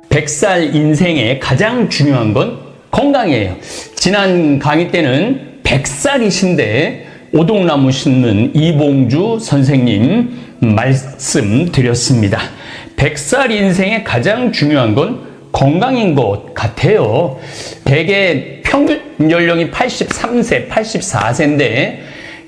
100살 인생의 가장 중요한 건 건강이에요. 지난 강의 때는 100살이신데 오동나무 심는 이봉주 선생님 말씀드렸습니다. 100살 인생의 가장 중요한 건 건강인 것 같아요. 대개 평균 연령이 83세, 84세인데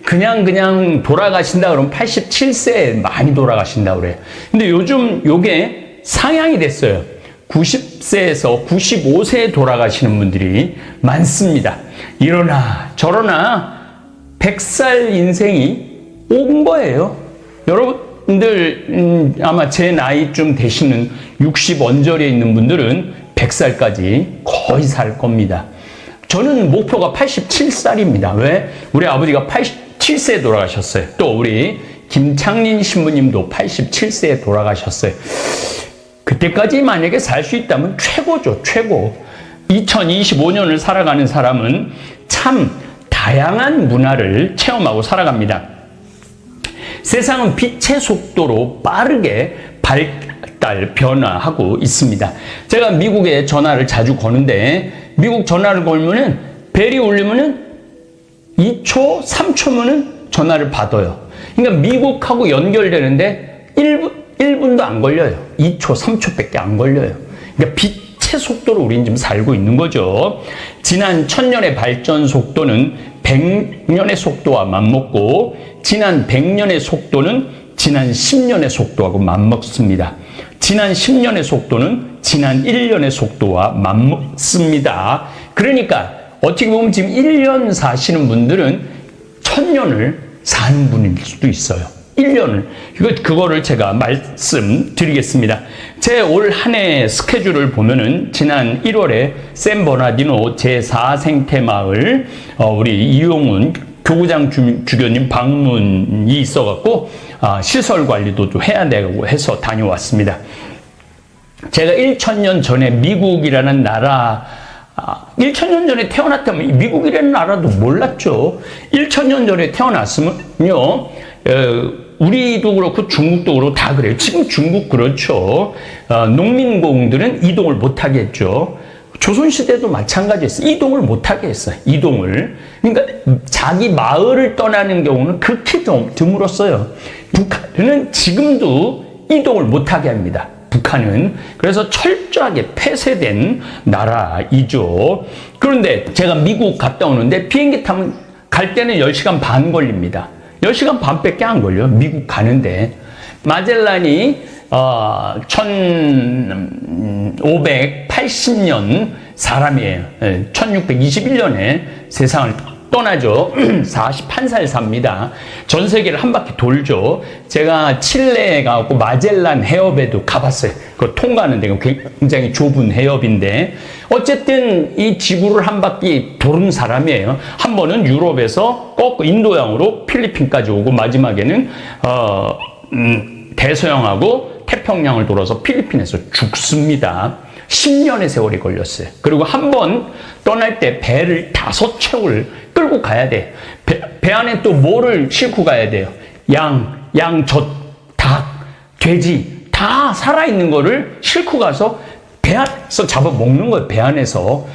그냥 돌아가신다 그러면 87세에 많이 돌아가신다 그래요. 근데 요즘 요게 상향이 됐어요. 90세에서 95세에 돌아가시는 분들이 많습니다. 이러나 저러나 100살 인생이 온 거예요. 여러분들 아마 제 나이쯤 되시는 60 언저리에 있는 분들은 100살까지 거의 살 겁니다. 저는 목표가 87살입니다. 왜? 우리 아버지가 87세에 돌아가셨어요. 또 우리 김창린 신부님도 87세에 돌아가셨어요. 그때까지 만약에 살 수 있다면 최고죠, 최고. 2025년을 살아가는 사람은 참 다양한 문화를 체험하고 살아갑니다. 세상은 빛의 속도로 빠르게 발달, 변화하고 있습니다. 제가 미국에 전화를 자주 거는데 미국 전화를 걸면은 벨이 울리면은 2초, 3초면은 전화를 받아요. 그러니까 미국하고 연결되는데 1분도 안 걸려요. 2초, 3초밖에 안 걸려요. 그러니까 빛의 속도로 우리는 지금 살고 있는 거죠. 지난 1000년의 발전 속도는 100년의 속도와 맞먹고 지난 100년의 속도는 지난 10년의 속도하고 맞먹습니다. 지난 10년의 속도는 지난 1년의 속도와 맞먹습니다. 그러니까 어떻게 보면 지금 1년 사시는 분들은 1000년을 사는 분일 수도 있어요. 1년을. 그거를 제가 말씀드리겠습니다. 제 올 한 해 스케줄을 보면은 지난 1월에 샌버나디노 제4생태마을 우리 이용훈 교구장 주교님 방문이 있어갖고 시설 관리도 좀 해야 되고 해서 다녀왔습니다. 제가 1000년 전에 미국이라는 나라 1000년 전에 태어났다면 미국이라는 나라도 몰랐죠. 1000년 전에 태어났으면요. 우리도 그렇고 중국도 그렇고 다 그래요. 지금 중국 그렇죠. 농민공들은 이동을 못하게 했죠. 조선시대도 마찬가지였어요. 이동을 못하게 했어요. 이동을. 그러니까 자기 마을을 떠나는 경우는 극히 드물었어요. 북한은 지금도 이동을 못하게 합니다. 북한은. 그래서 철저하게 폐쇄된 나라이죠. 그런데 제가 미국 갔다 오는데 비행기 타면 갈 때는 10시간 반 걸립니다. 10시간 반밖에 안 걸려요. 미국 가는데. 마젤란이 1580년 사람이에요. 1621년에 세상을 떠나죠. 41살 삽니다. 전 세계를 한 바퀴 돌죠. 제가 칠레에 가고 마젤란 해협에도 가봤어요. 그거 통과하는 데가 굉장히 좁은 해협인데 어쨌든 이 지구를 한 바퀴 도는 사람이에요. 한 번은 유럽에서 꼭 인도양으로 필리핀까지 오고 마지막에는 대서양하고 태평양을 돌아서 필리핀에서 죽습니다. 10년의 세월이 걸렸어요. 그리고 한 번 떠날 때 배를 5척을 끌고 가야 돼. 배 안에 또 뭐를 싣고 가야 돼요? 양, 젖, 닭, 돼지 다 살아있는 거를 싣고 가서 배 안에서 잡아 먹는 거예요. 배 안에서.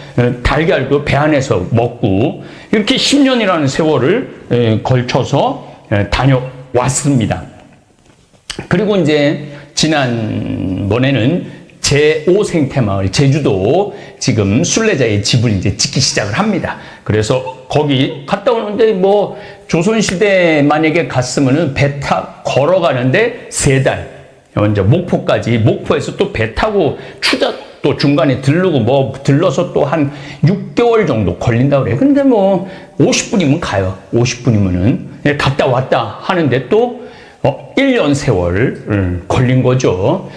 달걀도 배 안에서 먹고 이렇게 10년이라는 세월을 걸쳐서 다녀왔습니다. 그리고 이제 지난번에는 제5생태마을 제주도 지금 순례자의 집을 이제 짓기 시작을 합니다. 그래서 거기 갔다 오는데 뭐 조선시대 만약에 갔으면은 배 타 걸어가는데 3달. 먼저 목포까지, 목포에서 또 배 타고 추적 또 중간에 들르고 뭐 들러서 또 한 6개월 정도 걸린다고 그래요. 근데 뭐 50분이면 가요. 50분이면은 갔다 왔다 하는데 또 1년 세월 걸린 거죠.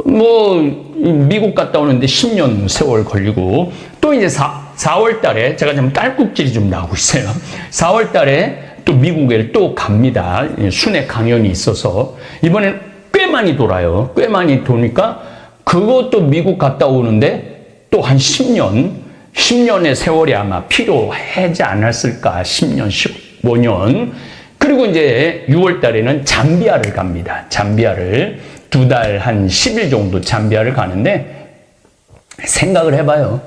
뭐 미국 갔다 오는데 10년 세월 걸리고 또 이제 4월 달에 제가 좀 딸꾹질이 좀 나오고 있어요. 4월 달에 또 미국에 또 갑니다. 순회 강연이 있어서 이번엔 꽤 많이 돌아요. 꽤 많이 도니까 그것도 미국 갔다 오는데 또 한 10년의 세월이 아마 필요하지 않았을까. 10년, 15년. 그리고 이제 6월 달에는 잠비아를 갑니다. 잠비아를 2달 한 10일 정도 잠비아를 가는데 생각을 해봐요.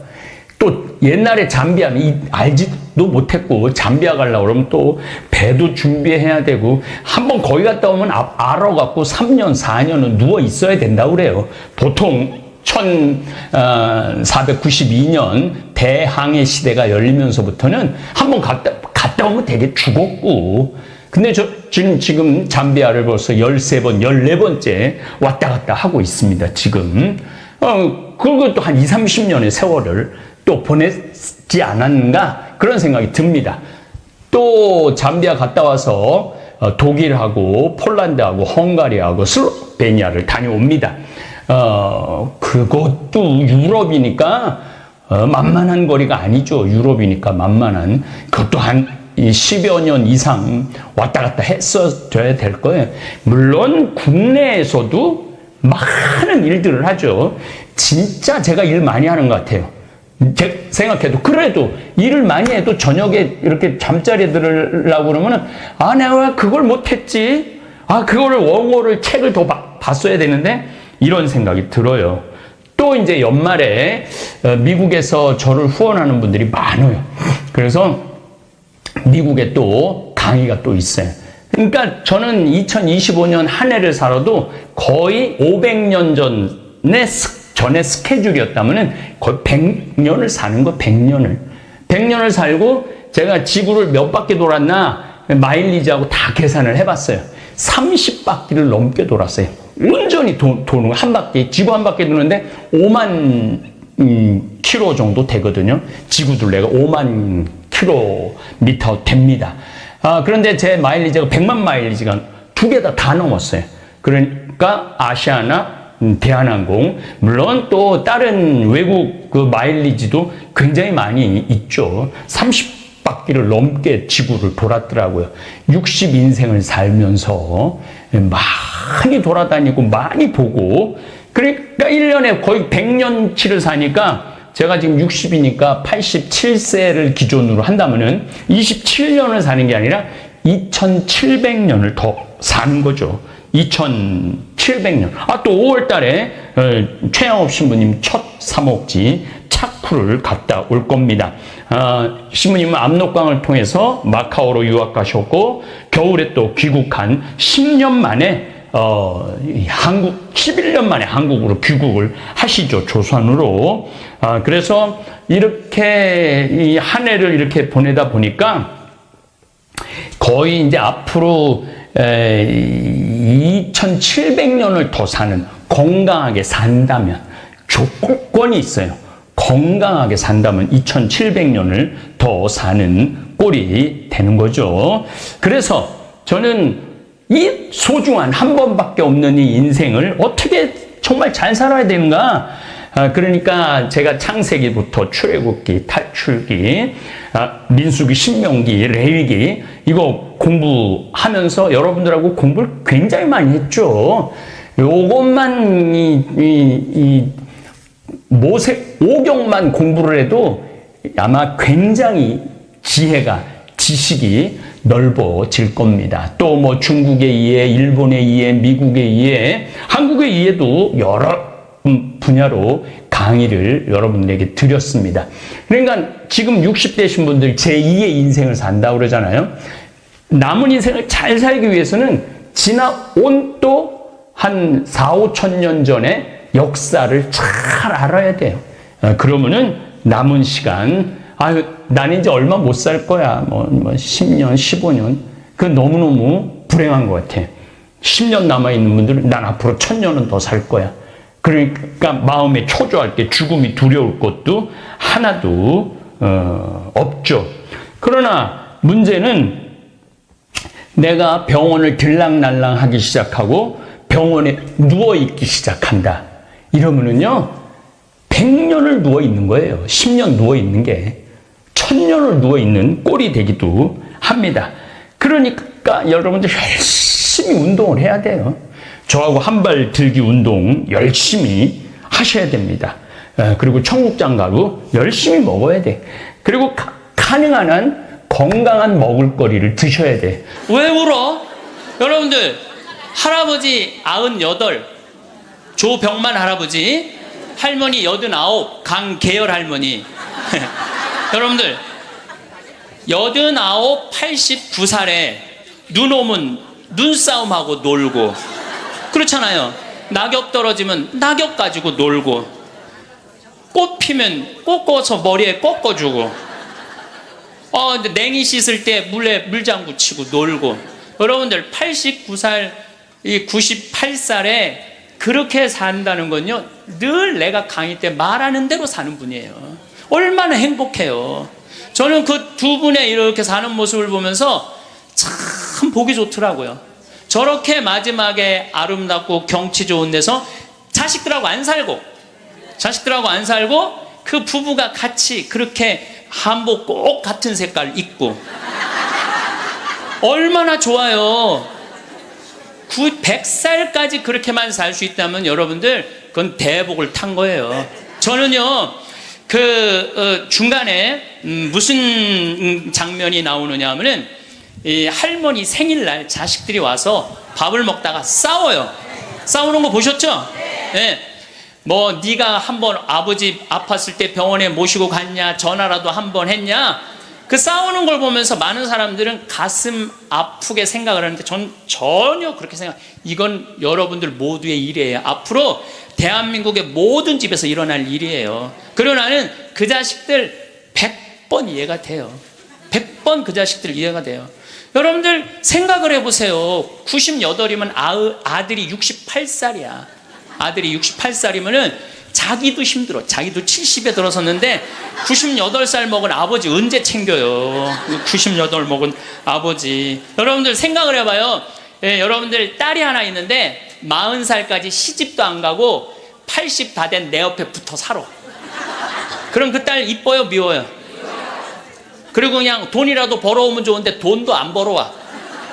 또 옛날에 잠비아는 알지도 못했고 잠비아 가려고 그러면 또 배도 준비해야 되고 한번 거기 갔다 오면 알아갖고 3년, 4년은 누워 있어야 된다고 그래요. 보통 1492년 대항해 시대가 열리면서부터는 한번 갔다 오면 되게 죽었고 근데 지금 잠비아를 벌써 13번, 14번째 왔다 갔다 하고 있습니다. 지금. 그리고 또 한 20, 30년의 세월을 또 보냈지 않았는가 그런 생각이 듭니다. 또 잠비아 갔다 와서 독일하고 폴란드하고 헝가리하고 슬로베니아를 다녀옵니다. 그것도 유럽이니까 만만한 거리가 아니죠. 유럽이니까 만만한. 그것도 한 10여 년 이상 왔다 갔다 했어야 될 거예요. 물론 국내에서도 많은 일들을 하죠. 진짜 제가 일 많이 하는 것 같아요. 생각해도 그래도 일을 많이 해도 저녁에 이렇게 잠자리 들으려고 그러면은 내가 왜 그걸 못했지? 그거를 원고를 책을 더 봤어야 되는데 이런 생각이 들어요. 또 이제 연말에 미국에서 저를 후원하는 분들이 많아요. 그래서 미국에 또 강의가 또 있어요. 그러니까 저는 2025년 한 해를 살아도 거의 500년 전의 스케줄이었다면은 거의 100년을 사는 거, 100년을. 100년을 살고 제가 지구를 몇 바퀴 돌았나 마일리지하고 다 계산을 해봤어요. 30바퀴를 넘게 돌았어요. 온전히 도는 거, 한 바퀴, 지구 한 바퀴 도는데 5만 킬로 정도 되거든요. 지구 둘레가 5만 킬로미터 됩니다. 그런데 제 마일리지가 100만 마일리지가 두 개 다 넘었어요. 그러니까 아시아나 대한항공, 물론 또 다른 외국 그 마일리지도 굉장히 많이 있죠. 30바퀴를 넘게 지구를 돌았더라고요. 60인생을 살면서 많이 돌아다니고 많이 보고, 그러니까 1년에 거의 100년치를 사니까 제가 지금 60이니까 87세를 기준으로 한다면은 27년을 사는 게 아니라 2700년을 더 사는 거죠. 2700년. 또 5월 달에 최영업 신부님 첫 사목지 차쿠를 갔다 올 겁니다. 신부님은 압록강을 통해서 마카오로 유학 가셨고 겨울에 또 귀국한 10년 만에 11년 만에 한국으로 귀국을 하시죠. 조선으로. 그래서 이렇게 이 한 해를 이렇게 보내다 보니까 거의 이제 앞으로 2700년을 더 사는, 건강하게 산다면, 조건이 있어요. 건강하게 산다면 2700년을 더 사는 꼴이 되는 거죠. 그래서 저는 이 소중한 한 번밖에 없는 이 인생을 어떻게 정말 잘 살아야 되는가? 그러니까 제가 창세기부터 출애굽기, 탈출기, 민수기, 신명기, 레위기 이거 공부하면서 여러분들하고 공부를 굉장히 많이 했죠. 요것만 이 모세 오경만 공부를 해도 아마 굉장히 지식이 넓어질 겁니다. 또 뭐 중국의 이해, 일본의 이해, 미국의 이해, 한국의 이해도 여러 분야로 강의를 여러분들에게 드렸습니다. 그러니까 지금 60대신 분들 제2의 인생을 산다고 그러잖아요. 남은 인생을 잘 살기 위해서는 지나온 또 한 4, 5천 년 전의 역사를 잘 알아야 돼요. 그러면은 남은 시간, 나는 이제 얼마 못 살 거야. 뭐 10년, 15년. 그건 너무너무 불행한 것 같아. 10년 남아있는 분들은 난 앞으로 1000년은 더 살 거야. 그러니까 마음에 초조할 때 죽음이 두려울 것도 하나도 없죠. 그러나 문제는 내가 병원을 들락날락 하기 시작하고 병원에 누워있기 시작한다. 이러면은요, 100년을 누워있는 거예요. 10년 누워있는 게 1000년을 누워있는 꼴이 되기도 합니다. 그러니까 여러분들 열심히 운동을 해야 돼요. 저하고 한발 들기 운동 열심히 하셔야 됩니다. 그리고 청국장가루 열심히 먹어야 돼. 그리고 가능한 한 건강한 먹을거리를 드셔야 돼. 왜 울어? 여러분들, 할아버지 98, 조병만 할아버지 할머니 89, 강계열 할머니. 여러분들, 89, 89살에 눈 오면 눈싸움하고 놀고, 그렇잖아요. 낙엽 떨어지면 낙엽 가지고 놀고, 꽃 피면 꽃 꽂아서 머리에 꺾어주고, 근데 냉이 씻을 때 물에 물장구 치고 놀고. 여러분들 89살, 98살에 그렇게 산다는 건요, 늘 내가 강의 때 말하는 대로 사는 분이에요. 얼마나 행복해요. 저는 그 두 분의 이렇게 사는 모습을 보면서 참 보기 좋더라고요. 저렇게 마지막에 아름답고 경치 좋은 데서 자식들하고 안 살고 그 부부가 같이 그렇게 한복 꼭 같은 색깔 입고 얼마나 좋아요. 100살까지 그렇게만 살 수 있다면 여러분들 그건 대복을 탄 거예요. 저는요 중간에 무슨 장면이 나오느냐 하면은 이 할머니 생일날 자식들이 와서 밥을 먹다가 싸워요. 싸우는 거 보셨죠? 네. 뭐 네가 한번 아버지 아팠을 때 병원에 모시고 갔냐, 전화라도 한번 했냐. 그 싸우는 걸 보면서 많은 사람들은 가슴 아프게 생각을 하는데 전 전혀 그렇게 이건 여러분들 모두의 일이에요. 앞으로 대한민국의 모든 집에서 일어날 일이에요. 그러나 나는 그 자식들 100번 이해가 돼요. 100번 그 자식들 이해가 돼요. 여러분들 생각을 해보세요. 98이면 아들이 68살이야. 아들이 68살이면은 자기도 힘들어. 자기도 70에 들어섰는데 98살 먹은 아버지 언제 챙겨요? 98 먹은 아버지. 여러분들 생각을 해봐요. 예, 여러분들 딸이 하나 있는데 40살까지 시집도 안 가고 80 다 된 내 옆에 붙어 살아. 그럼 그 딸 이뻐요, 미워요? 그리고 그냥 돈이라도 벌어오면 좋은데 돈도 안 벌어와.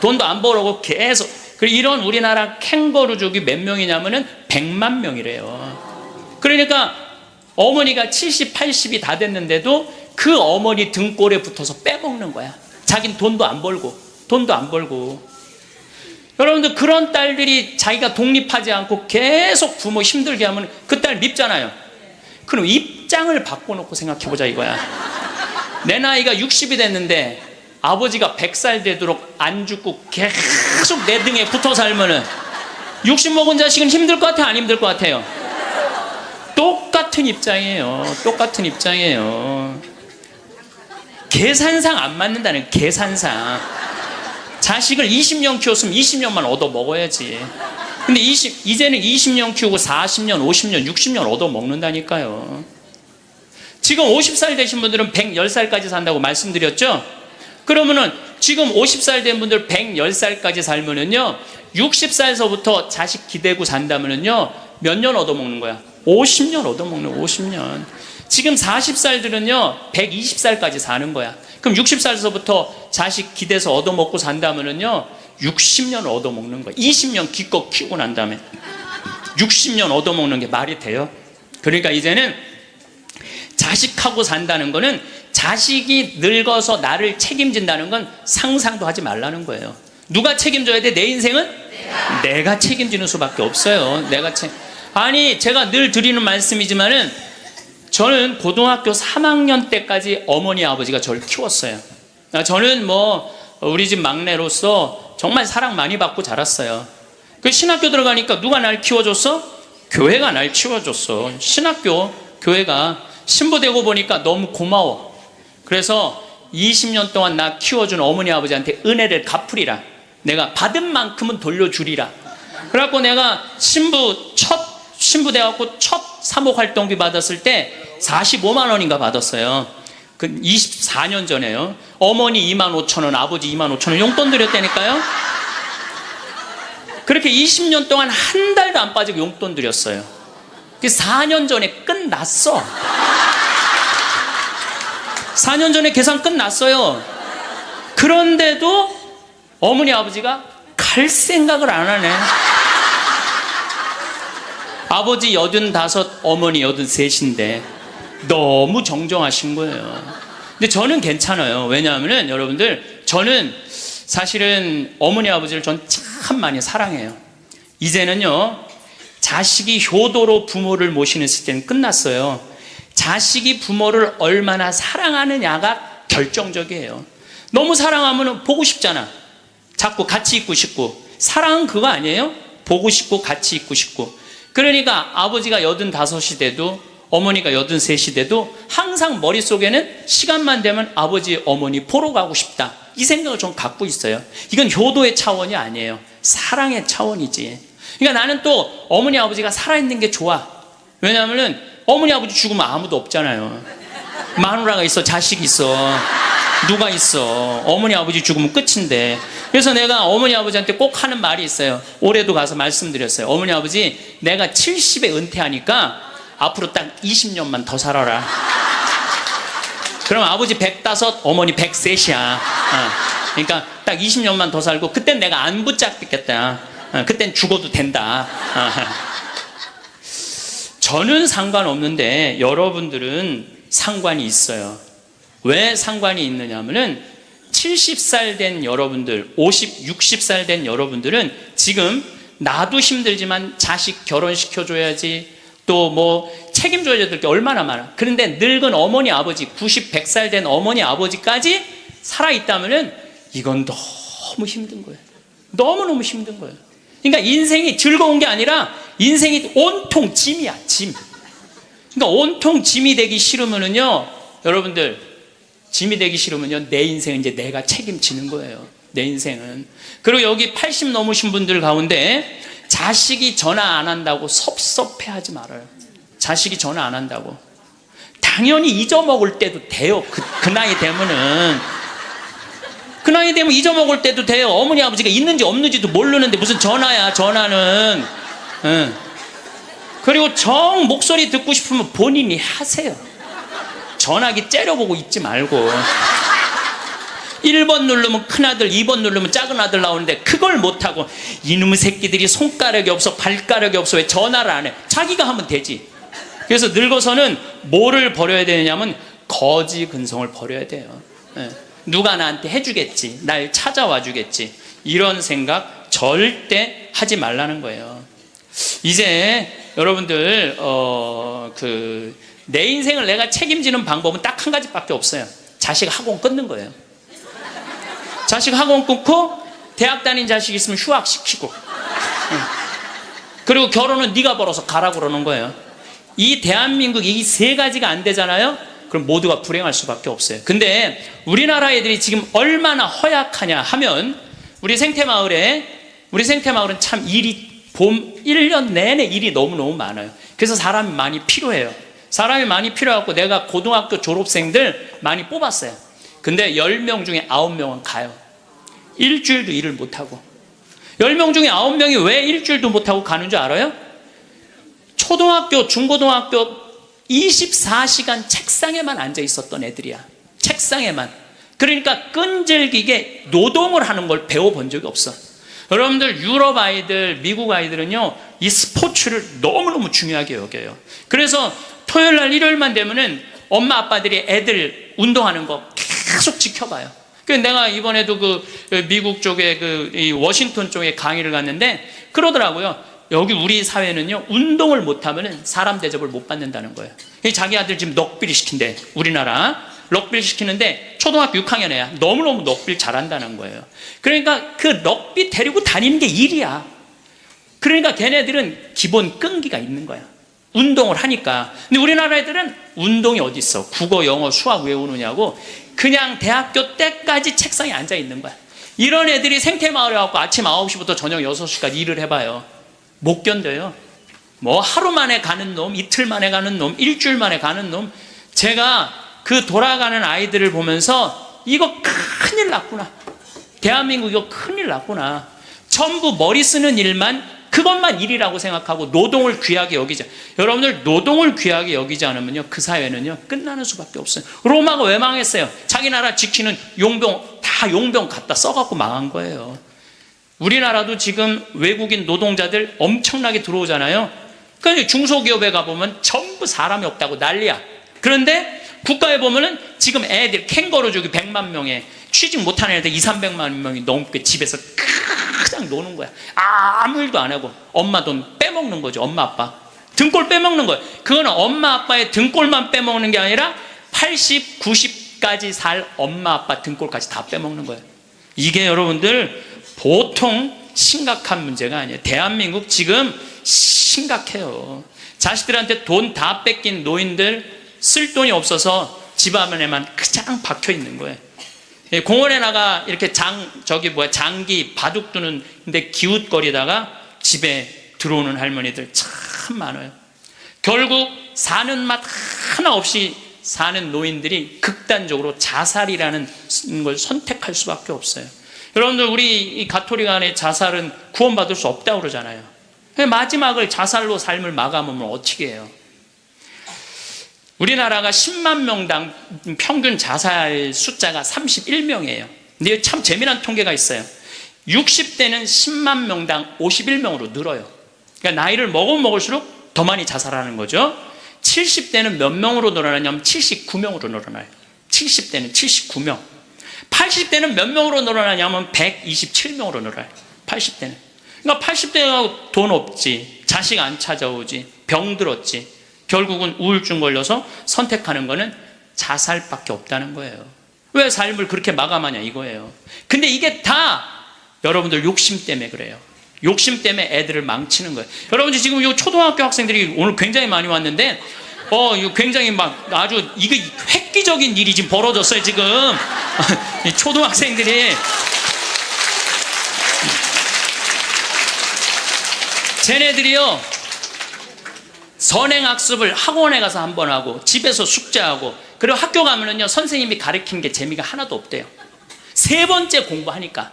돈도 안 벌어오고 계속. 그리고 이런 우리나라 캥거루족이 몇 명이냐면은 100만 명이래요. 그러니까 어머니가 70, 80이 다 됐는데도 그 어머니 등골에 붙어서 빼먹는 거야. 자긴 돈도 안 벌고. 여러분들 그런 딸들이 자기가 독립하지 않고 계속 부모 힘들게 하면 그 딸 밉잖아요. 그럼 입장을 바꿔놓고 생각해보자 이거야. 내 나이가 60이 됐는데 아버지가 100살 되도록 안 죽고 계속 내 등에 붙어 살면은 60 먹은 자식은 힘들 것 같아요? 안 힘들 것 같아요? 똑같은 입장이에요. 계산상 안 맞는다는, 계산상. 자식을 20년 키웠으면 20년만 얻어 먹어야지. 근데 이제는 20년 키우고 40년, 50년, 60년 얻어 먹는다니까요. 지금 50살 되신 분들은 110살까지 산다고 말씀드렸죠? 그러면은 지금 50살 된 분들 110살까지 살면은요, 60살서부터 자식 기대고 산다면은요, 몇 년 얻어먹는 거야? 50년 얻어먹는, 50년. 지금 40살들은요, 120살까지 사는 거야. 그럼 60살서부터 자식 기대서 얻어먹고 산다면은요, 60년 얻어먹는 거야. 20년 기껏 키우고 난 다음에 60년 얻어먹는 게 말이 돼요? 그러니까 이제는 자식하고 산다는 거는 자식이 늙어서 나를 책임진다는 건 상상도 하지 말라는 거예요. 누가 책임져야 돼? 내 인생은? 내가 책임지는 수밖에 없어요. 아니, 제가 늘 드리는 말씀이지만은 저는 고등학교 3학년 때까지 어머니 아버지가 저를 키웠어요. 저는 우리 집 막내로서 정말 사랑 많이 받고 자랐어요. 그 신학교 들어가니까 누가 날 키워줬어? 교회가 날 키워줬어. 신학교, 교회가. 신부되고 보니까 너무 고마워. 그래서 20년 동안 나 키워준 어머니 아버지한테 은혜를 갚으리라. 내가 받은 만큼은 돌려주리라. 그래갖고 내가 신부 돼갖고 첫 사목활동비 받았을 때 45만 원인가 받았어요. 그 24년 전에요. 어머니 25,000원, 아버지 25,000원 용돈 드렸다니까요. 그렇게 20년 동안 한 달도 안 빠지고 용돈 드렸어요. 4년 전에 끝났어. 4년 전에 계산 끝났어요. 그런데도 어머니 아버지가 갈 생각을 안 하네. 아버지 85, 어머니 83인데 너무 정정하신 거예요. 근데 저는 괜찮아요. 왜냐하면 여러분들, 저는 사실은 어머니 아버지를 전 참 많이 사랑해요. 이제는요, 자식이 효도로 부모를 모시는 시대는 끝났어요. 자식이 부모를 얼마나 사랑하느냐가 결정적이에요. 너무 사랑하면 보고 싶잖아. 자꾸 같이 있고 싶고. 사랑은 그거 아니에요? 보고 싶고 같이 있고 싶고. 그러니까 아버지가 85이 돼도 어머니가 83이 돼도 항상 머릿속에는 시간만 되면 아버지 어머니 보러 가고 싶다, 이 생각을 좀 갖고 있어요. 이건 효도의 차원이 아니에요. 사랑의 차원이지. 그러니까 나는 또 어머니 아버지가 살아있는 게 좋아. 왜냐하면 어머니 아버지 죽으면 아무도 없잖아요. 마누라가 있어, 자식이 있어, 누가 있어. 어머니 아버지 죽으면 끝인데. 그래서 내가 어머니 아버지한테 꼭 하는 말이 있어요. 올해도 가서 말씀드렸어요. 어머니 아버지, 내가 70에 은퇴하니까 앞으로 딱 20년만 더 살아라. 그럼 아버지 105, 어머니 103이야. 그러니까 딱 20년만 더 살고, 그땐 내가 안 붙잡겠다. 그땐 죽어도 된다. 저는 상관없는데 여러분들은 상관이 있어요. 왜 상관이 있느냐 하면은 70살 된 여러분들, 50, 60살 된 여러분들은 지금 나도 힘들지만 자식 결혼시켜줘야지, 또 뭐 책임져야 될 게 얼마나 많아. 그런데 늙은 어머니 아버지, 90, 100살 된 어머니 아버지까지 살아있다면은 이건 너무 힘든 거예요. 너무너무 힘든 거예요. 그러니까 인생이 즐거운 게 아니라 인생이 온통 짐이야, 짐. 그러니까 온통 짐이 되기 싫으면은요, 여러분들, 짐이 되기 싫으면요, 내 인생은 이제 내가 책임지는 거예요. 내 인생은. 그리고 여기 80 넘으신 분들 가운데 자식이 전화 안 한다고 섭섭해하지 말아요. 자식이 전화 안 한다고. 당연히 잊어먹을 때도 돼요. 그 나이 되면은. 그 나이 되면 잊어먹을 때도 돼요. 어머니 아버지가 있는지 없는지도 모르는데 무슨 전화야, 전화는. 응. 그리고 정 목소리 듣고 싶으면 본인이 하세요. 전화기 째려보고 있지 말고. 1번 누르면 큰아들, 2번 누르면 작은아들 나오는데 그걸 못하고 이놈의 새끼들이 손가락이 없어, 발가락이 없어, 왜 전화를 안 해? 자기가 하면 되지. 그래서 늙어서는 뭐를 버려야 되냐면 거지 근성을 버려야 돼요. 누가 나한테 해주겠지, 날 찾아와 주겠지, 이런 생각 절대 하지 말라는 거예요. 이제 여러분들 내 인생을 내가 책임지는 방법은 딱 한 가지밖에 없어요. 자식 학원 끊는 거예요. 자식 학원 끊고 대학 다닌 자식 있으면 휴학시키고, 그리고 결혼은 네가 벌어서 가라고 그러는 거예요. 이 대한민국 이 세 가지가 안 되잖아요. 그럼 모두가 불행할 수밖에 없어요. 근데 우리나라 애들이 지금 얼마나 허약하냐 하면, 우리 생태마을은 참 일이, 봄 1년 내내 일이 너무너무 많아요. 그래서 사람이 많이 필요해요. 사람이 많이 필요하고 내가 고등학교 졸업생들 많이 뽑았어요. 근데 10명 중에 9명은 가요. 일주일도 일을 못하고. 10명 중에 9명이 왜 일주일도 못하고 가는 줄 알아요? 초등학교, 중고등학교 24시간 책상에만 앉아 있었던 애들이야. 책상에만. 그러니까 끈질기게 노동을 하는 걸 배워본 적이 없어. 여러분들, 유럽 아이들, 미국 아이들은요, 이 스포츠를 너무너무 중요하게 여겨요. 그래서 토요일 날, 일요일만 되면은 엄마 아빠들이 애들 운동하는 거 계속 지켜봐요. 그래서 내가 이번에도 미국 쪽에 이 워싱턴 쪽에 강의를 갔는데 그러더라고요. 여기 우리 사회는요, 운동을 못하면 사람 대접을 못 받는다는 거예요. 자기 아들 지금 럭비를 시킨대. 우리나라 럭비를 시키는데 초등학교 6학년 애야. 너무너무 럭비를 잘한다는 거예요. 그러니까 그 럭비 데리고 다니는 게 일이야. 그러니까 걔네들은 기본 끈기가 있는 거야. 운동을 하니까. 근데 우리나라 애들은 운동이 어디 있어? 국어, 영어, 수학 외우느냐고 그냥 대학교 때까지 책상에 앉아 있는 거야. 이런 애들이 생태마을에 와서 아침 9시부터 저녁 6시까지 일을 해봐요. 못 견뎌요. 뭐 하루 만에 가는 놈, 이틀 만에 가는 놈, 일주일 만에 가는 놈. 제가 그 돌아가는 아이들을 보면서 이거 큰일 났구나. 대한민국 이거 큰일 났구나. 전부 머리 쓰는 일만, 그것만 일이라고 생각하고 노동을 귀하게 여기지. 여러분들, 노동을 귀하게 여기지 않으면요, 그 사회는요 끝나는 수밖에 없어요. 로마가 왜 망했어요? 자기 나라 지키는 용병 다 용병 갖다 써갖고 망한 거예요. 우리나라도 지금 외국인 노동자들 엄청나게 들어오잖아요. 그러니까 중소기업에 가보면 전부 사람이 없다고 난리야. 그런데 국가에 보면은 지금 애들 캥거루족이 100만 명에 취직 못하는 애들 200~300만 명이 넘게 집에서 그냥 노는 거야. 아무 일도 안 하고 엄마 돈 빼먹는 거죠. 엄마 아빠 등골 빼먹는 거예요. 그거는 엄마 아빠의 등골만 빼먹는 게 아니라 80, 90까지 살 엄마 아빠 등골까지 다 빼먹는 거예요. 이게 여러분들 보통 심각한 문제가 아니에요. 대한민국 지금 심각해요. 자식들한테 돈 다 뺏긴 노인들, 쓸 돈이 없어서 집 안에만 그냥 박혀 있는 거예요. 공원에 나가 이렇게 장기 바둑 두는데 기웃거리다가 집에 들어오는 할머니들 참 많아요. 결국 사는 맛 하나 없이 사는 노인들이 극단적으로 자살이라는 걸 선택할 수밖에 없어요. 여러분들, 우리 이 가톨릭 안에 자살은 구원받을 수 없다고 그러잖아요. 마지막을 자살로 삶을 마감하면 어떻게 해요? 우리나라가 10만 명당 평균 자살 숫자가 31명이에요. 근데 참 재미난 통계가 있어요. 60대는 10만 명당 51명으로 늘어요. 그러니까 나이를 먹을수록 더 많이 자살하는 거죠. 70대는 몇 명으로 늘어나냐면 79명으로 늘어나요. 70대는 79명. 80대는 몇 명으로 늘어나냐면 127명으로 늘어나요. 80대는. 그러니까 80대가 돈 없지, 자식 안 찾아오지, 병 들었지, 결국은 우울증 걸려서 선택하는 거는 자살밖에 없다는 거예요. 왜 삶을 그렇게 마감하냐 이거예요. 근데 이게 다 여러분들 욕심 때문에 그래요. 욕심 때문에 애들을 망치는 거예요. 여러분들 지금 이 초등학교 학생들이 오늘 굉장히 많이 왔는데 이거 굉장히 막 아주 이거 획기적인 일이 지금 벌어졌어요 지금. 이 초등학생들이 쟤네들이요 선행학습을 학원에 가서 한 번 하고 집에서 숙제하고 그리고 학교 가면은요 선생님이 가르친 게 재미가 하나도 없대요. 세 번째 공부하니까.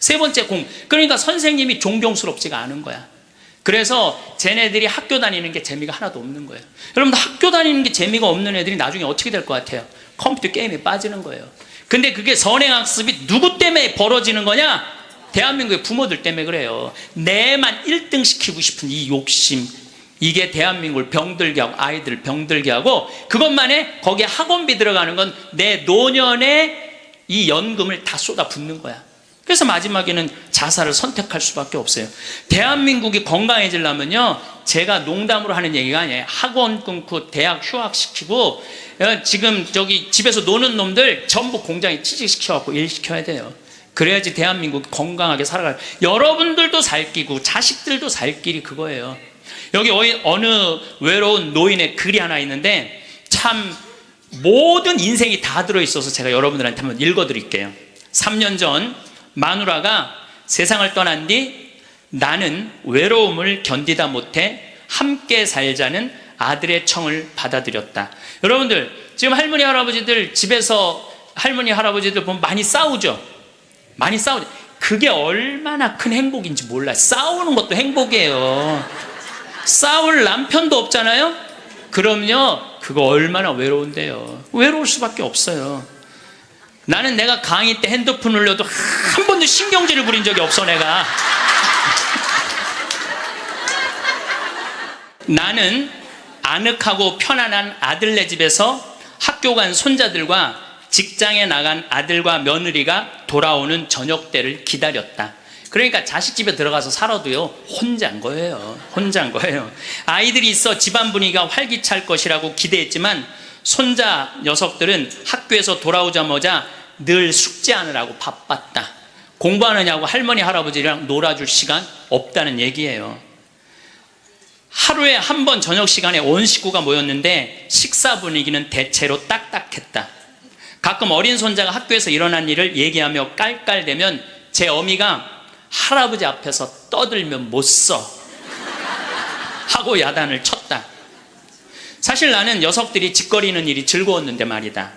세 번째 그러니까 선생님이 존경스럽지가 않은 거야. 그래서 쟤네들이 학교 다니는 게 재미가 하나도 없는 거예요. 여러분들, 학교 다니는 게 재미가 없는 애들이 나중에 어떻게 될 것 같아요? 컴퓨터 게임에 빠지는 거예요. 근데 그게 선행학습이 누구 때문에 벌어지는 거냐? 대한민국의 부모들 때문에 그래요. 내만 1등 시키고 싶은 이 욕심, 이게 대한민국을 병들게 하고 아이들을 병들게 하고, 그것만에 거기에 학원비 들어가는 건 내 노년의 이 연금을 다 쏟아붓는 거야. 그래서 마지막에는 자살을 선택할 수밖에 없어요. 대한민국이 건강해지려면요, 제가 농담으로 하는 얘기가 아니에요. 학원 끊고 대학 휴학시키고 지금 저기 집에서 노는 놈들 전부 공장에 취직시켜갖고 일시켜야 돼요. 그래야지 대한민국이 건강하게 살아가요. 여러분들도 살 끼고 자식들도 살 길이 그거예요. 여기 어느 외로운 노인의 글이 하나 있는데 참 모든 인생이 다 들어있어서 제가 여러분들한테 한번 읽어드릴게요. 3년 전 마누라가 세상을 떠난 뒤 나는 외로움을 견디다 못해 함께 살자는 아들의 청을 받아들였다. 여러분들, 지금 할머니 할아버지들 집에서 할머니 할아버지들 보면 많이 싸우죠. 많이 싸우죠. 그게 얼마나 큰 행복인지 몰라요. 싸우는 것도 행복이에요. 싸울 남편도 없잖아요. 그럼요, 그거 얼마나 외로운데요. 외로울 수밖에 없어요. 나는 내가 강의 때 핸드폰 울려도 한 번도 신경질을 부린 적이 없어. 내가 나는 아늑하고 편안한 아들네 집에서 학교 간 손자들과 직장에 나간 아들과 며느리가 돌아오는 저녁 때를 기다렸다. 그러니까 자식 집에 들어가서 살아도요, 혼자인 거예요. 혼자인 거예요. 아이들이 있어 집안 분위기가 활기찰 것이라고 기대했지만 손자 녀석들은 학교에서 돌아오자마자 늘 숙제하느라고 바빴다. 공부하느냐고 할머니 할아버지랑 놀아줄 시간 없다는 얘기예요. 하루에 한 번 저녁 시간에 온 식구가 모였는데 식사 분위기는 대체로 딱딱했다. 가끔 어린 손자가 학교에서 일어난 일을 얘기하며 깔깔대면 제 어미가 할아버지 앞에서 떠들면 못 써 하고 야단을 쳤다. 사실 나는 녀석들이 짓거리는 일이 즐거웠는데 말이다.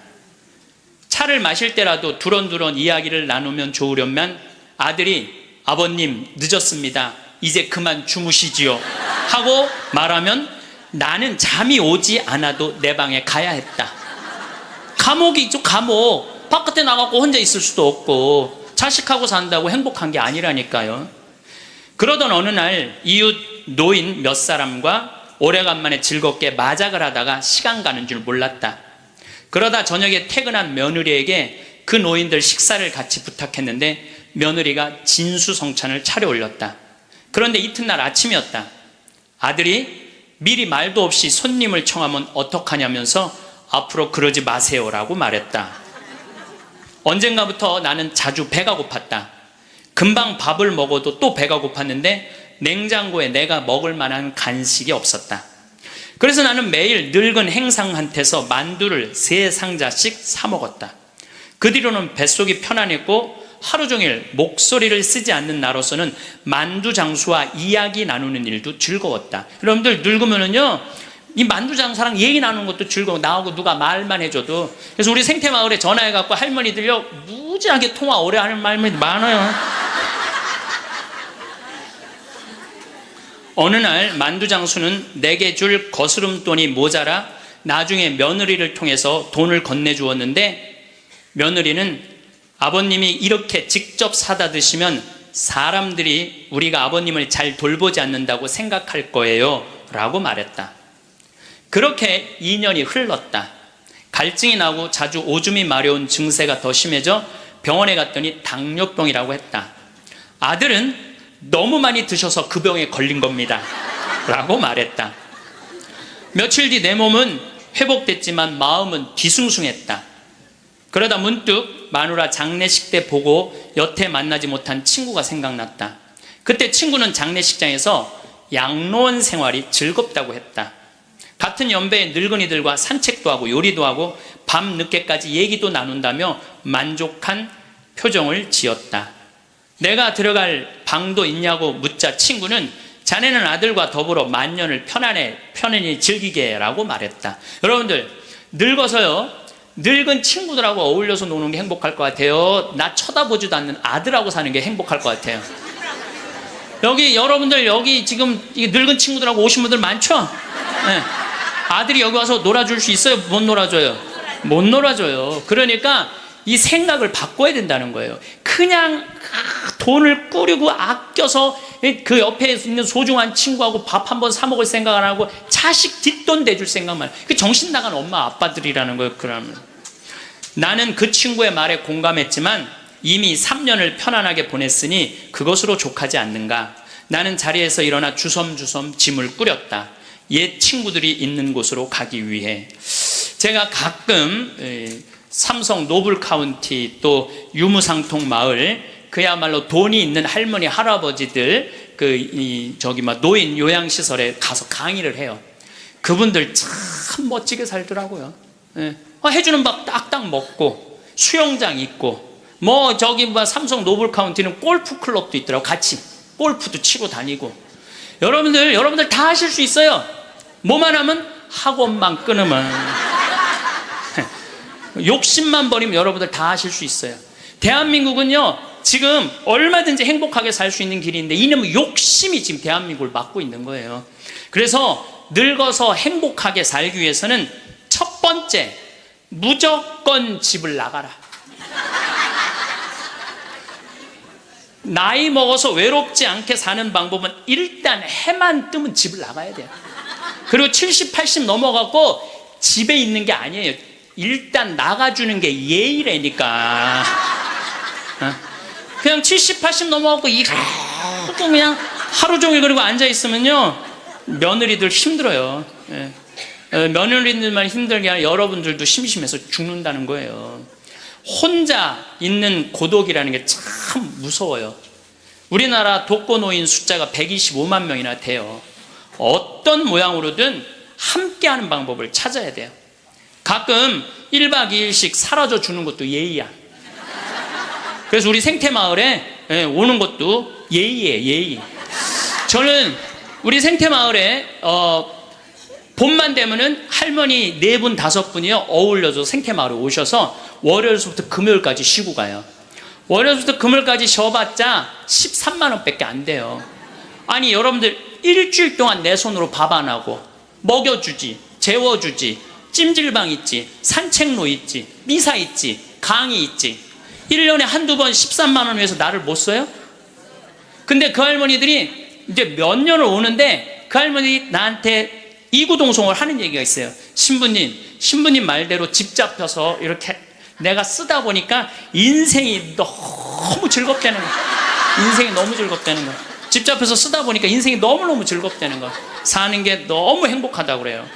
차를 마실 때라도 두런두런 이야기를 나누면 좋으련만 아들이 아버님 늦었습니다, 이제 그만 주무시지요 하고 말하면 나는 잠이 오지 않아도 내 방에 가야 했다. 감옥이죠, 감옥. 바깥에 나가고 혼자 있을 수도 없고 자식하고 산다고 행복한 게 아니라니까요. 그러던 어느 날 이웃 노인 몇 사람과 오래간만에 즐겁게 마작을 하다가 시간 가는 줄 몰랐다. 그러다 저녁에 퇴근한 며느리에게 그 노인들 식사를 같이 부탁했는데 며느리가 진수성찬을 차려 올렸다. 그런데 이튿날 아침이었다. 아들이 미리 말도 없이 손님을 청하면 어떡하냐면서 앞으로 그러지 마세요라고 말했다. 언젠가부터 나는 자주 배가 고팠다. 금방 밥을 먹어도 또 배가 고팠는데 냉장고에 내가 먹을 만한 간식이 없었다. 그래서 나는 매일 늙은 행상한테서 만두를 3상자씩 사 먹었다. 그 뒤로는 뱃속이 편안했고 하루 종일 목소리를 쓰지 않는 나로서는 만두 장수와 이야기 나누는 일도 즐거웠다. 여러분들 늙으면은요, 이 만두 장사랑 얘기 나누는 것도 즐거워. 나하고 누가 말만 해줘도. 그래서 우리 생태마을에 전화해갖고 할머니들요, 무지하게 통화 오래 하는 말이 많아요. 어느 날 만두 장수는 내게 줄 거스름돈이 모자라 나중에 며느리를 통해서 돈을 건네주었는데, 며느리는 아버님이 이렇게 직접 사다 드시면 사람들이 우리가 아버님을 잘 돌보지 않는다고 생각할 거예요 라고 말했다. 그렇게 2년이 흘렀다. 갈증이 나고 자주 오줌이 마려운 증세가 더 심해져 병원에 갔더니 당뇨병이라고 했다. 아들은 너무 많이 드셔서 그 병에 걸린 겁니다 라고 말했다. 며칠 뒤 내 몸은 회복됐지만 마음은 뒤숭숭했다. 그러다 문득 마누라 장례식 때 보고 여태 만나지 못한 친구가 생각났다. 그때 친구는 장례식장에서 양로원 생활이 즐겁다고 했다. 같은 연배의 늙은이들과 산책도 하고 요리도 하고 밤 늦게까지 얘기도 나눈다며 만족한 표정을 지었다. 내가 들어갈 방도 있냐고 묻자 친구는 자네는 아들과 더불어 만년을 편안히 즐기게 라고 말했다. 여러분들 늙어서요, 늙은 친구들하고 어울려서 노는 게 행복할 것 같아요? 나 쳐다보지도 않는 아들하고 사는 게 행복할 것 같아요? 여러분들 여기 지금 늙은 친구들하고 오신 분들 많죠? 네. 아들이 여기 와서 놀아줄 수 있어요? 못 놀아줘요? 못 놀아줘요. 그러니까 이 생각을 바꿔야 된다는 거예요. 그냥 돈을 꾸리고 아껴서 그 옆에 있는 소중한 친구하고 밥 한번 사 먹을 생각 안 하고 자식 뒷돈 대줄 생각만. 그 정신 나간 엄마 아빠들이라는 거예요. 그러면 나는 그 친구의 말에 공감했지만 이미 3년을 편안하게 보냈으니 그것으로 족하지 않는가. 나는 자리에서 일어나 주섬주섬 짐을 꾸렸다. 옛 친구들이 있는 곳으로 가기 위해. 제가 가끔 삼성 노블 카운티 또 유무상통 마을, 그야말로 돈이 있는 할머니 할아버지들 노인 요양시설에 가서 강의를 해요. 그분들 참 멋지게 살더라고요. 해주는 밥 딱딱 먹고 수영장 있고 삼성 노블 카운티는 골프 클럽도 있더라고. 같이 골프도 치고 다니고. 여러분들 다 하실 수 있어요. 뭐만 하면 학원만 끊으면 욕심만 버리면 여러분들 다 하실 수 있어요. 대한민국은요 지금 얼마든지 행복하게 살 수 있는 길이 있는데 이놈의 욕심이 지금 대한민국을 막고 있는 거예요. 그래서 늙어서 행복하게 살기 위해서는 첫 번째, 무조건 집을 나가라. 나이 먹어서 외롭지 않게 사는 방법은 일단 해만 뜨면 집을 나가야 돼요. 그리고 70, 80 넘어가고 집에 있는 게 아니에요. 일단 나가주는 게 예의라니까. 그냥 70, 80 넘어가고 그냥 하루 종일 그리고 앉아있으면요 며느리들 힘들어요. 며느리들만 힘들게 아니라 여러분들도 심심해서 죽는다는 거예요. 혼자 있는 고독이라는 게 참 무서워요. 우리나라 독거노인 숫자가 125만 명이나 돼요. 어떤 모양으로든 함께하는 방법을 찾아야 돼요. 가끔 1박 2일씩 사라져 주는 것도 예의야. 그래서 우리 생태마을에 오는 것도 예의예요, 예의. 저는 우리 생태마을에 봄만 되면은 할머니 4분, 5분이요 어울려서 생태마을에 오셔서 월요일부터 금요일까지 쉬고 가요. 월요일부터 금요일까지 쉬어봤자 13만 원밖에 안 돼요. 아니 여러분들 일주일 동안 내 손으로 밥 안 하고 먹여주지, 재워주지, 찜질방 있지, 산책로 있지, 미사 있지, 강의 있지. 1년에 한두 번 13만 원 위해서 나를 못 써요? 근데 그 할머니들이 이제 몇 년을 오는데 그 할머니 나한테 이구동성을 하는 얘기가 있어요. 신부님 말대로 집 잡혀서 이렇게 내가 쓰다 보니까 인생이 너무 즐겁다는 거야. 인생이 너무 즐겁다는 거야. 집 잡혀서 쓰다 보니까 인생이 너무너무 즐겁다는 거. 사는 게 너무 행복하다고 그래요.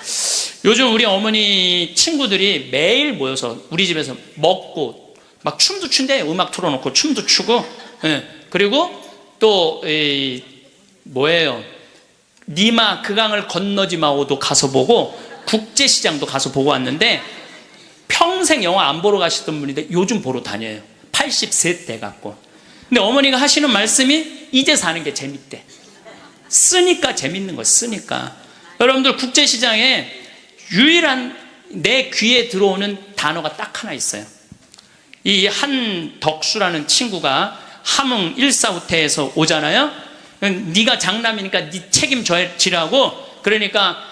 요즘 우리 어머니 친구들이 매일 모여서 우리 집에서 먹고 막 춤도 춘대요. 음악 틀어놓고 춤도 추고. 예. 그리고 또 뭐예요? 니마 그 강을 건너지 마오도 가서 보고 국제시장도 가서 보고 왔는데 평생 영화 안 보러 가시던 분인데 요즘 보러 다녀요. 83 돼 갖고. 근데 어머니가 하시는 말씀이 이제 사는 게 재밌대. 쓰니까 재밌는 거 쓰니까. 여러분들 국제시장에 유일한 내 귀에 들어오는 단어가 딱 하나 있어요. 이 한덕수라는 친구가 함흥 일사후퇴에서 오잖아요. 네가 장남이니까 네 책임져지라고. 그러니까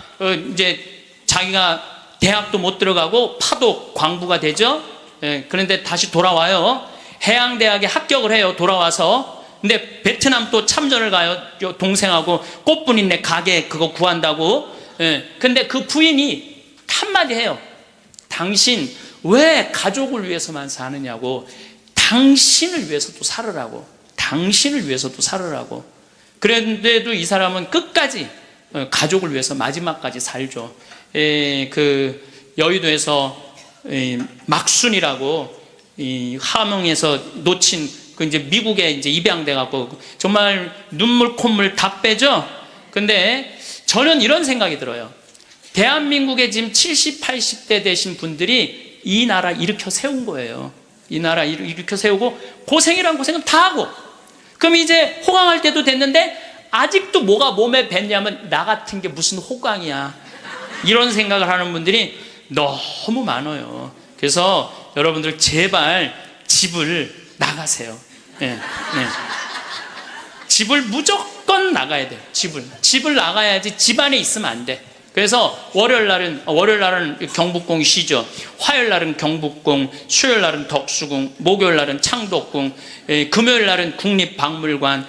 이제 자기가 대학도 못 들어가고 파독 광부가 되죠. 그런데 다시 돌아와요. 해양대학에 합격을 해요. 돌아와서. 근데 베트남 또 참전을 가요. 동생하고 꽃분이네 가게 그거 구한다고. 근데 그 부인이 한마디 해요. 당신 왜 가족을 위해서만 사느냐고. 당신을 위해서도 살으라고. 당신을 위해서도 살으라고. 그런데도 이 사람은 끝까지 가족을 위해서 마지막까지 살죠. 그 여의도에서 막순이라고 함흥에서 놓친 그 이제 미국에 이제 입양돼 갖고 정말 눈물 콧물 다 빼죠. 근데 저는 이런 생각이 들어요. 대한민국에 지금 70, 80대 되신 분들이 이 나라 일으켜 세운 거예요. 이 나라 일으켜 세우고 고생이란 고생은 다 하고. 그럼 이제 호강할 때도 됐는데 아직도 뭐가 몸에 뱉냐면 나 같은 게 무슨 호강이야. 이런 생각을 하는 분들이 너무 많아요. 그래서 여러분들 제발 집을 나가세요. 집을 무조건 나가야 돼요. 집을 나가야지 집안에 있으면 안 돼. 그래서 월요일 날은 경복궁 쉬죠. 화요일 날은 경복궁, 수요일 날은 덕수궁, 목요일 날은 창덕궁, 금요일 날은 국립박물관,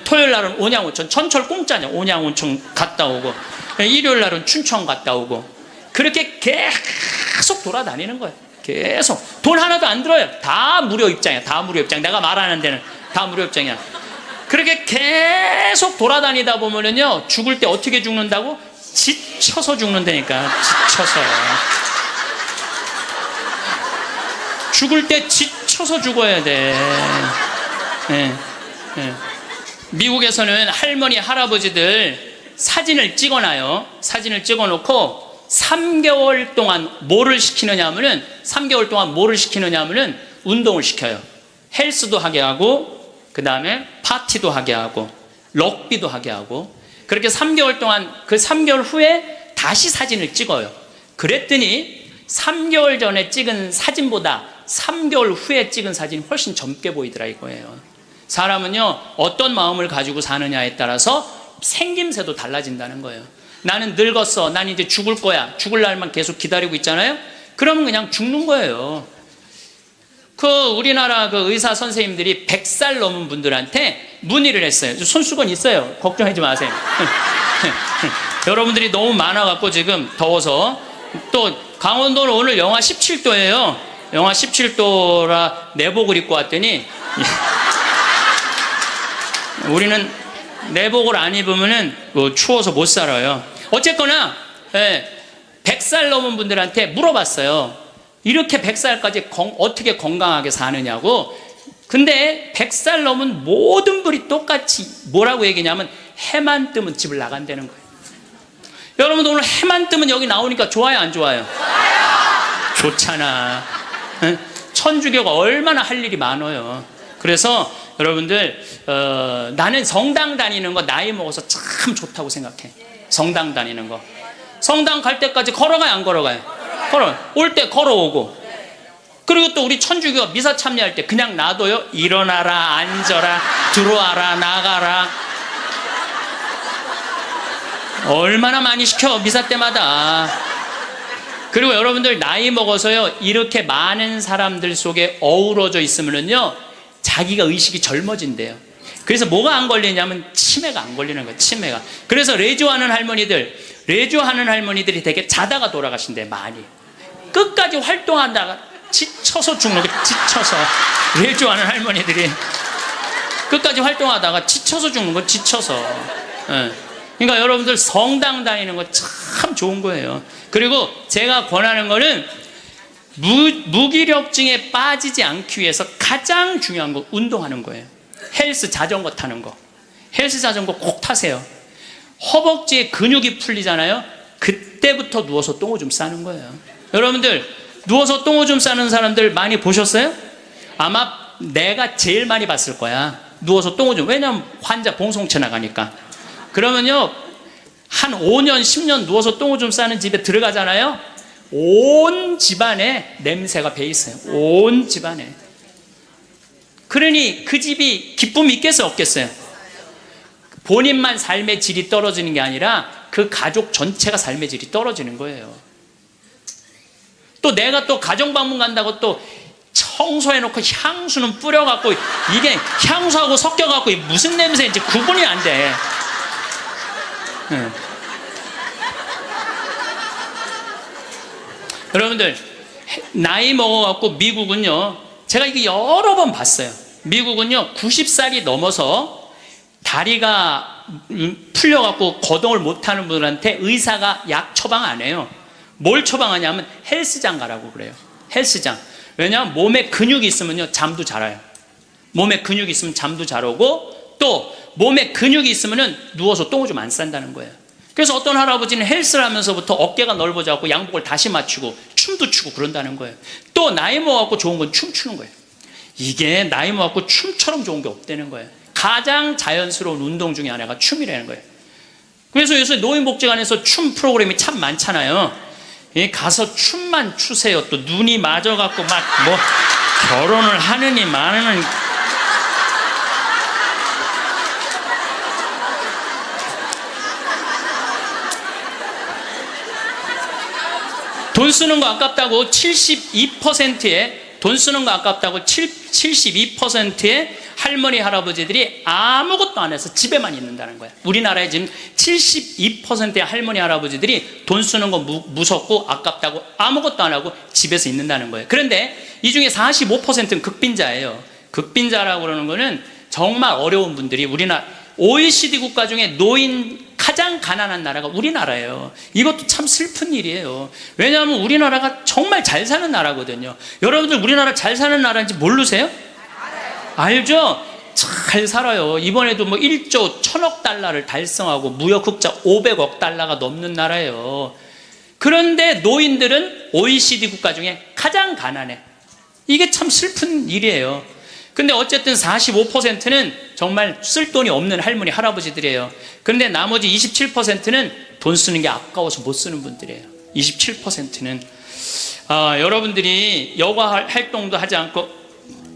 토요일 날은 온양온천, 전철 공짜냐. 온양온천 갔다 오고, 일요일 날은 춘천 갔다 오고. 그렇게 계속 돌아다니는 거예요. 계속. 돈 하나도 안 들어요. 다 무료 입장이야. 다 무료 입장. 내가 말하는 데는 다 무료 입장이야. 그렇게 계속 돌아다니다 보면은요, 죽을 때 어떻게 죽는다고? 지쳐서 죽는다니까. 지쳐서. 죽을 때 지쳐서 죽어야 돼. 미국에서는 할머니, 할아버지들 사진을 찍어놔요. 사진을 찍어놓고 3개월 동안 뭐를 시키느냐 하면은 3개월 동안 뭐를 시키느냐 하면은 운동을 시켜요. 헬스도 하게 하고, 그 다음에 파티도 하게 하고, 럭비도 하게 하고. 그렇게 3개월 동안, 그 3개월 후에 다시 사진을 찍어요. 그랬더니 3개월 전에 찍은 사진보다 3개월 후에 찍은 사진이 훨씬 젊게 보이더라 이거예요. 사람은요, 어떤 마음을 가지고 사느냐에 따라서 생김새도 달라진다는 거예요. 나는 늙었어. 난 이제 죽을 거야. 죽을 날만 계속 기다리고 있잖아요. 그러면 그냥 죽는 거예요. 우리나라 의사 선생님들이 100살 넘은 분들한테 문의를 했어요. 손수건 있어요. 걱정하지 마세요. 여러분들이 너무 많아갖고 지금 더워서. 또 강원도는 오늘 영하 17도예요. 영하 17도라 내복을 입고 왔더니 우리는 내복을 안 입으면은 추워서 못 살아요. 어쨌거나 100살 넘은 분들한테 물어봤어요. 이렇게 100살까지 어떻게 건강하게 사느냐고. 근데 100살 넘은 모든 분이 똑같이 뭐라고 얘기냐면 해만 뜨면 집을 나간다는 거예요. 여러분들 오늘 해만 뜨면 여기 나오니까 좋아요, 안 좋아요? 좋아요. 좋잖아. 천주교가 얼마나 할 일이 많아요. 그래서 여러분들 나는 성당 다니는 거 나이 먹어서 참 좋다고 생각해. 성당 다니는 거. 성당 갈 때까지 걸어가요, 안 걸어가요? 올 때 걸어오고. 그리고 또 우리 천주교가 미사 참여할 때 그냥 놔둬요. 일어나라, 앉아라, 들어와라, 나가라. 얼마나 많이 시켜, 미사 때마다. 그리고 여러분들 나이 먹어서요, 이렇게 많은 사람들 속에 어우러져 있으면요, 자기가 의식이 젊어진대요. 그래서 뭐가 안 걸리냐면 치매가 안 걸리는 거예요. 치매가. 그래서 레조하는 할머니들이 되게 자다가 돌아가신대. 많이 끝까지 활동하다가 지쳐서 죽는 거예요. 지쳐서. 레조하는 할머니들이. 끝까지 활동하다가 지쳐서 죽는 거, 지쳐서. 예. 그러니까 여러분들 성당 다니는 거 참 좋은 거예요. 그리고 제가 권하는 거는 무기력증에 빠지지 않기 위해서 가장 중요한 거 운동하는 거예요. 헬스 자전거 타는 거. 헬스 자전거 꼭 타세요. 허벅지에 근육이 풀리잖아요. 그때부터 누워서 똥오줌 싸는 거예요. 여러분들 누워서 똥오줌 싸는 사람들 많이 보셨어요? 아마 내가 제일 많이 봤을 거야. 누워서 똥오줌. 왜냐면 환자 봉송체 나가니까. 그러면요 한 5년 10년 누워서 똥오줌 싸는 집에 들어가잖아요. 온 집안에 냄새가 배 있어요. 온 집안에. 그러니 그 집이 기쁨이 있겠어요, 없겠어요? 본인만 삶의 질이 떨어지는 게 아니라 그 가족 전체가 삶의 질이 떨어지는 거예요. 또 내가 또 가정방문 간다고 또 청소해놓고 향수는 뿌려갖고 이게 향수하고 섞여갖고 무슨 냄새인지 구분이 안 돼. 여러분들 나이 먹어갖고 미국은요, 제가 이게 여러 번 봤어요. 미국은요 90살이 넘어서 다리가 풀려갖고 거동을 못하는 분들한테 의사가 약 처방 안 해요. 뭘 처방하냐면 헬스장 가라고 그래요. 헬스장. 왜냐하면 몸에 근육이 있으면요 잠도 잘 와요. 몸에 근육이 있으면 잠도 잘 오고, 또 몸에 근육이 있으면 누워서 똥오줌 안 싼다는 거예요. 그래서 어떤 할아버지는 헬스를 하면서부터 어깨가 넓어져갖고 양복을 다시 맞추고 춤도 추고 그런다는 거예요. 또 나이 먹어갖고 좋은 건 춤추는 거예요. 이게 나이 먹어갖고 춤처럼 좋은 게 없다는 거예요. 가장 자연스러운 운동 중에 하나가 춤이라는 거예요. 그래서 요새 노인복지관에서 춤 프로그램이 참 많잖아요. 가서 춤만 추세요. 또 눈이 맞아갖고 막 뭐 결혼을 하느니 마느니. 돈 쓰는 거 아깝다고 72%의 돈 쓰는 거 아깝다고 72%의 할머니 할아버지들이 아무것도 안 해서 집에만 있는다는 거야. 우리나라에 지금 72%의 할머니 할아버지들이 돈 쓰는 거 무섭고 아깝다고 아무것도 안 하고 집에서 있는다는 거예요. 그런데 이 중에 45%는 극빈자예요. 극빈자라고 그러는 거는 정말 어려운 분들이, 우리나라 OECD 국가 중에 노인 가장 가난한 나라가 우리나라예요. 이것도 참 슬픈 일이에요. 왜냐하면 우리나라가 정말 잘 사는 나라거든요. 여러분들 우리나라 잘 사는 나라인지 모르세요? 알죠? 잘 살아요. 이번에도 뭐 1조 1000억 달러를 달성하고 무역 흑자 500억 달러가 넘는 나라예요. 그런데 노인들은 OECD 국가 중에 가장 가난해. 이게 참 슬픈 일이에요. 근데 어쨌든 45%는 정말 쓸 돈이 없는 할머니 할아버지들이에요. 그런데 나머지 27%는 돈 쓰는 게 아까워서 못 쓰는 분들이에요. 27%는 여러분들이 여가 활동도 하지 않고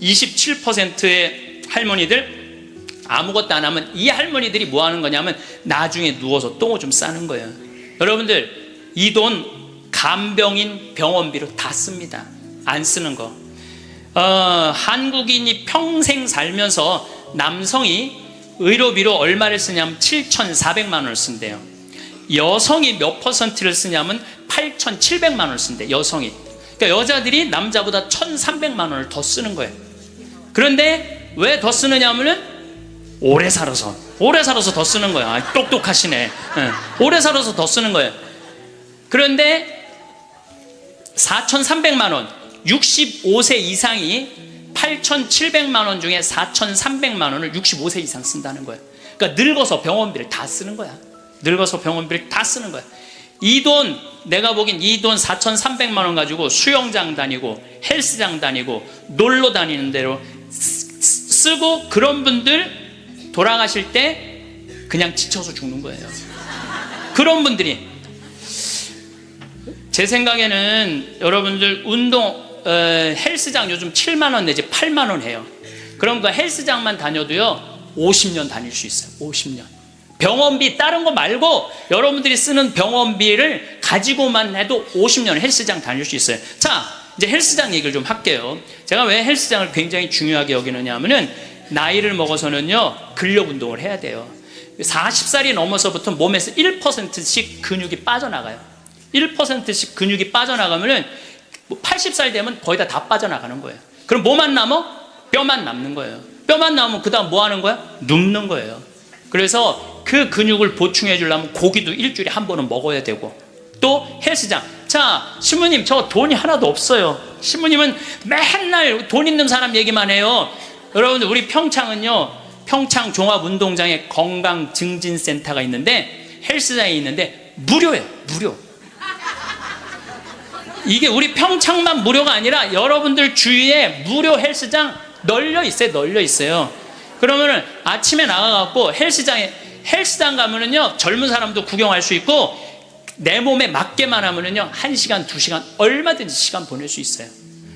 27%의 할머니들 아무것도 안 하면 이 할머니들이 뭐 하는 거냐면 나중에 누워서 똥오줌 싸는 거예요. 여러분들 이 돈 간병인 병원비로 다 씁니다. 안 쓰는 거. 한국인이 평생 살면서 남성이 의료비로 얼마를 쓰냐면 7,400만 원을 쓴대요. 여성이 몇 퍼센트를 쓰냐면 8,700만 원을 쓴대. 여성이. 그러니까 여자들이 남자보다 1,300만 원을 더 쓰는 거예요. 그런데 왜 더 쓰느냐 하면은 오래 살아서 더 쓰는 거야. 똑똑하시네. 오래 살아서 더 쓰는 거예요. 그런데 4,300만 원, 65세 이상이 8,700만 원 중에 4,300만 원을 65세 이상 쓴다는 거예요. 그러니까 늙어서 병원비를 다 쓰는 거야. 늙어서 병원비를 다 쓰는 거야. 이 돈, 내가 보기엔 이 돈 4,300만 원 가지고 수영장 다니고 헬스장 다니고 놀러 다니는 대로 쓰고, 그런 분들 돌아가실 때 그냥 지쳐서 죽는 거예요. 그런 분들이. 제 생각에는 여러분들 운동 헬스장 요즘 7만 원 내지 8만 원 해요. 그럼 그 헬스장만 다녀도요 50년 다닐 수 있어요. 50년. 병원비 다른 거 말고 여러분들이 쓰는 병원비를 가지고만 해도 50년 헬스장 다닐 수 있어요. 자, 이제 헬스장 얘기를 좀 할게요. 제가 왜 헬스장을 굉장히 중요하게 여기느냐 하면은 나이를 먹어서는요 근력 운동을 해야 돼요. 40살이 넘어서부터 몸에서 1%씩 근육이 빠져나가요. 1%씩 근육이 빠져나가면은 80살 되면 거의 다 빠져나가는 거예요. 그럼 뭐만 남아? 뼈만 남는 거예요. 뼈만 나오면 그 다음 뭐 하는 거야? 눕는 거예요. 그래서 그 근육을 보충해 주려면 고기도 일주일에 한 번은 먹어야 되고, 또 헬스장. 자, 신부님 저 돈이 하나도 없어요. 신부님은 맨날 돈 있는 사람 얘기만 해요. 여러분들 우리 평창은요, 평창 종합운동장에 건강증진센터가 있는데, 헬스장이 있는데 무료예요. 무료. 이게 우리 평창만 무료가 아니라 여러분들 주위에 무료 헬스장 널려 있어요. 널려 있어요. 그러면은 아침에 나가갖고 헬스장 가면은요, 젊은 사람도 구경할 수 있고, 내 몸에 맞게만 하면은요, 1시간, 2시간 얼마든지 시간 보낼 수 있어요.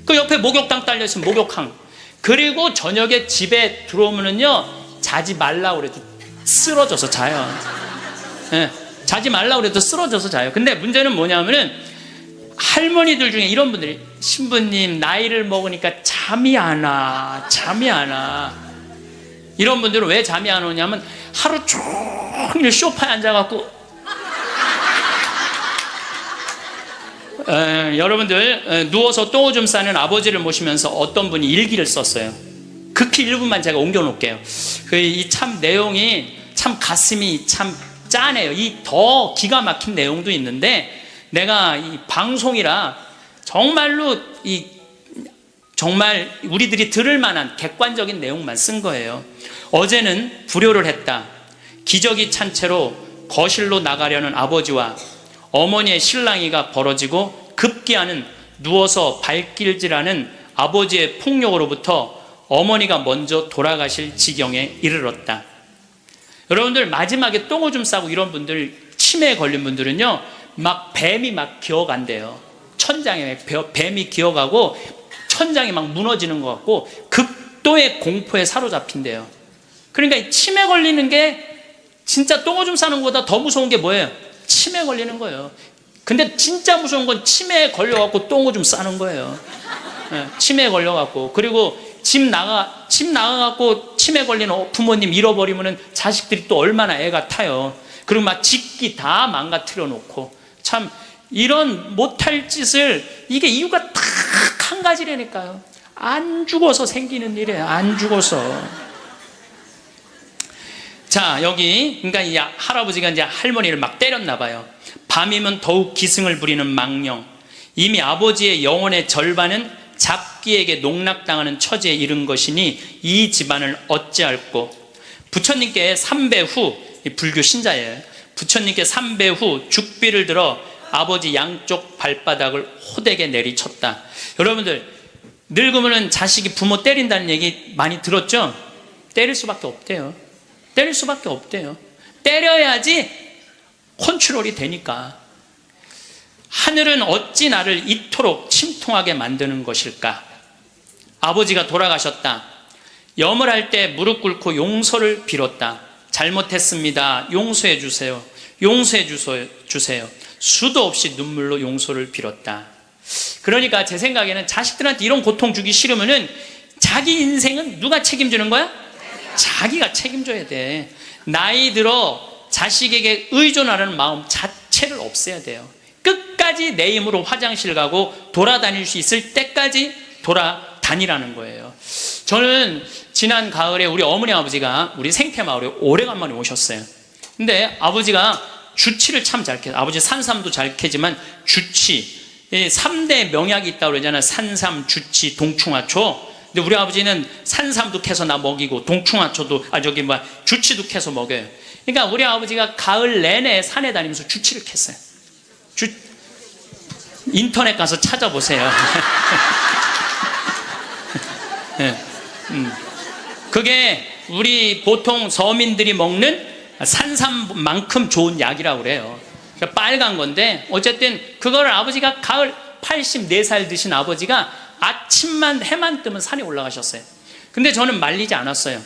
그 옆에 목욕탕 딸려 있으면 목욕탕. 그리고 저녁에 집에 들어오면은요, 자지 말라고 그래도 쓰러져서 자요. 네, 자지 말라고 그래도 쓰러져서 자요. 근데 문제는 뭐냐면은, 할머니들 중에 이런 분들이, 신부님 나이를 먹으니까 잠이 안 와. 잠이 안 와. 이런 분들은 왜 잠이 안 오냐면, 하루 종일 소파에 앉아갖고, 여러분들 누워서 똥오줌 싸는 아버지를 모시면서 어떤 분이 일기를 썼어요. 극히 일부만 제가 옮겨놓을게요. 이 참 내용이 참 가슴이 참 짠해요. 이 더 기가 막힌 내용도 있는데, 내가 이 방송이라 정말로 정말 우리들이 들을 만한 객관적인 내용만 쓴 거예요. 어제는 불효를 했다. 기저귀 찬 채로 거실로 나가려는 아버지와 어머니의 실랑이가 벌어지고, 급기야는 누워서 발길질하는 아버지의 폭력으로부터 어머니가 먼저 돌아가실 지경에 이르렀다. 여러분들 마지막에 똥오줌 싸고 이런 분들, 치매에 걸린 분들은요, 막 뱀이 막 기어간대요. 천장에 뱀이 기어가고 천장이 막 무너지는 것 같고 극도의 공포에 사로잡힌대요. 그러니까 이 치매 걸리는 게 진짜 똥오줌 싸는 것보다 더 무서운 게 뭐예요? 치매 걸리는 거예요. 근데 진짜 무서운 건 치매에 걸려갖고 똥오줌 싸는 거예요. 네, 치매에 걸려갖고. 그리고 집 나가갖고 치매 걸리는 부모님 잃어버리면은 자식들이 또 얼마나 애가 타요. 그리고 막 집기 다 망가뜨려 놓고. 참 이런 못할 짓을, 이게 이유가 딱 한 가지라니까요. 안 죽어서 생기는 일이에요. 안 죽어서. 자, 여기 그러니까 이 할아버지가 이제 할머니를 막 때렸나 봐요. 밤이면 더욱 기승을 부리는 망령. 이미 아버지의 영혼의 절반은 잡기에게 농락당하는 처지에 이른 것이니 이 집안을 어찌할꼬. 부처님께 3배 후, 불교 신자예요. 부처님께 3배 후 죽비를 들어 아버지 양쪽 발바닥을 호되게 내리쳤다. 여러분들 늙으면 자식이 부모 때린다는 얘기 많이 들었죠? 때릴 수밖에 없대요. 때릴 수밖에 없대요. 때려야지 컨트롤이 되니까. 하늘은 어찌 나를 이토록 침통하게 만드는 것일까? 아버지가 돌아가셨다. 염을 할 때 무릎 꿇고 용서를 빌었다. 잘못했습니다. 용서해 주세요. 용서해 주세요. 수도 없이 눈물로 용서를 빌었다. 그러니까 제 생각에는 자식들한테 이런 고통 주기 싫으면은 자기 인생은 누가 책임지는 거야? 자기가 책임져야 돼. 나이 들어 자식에게 의존하는 마음 자체를 없애야 돼요. 끝까지 내 힘으로 화장실 가고 돌아다닐 수 있을 때까지 돌아다니라는 거예요. 저는 지난 가을에 우리 어머니 아버지가 우리 생태마을에 오래간만에 오셨어요. 근데 아버지가 주치를 참 잘 캐요. 아버지 산삼도 잘 캐지만 주치, 3대 명약이 있다고 그러잖아요. 산삼, 주치, 동충하초. 근데 우리 아버지는 산삼도 캐서 나 먹이고 동충하초도 주치도 캐서 먹여요. 그러니까 우리 아버지가 가을 내내 산에 다니면서 주치를 캤어요. 인터넷 가서 찾아보세요. 네. 그게 우리 보통 서민들이 먹는 산삼만큼 좋은 약이라고 그래요. 그러니까 빨간 건데 어쨌든 그거를 아버지가 가을 84살 드신 아버지가 아침만 해만 뜨면 산에 올라가셨어요. 근데 저는 말리지 않았어요.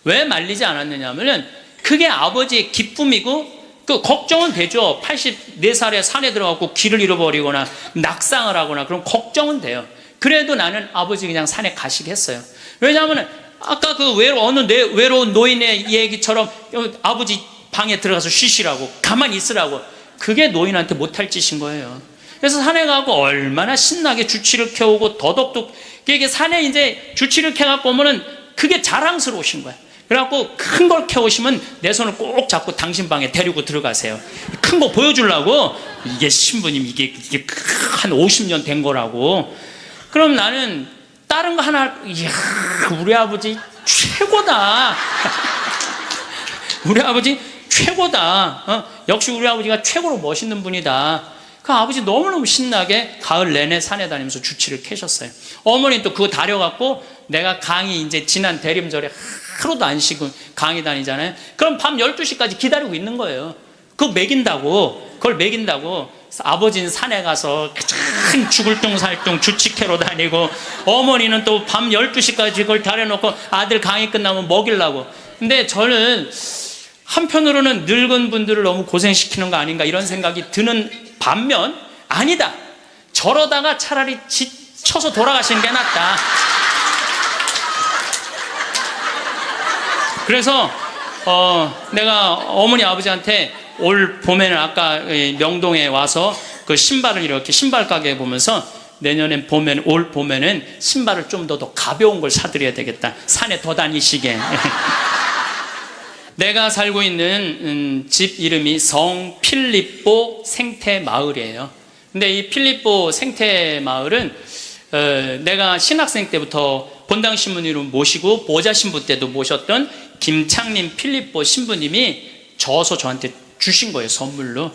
왜 말리지 않았느냐 하면은 그게 아버지의 기쁨이고, 그 걱정은 되죠. 84살에 산에 들어가고 길을 잃어버리거나 낙상을 하거나 그럼 걱정은 돼요. 그래도 나는 아버지 그냥 산에 가시게 했어요. 왜냐하면 아까 그 외로운 노인의 얘기처럼 아버지 방에 들어가서 쉬시라고, 가만히 있으라고, 그게 노인한테 못할 짓인 거예요. 그래서 산에 가고 얼마나 신나게 주치를 캐오고 더덕도, 이게 산에 이제 주치를 캐갖고 오면은 그게 자랑스러우신 거야. 그래갖고 큰 걸 캐오시면 내 손을 꼭 잡고 당신 방에 데리고 들어가세요. 큰 거 보여주려고. 이게 신부님 이게 한 50년 된 거라고. 그럼 나는 다른 거 하나, 이야, 우리 아버지 최고다. 우리 아버지 최고다. 역시 우리 아버지가 최고로 멋있는 분이다. 그 아버지 너무너무 신나게 가을 내내 산에 다니면서 주치를 캐셨어요. 어머니는 또 그거 다려갖고 내가 강의 이제 지난 대림절에 하루도 안 쉬고 강의 다니잖아요. 그럼 밤 12시까지 기다리고 있는 거예요. 그거 먹인다고. 그걸 먹인다고. 아버지는 산에 가서 참 죽을 둥 살둥 주치캐로 다니고, 어머니는 또 밤 12시까지 그걸 다려놓고 아들 강의 끝나면 먹이려고. 근데 저는 한편으로는 늙은 분들을 너무 고생시키는 거 아닌가 이런 생각이 드는 반면, 아니다, 저러다가 차라리 지쳐서 돌아가시는 게 낫다. 그래서 내가 어머니 아버지한테 올 봄에는 아까 명동에 와서 그 신발을 이렇게 신발 가게 보면서 내년엔 봄에는, 올 봄에는 신발을 좀 더 가벼운 걸 사드려야 되겠다. 산에 더 다니시게. 내가 살고 있는 집 이름이 성 필립보 생태마을이에요. 근데 이 필립보 생태마을은 내가 신학생 때부터 본당 신부님을 모시고 보좌 신부 때도 모셨던 김창림 필립보 신부님이 저서 저한테 주신 거예요, 선물로.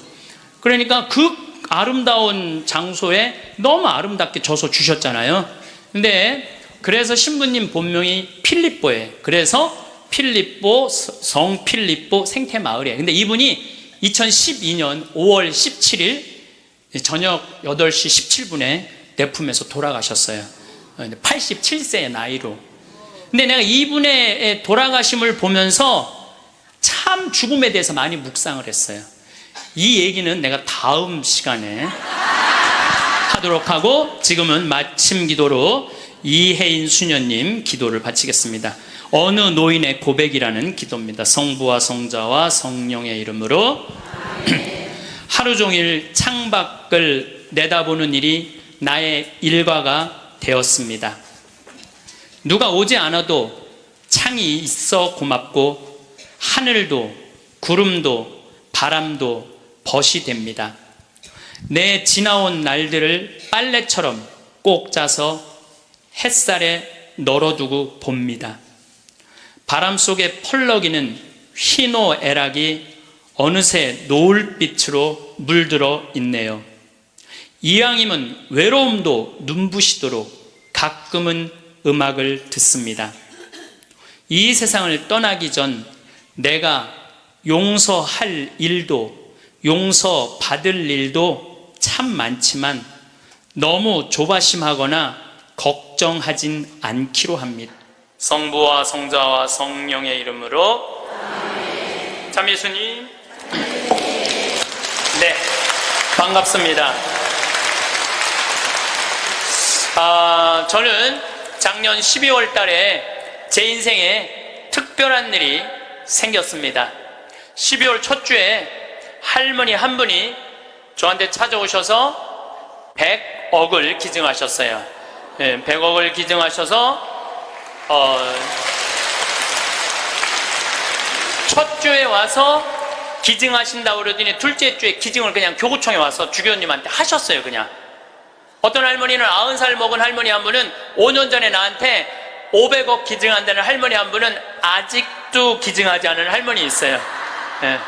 그러니까 그 아름다운 장소에 너무 아름답게 저서 주셨잖아요. 근데 그래서 신부님 본명이 필립보예요. 그래서 필립보, 성 필립보 생태마을이에요. 근데 이분이 2012년 5월 17일 저녁 8시 17분에 내 품에서 돌아가셨어요. 87세의 나이로. 근데 내가 이분의 돌아가심을 보면서 참 죽음에 대해서 많이 묵상을 했어요. 이 얘기는 내가 다음 시간에 하도록 하고, 지금은 마침 기도로 이혜인 수녀님 기도를 바치겠습니다. 어느 노인의 고백이라는 기도입니다. 성부와 성자와 성령의 이름으로. 하루 종일 창밖을 내다보는 일이 나의 일과가 되었습니다. 누가 오지 않아도 창이 있어 고맙고, 하늘도 구름도 바람도 벗이 됩니다. 내 지나온 날들을 빨래처럼 꼭 짜서 햇살에 널어두고 봅니다. 바람 속에 펄럭이는 휘노애락이 어느새 노을빛으로 물들어 있네요. 이왕이면 외로움도 눈부시도록 가끔은 음악을 듣습니다. 이 세상을 떠나기 전 내가 용서할 일도 용서받을 일도 참 많지만 너무 조바심하거나 걱정하진 않기로 합니다. 성부와 성자와 성령의 이름으로. 참 예수님. 네, 반갑습니다. 저는 작년 12월 달에 제 인생에 특별한 일이 생겼습니다. 12월 첫 주에 할머니 한 분이 저한테 찾아오셔서 100억을 기증하셨어요. 네, 100억을 기증하셔서 첫 주에 와서 기증하신다고 그러더니 둘째 주에 기증을 그냥 교구청에 와서 주교님한테 하셨어요. 그냥. 어떤 할머니는 90살 먹은 할머니 한 분은 5년 전에 나한테 500억 기증한다는 할머니 한 분은 아직도 기증하지 않은 할머니 있어요. 예,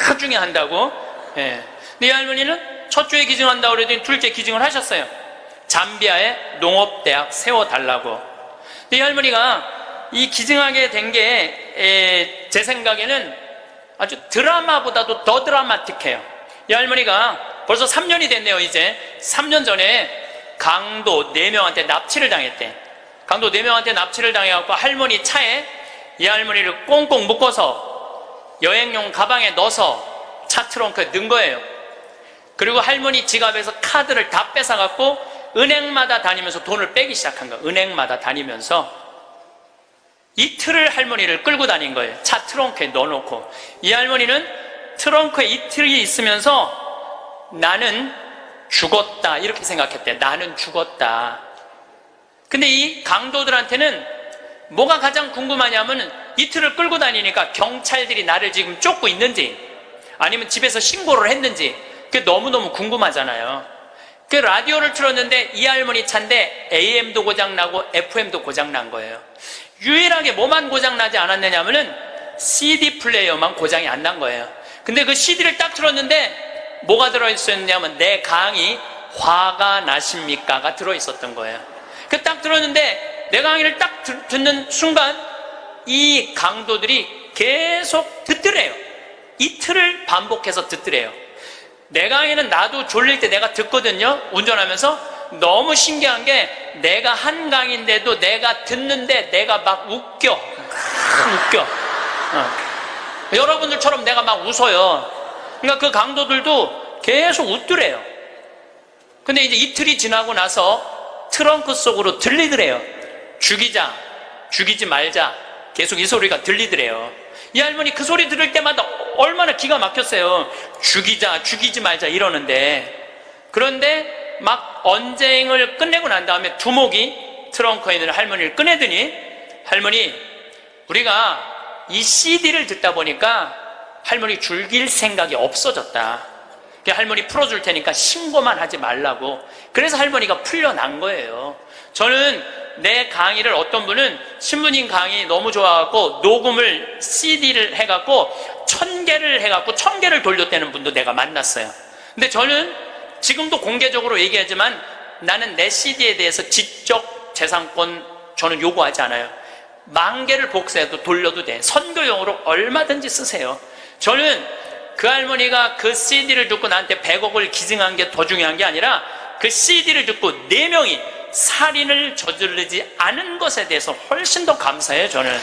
나중에 한다고. 예. 근데 이 할머니는 첫 주에 기증한다고 그러더니 둘째 기증을 하셨어요. 잠비아에 농업대학 세워달라고. 근데 이 할머니가 이 기증하게 된 게 제 생각에는 아주 드라마보다도 더 드라마틱해요. 이 할머니가 벌써 3년이 됐네요. 이제 3년 전에 강도 4명한테 납치를 당했대. 강도 4명한테 납치를 당해갖고 할머니 차에 이 할머니를 꽁꽁 묶어서 여행용 가방에 넣어서 차 트렁크에 넣은 거예요. 그리고 할머니 지갑에서 카드를 다 뺏어갖고 은행마다 다니면서 돈을 빼기 시작한 거예요. 은행마다 다니면서 이틀을 할머니를 끌고 다닌 거예요. 차 트렁크에 넣어놓고. 이 할머니는 트렁크에 이틀이 있으면서 나는 죽었다 이렇게 생각했대. 나는 죽었다. 근데 이 강도들한테는 뭐가 가장 궁금하냐면 이틀을 끌고 다니니까 경찰들이 나를 지금 쫓고 있는지 아니면 집에서 신고를 했는지 그게 너무너무 궁금하잖아요. 그 라디오를 틀었는데 이 할머니 차인데 AM도 고장나고 FM도 고장난 거예요. 유일하게 뭐만 고장나지 않았느냐면은 CD 플레이어만 고장이 안 난 거예요. 근데 그 CD를 딱 틀었는데 뭐가 들어있었냐면 내 강의 화가 나십니까가 들어있었던 거예요. 그 딱 들었는데 내 강의를 딱 듣는 순간 이 강도들이 계속 듣더래요. 이틀을 반복해서 듣더래요. 내 강의는 나도 졸릴 때 내가 듣거든요. 운전하면서. 너무 신기한 게 내가 한 강의인데도 내가 듣는데 내가 막 웃겨. 웃겨. 여러분들처럼 내가 막 웃어요. 그러니까 그 강도들도 계속 웃더래요. 근데 이제 이틀이 지나고 나서 트렁크 속으로 들리더래요. 죽이자, 죽이지 말자. 계속 이 소리가 들리더래요. 이 할머니 그 소리 들을 때마다 얼마나 기가 막혔어요. 죽이자, 죽이지 말자 이러는데. 그런데 막 언쟁을 끝내고 난 다음에 두목이 트렁크에 있는 할머니를 꺼내더니 할머니, 우리가 이 CD를 듣다 보니까 할머니 죽일 생각이 없어졌다. 할머니 풀어줄 테니까 신고만 하지 말라고. 그래서 할머니가 풀려난 거예요. 저는 내 강의를 어떤 분은 신부님 강의 너무 좋아갖고 녹음을 CD를 해갖고 1000개를 해갖고 1000개를 돌렸다는 분도 내가 만났어요. 근데 저는 지금도 공개적으로 얘기하지만 나는 내 CD에 대해서 지적 재산권 저는 요구하지 않아요. 10,000개를 복사해도 돌려도 돼. 선교용으로 얼마든지 쓰세요. 저는 그 할머니가 그 CD를 듣고 나한테 100억을 기증한 게 더 중요한 게 아니라 그 CD를 듣고 4명이 살인을 저지르지 않은 것에 대해서 훨씬 더 감사해요, 저는.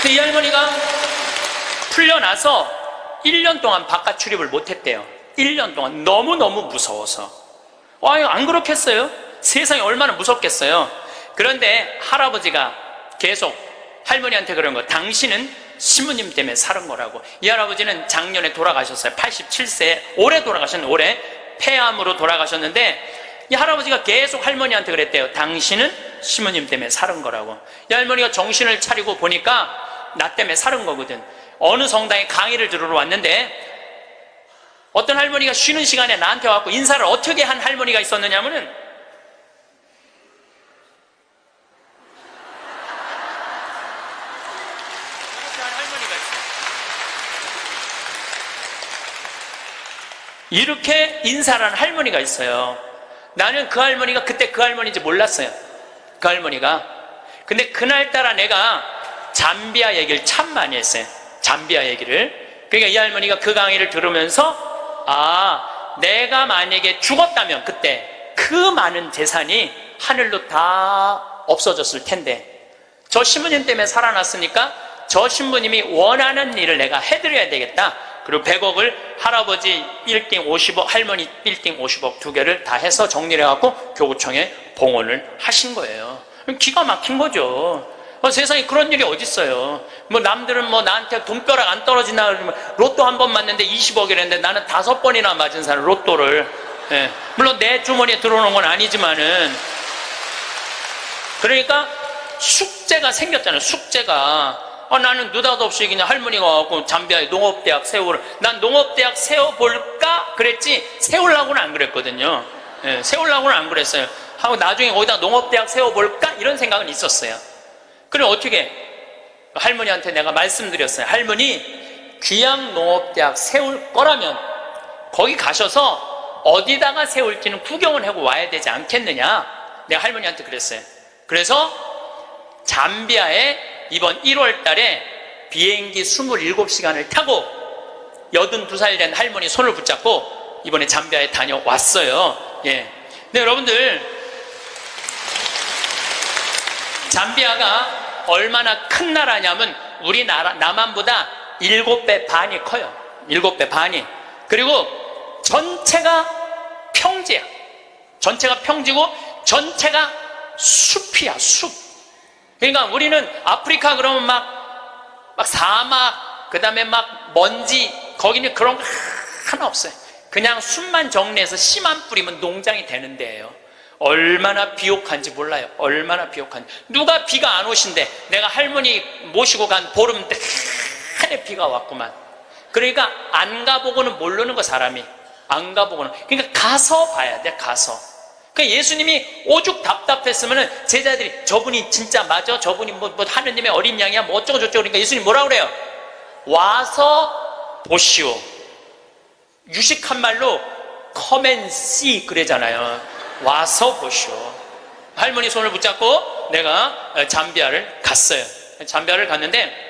근데 이 할머니가 풀려나서 1년 동안 바깥 출입을 못했대요. 1년 동안 너무너무 무서워서. 안 그렇겠어요? 세상이 얼마나 무섭겠어요? 그런데 할아버지가 계속 할머니한테 그런 거, 당신은 신부님 때문에 살은 거라고. 이 할아버지는 작년에 돌아가셨어요. 87세, 올해 돌아가셨는데, 올해 폐암으로 돌아가셨는데, 이 할아버지가 계속 할머니한테 그랬대요. 당신은 신부님 때문에 살은 거라고. 이 할머니가 정신을 차리고 보니까 나 때문에 살은 거거든. 어느 성당에 강의를 들으러 왔는데 어떤 할머니가 쉬는 시간에 나한테 와서 인사를 어떻게 한 할머니가 있었느냐면은 이렇게 인사를 한 할머니가 있어요. 나는 그 할머니가 그때 그 할머니인지 몰랐어요. 그 할머니가. 근데 그날따라 내가 잠비아 얘기를 참 많이 했어요. 잠비아 얘기를. 그러니까 이 할머니가 그 강의를 들으면서 내가 만약에 죽었다면 그때 그 많은 재산이 하늘로 다 없어졌을 텐데 저 신부님 때문에 살아났으니까 저 신부님이 원하는 일을 내가 해드려야 되겠다. 그리고 100억을 할아버지 빌딩 50억, 할머니 빌딩 50억 2개를 다 해서 정리를 해갖고 교구청에 봉헌을 하신 거예요. 기가 막힌 거죠. 세상에 그런 일이 어딨어요. 남들은 나한테 돈벼락 안 떨어지나 그러면 로또 한 번 맞는데 20억이랬는데 나는 5번이나 맞은 사람 로또를. 예. 물론 내 주머니에 들어오는 건 아니지만은. 그러니까 숙제가 생겼잖아요. 숙제가. 나는 느닷없이 그냥 할머니가 와갖고 잠비아에 농업대학 세우를. 난 농업대학 세워볼까? 그랬지 세우려고는 안 그랬거든요. 예, 세우려고는 안 그랬어요. 하고 나중에 거기다 농업대학 세워볼까? 이런 생각은 있었어요. 그래 어떻게? 할머니한테 내가 말씀드렸어요. 할머니, 귀양농업대학 세울 거라면 거기 가셔서 어디다가 세울지는 구경을 하고 와야 되지 않겠느냐? 내가 할머니한테 그랬어요. 그래서 잠비아에 이번 1월 달에 비행기 27시간을 타고 82살 된 할머니 손을 붙잡고 이번에 잠비아에 다녀왔어요. 예. 근데 여러분들, 잠비아가 얼마나 큰 나라냐면 우리나라, 남한보다 7배 반이 커요. 7배 반이. 그리고 전체가 평지야. 전체가 평지고 전체가 숲이야, 숲. 그러니까 우리는 아프리카 그러면 막 사막, 그 다음에 막 먼지, 거기는 그런 거 하나 없어요. 그냥 숲만 정리해서 씨만 뿌리면 농장이 되는 데예요. 얼마나 비옥한지 몰라요. 얼마나 비옥한지. 누가 비가 안 오신대. 내가 할머니 모시고 간 보름 내내 비가 왔구만. 그러니까 안 가보고는 모르는 거, 사람이. 안 가보고는. 그러니까 가서 봐야 돼, 가서. 그러니까 예수님이 오죽 답답했으면은 제자들이 저분이 진짜 맞아? 저분이 뭐 하느님의 어린 양이야? 뭐 어쩌고 저쩌고. 그러니까 예수님 뭐라고 그래요? 와서 보시오. 유식한 말로 come and see 그러잖아요. 와서 보시오. 할머니 손을 붙잡고 내가 잠비아를 갔어요. 잠비아를 갔는데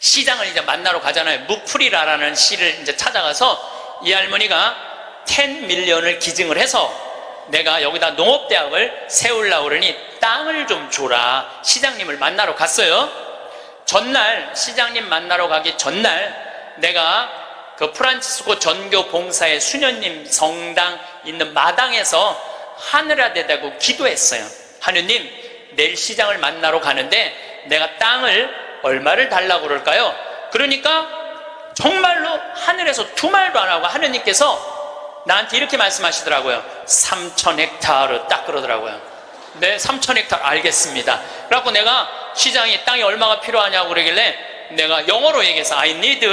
시장을 이제 만나러 가잖아요. 무프리라라는 시를 이제 찾아가서 이 할머니가 10 밀리언을 기증을 해서 내가 여기다 농업대학을 세우려고 그러니 땅을 좀 줘라. 시장님을 만나러 갔어요. 전날, 시장님 만나러 가기 전날 내가 그 프란치스코 전교 봉사의 수녀님 성당 있는 마당에서 하늘에 대고 기도했어요. 하느님, 내일 시장을 만나러 가는데 내가 땅을 얼마를 달라고 그럴까요? 그러니까 정말로 하늘에서 두 말도 안 하고 하느님께서 나한테 이렇게 말씀하시더라고요. 3,000헥타르 딱 그러더라고요. 네, 3,000헥타르 알겠습니다. 그래갖고 내가 시장이 땅이 얼마가 필요하냐고 그러길래 내가 영어로 얘기해서 I need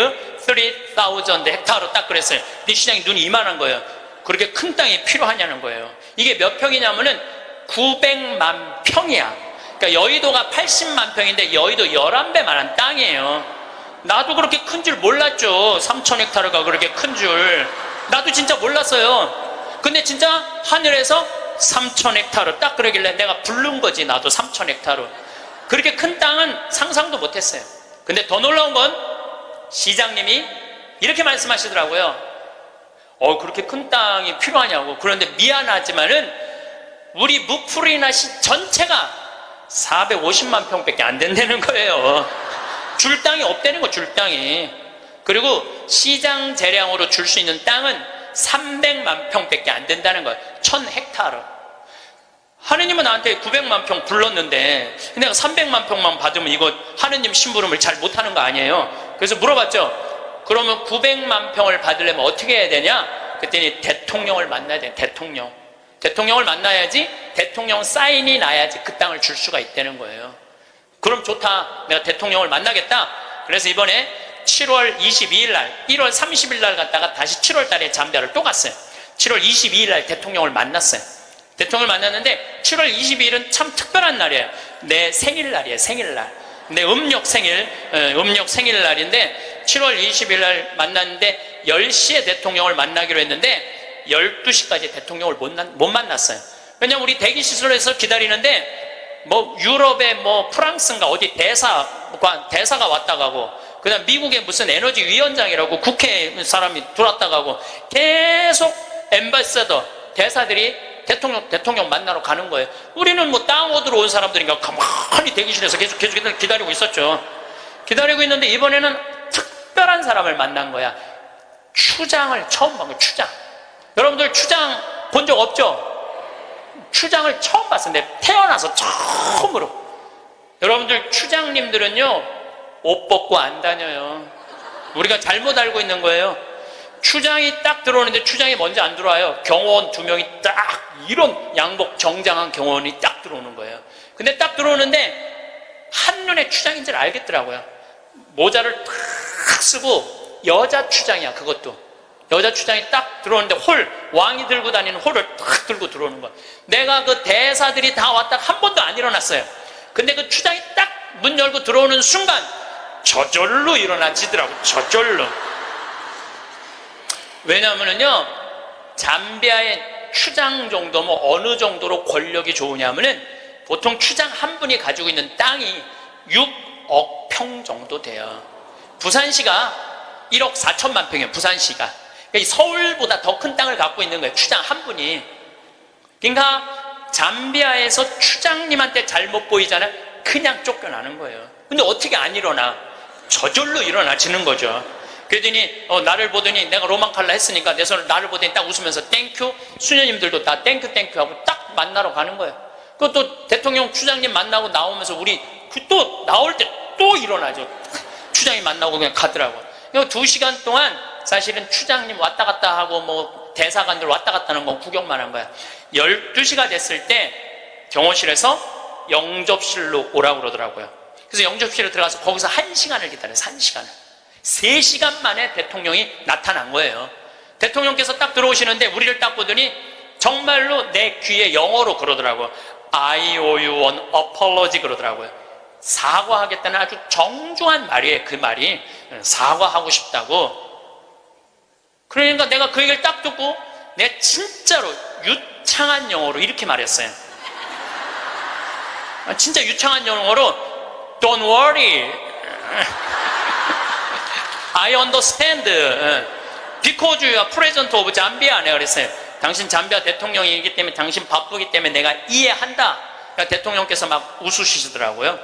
3,000 헥타르 딱 그랬어요. 근데 시장이 눈이 이만한 거예요. 그렇게 큰 땅이 필요하냐는 거예요. 이게 몇 평이냐면은 900만 평이야. 그러니까 여의도가 80만 평인데 여의도 11배만한 땅이에요. 나도 그렇게 큰 줄 몰랐죠. 3,000헥타르가 그렇게 큰 줄. 나도 진짜 몰랐어요. 근데 진짜 하늘에서 3,000헥타르 딱 그러길래 내가 부른 거지. 나도 3,000헥타르. 그렇게 큰 땅은 상상도 못했어요. 근데 더 놀라운 건 시장님이 이렇게 말씀하시더라고요. 그렇게 큰 땅이 필요하냐고. 그런데 미안하지만은 우리 무프리나 시 전체가 450만 평밖에 안 된다는 거예요. 줄 땅이 없다는 거, 줄 땅이. 그리고 시장 재량으로 줄 수 있는 땅은 300만 평밖에 안 된다는 거예요. 1,000헥타르. 하느님은 나한테 900만 평 불렀는데 내가 300만 평만 받으면 이거 하느님 심부름을 잘 못하는 거 아니에요? 그래서 물어봤죠. 그러면 900만 평을 받으려면 어떻게 해야 되냐? 그랬더니 대통령을 만나야 돼. 대통령을 만나야지 대통령 사인이 나야지 그 땅을 줄 수가 있다는 거예요. 그럼 좋다. 내가 대통령을 만나겠다. 그래서 이번에 7월 22일 날, 1월 30일 날 갔다가 다시 7월 달에 잠비아를 또 갔어요. 7월 22일 날 대통령을 만났어요. 대통령을 만났는데 7월 22일은 참 특별한 날이에요. 내 생일날이에요. 생일날. 내 음력 생일날인데 7월 20일 날 만났는데 10시에 대통령을 만나기로 했는데 12시까지 대통령을 못 만났어요. 왜냐면 우리 대기시설에서 기다리는데 뭐 유럽의 뭐 프랑스인가 어디 대사가 왔다 가고 그 다음 미국의 무슨 에너지 위원장이라고 국회 사람이 들어왔다 가고 계속 엠바서더 대사들이 대통령 만나러 가는 거예요. 우리는 뭐 땅 얻으러 온 사람들이니까 가만히 대기실에서 계속 기다리고 있었죠. 기다리고 있는데 이번에는 특별한 사람을 만난 거야. 추장을 처음 본 거야. 추장. 여러분들 추장 본 적 없죠? 추장을 처음 봤었는데 태어나서 처음으로. 여러분들 추장님들은요 옷 벗고 안 다녀요. 우리가 잘못 알고 있는 거예요. 추장이 딱 들어오는데 추장이 먼저 안 들어와요. 경호원 2명이 딱 이런 양복 정장한 경호원이 딱 들어오는 거예요. 근데 딱 들어오는데 한눈에 추장인 줄 알겠더라고요. 모자를 탁 쓰고 여자 추장이야. 그것도 여자 추장이 딱 들어오는데 왕이 들고 다니는 홀을 딱 들고 들어오는 거야. 내가 그 대사들이 다 왔다 한 번도 안 일어났어요. 근데 그 추장이 딱 문 열고 들어오는 순간 저절로 일어나지더라고. 저절로. 왜냐하면요 잠비아의 추장 정도면 어느 정도로 권력이 좋으냐면은 보통 추장 한 분이 가지고 있는 땅이 6억 평 정도 돼요. 부산시가 1억 4천만 평이에요. 부산시가. 그러니까 서울보다 더 큰 땅을 갖고 있는 거예요. 추장 한 분이. 그러니까 잠비아에서 추장님한테 잘못 보이잖아요. 그냥 쫓겨나는 거예요. 근데 어떻게 안 일어나? 저절로 일어나지는 거죠. 그러더니 나를 보더니 내가 로망칼라 했으니까 내 손을 나를 보더니 딱 웃으면서 땡큐. 수녀님들도 다 땡큐 하고 딱 만나러 가는 거예요. 그것도 대통령 추장님 만나고 나오면서 우리 또 나올 때 또 일어나죠. 추장이 만나고 그냥 가더라고요. 2시간 동안 사실은 추장님 왔다 갔다 하고 뭐 대사관들 왔다 갔다 하는 건 구경만 한 거야. 12시가 됐을 때 경호실에서 영접실로 오라고 그러더라고요. 그래서 영접실에 들어가서 거기서 1시간을 기다려서 1시간을. 3시간 만에 대통령이 나타난 거예요. 대통령께서 딱 들어오시는데 우리를 딱 보더니 정말로 내 귀에 영어로 그러더라고요. I owe you an apology 그러더라고요. 사과하겠다는 아주 정중한 말이에요. 그 말이 사과하고 싶다고. 그러니까 내가 그 얘기를 딱 듣고 내가 진짜로 유창한 영어로 이렇게 말했어요. 진짜 유창한 영어로 Don't worry, I understand, because you are president of Zambia. 내가 그랬어요. 당신 잠비아 대통령이기 때문에 당신 바쁘기 때문에 내가 이해한다. 그러니까 대통령께서 막 웃으시더라고요.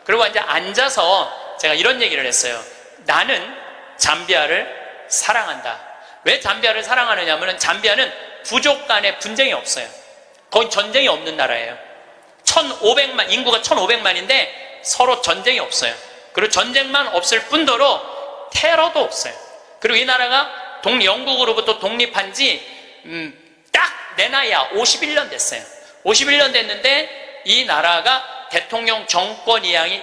그리고 이제 앉아서 제가 이런 얘기를 했어요. 나는 잠비아를 사랑한다. 왜 잠비아를 사랑하느냐 하면 잠비아는 부족 간에 분쟁이 없어요. 거기 전쟁이 없는 나라예요. 1,500만, 인구가 1,500만인데 서로 전쟁이 없어요. 그리고 전쟁만 없을 뿐더러 테러도 없어요. 그리고 이 나라가 영국으로부터 독립한 지 딱 내 나이야 51년 됐어요. 51년 됐는데 이 나라가 대통령 정권 이양이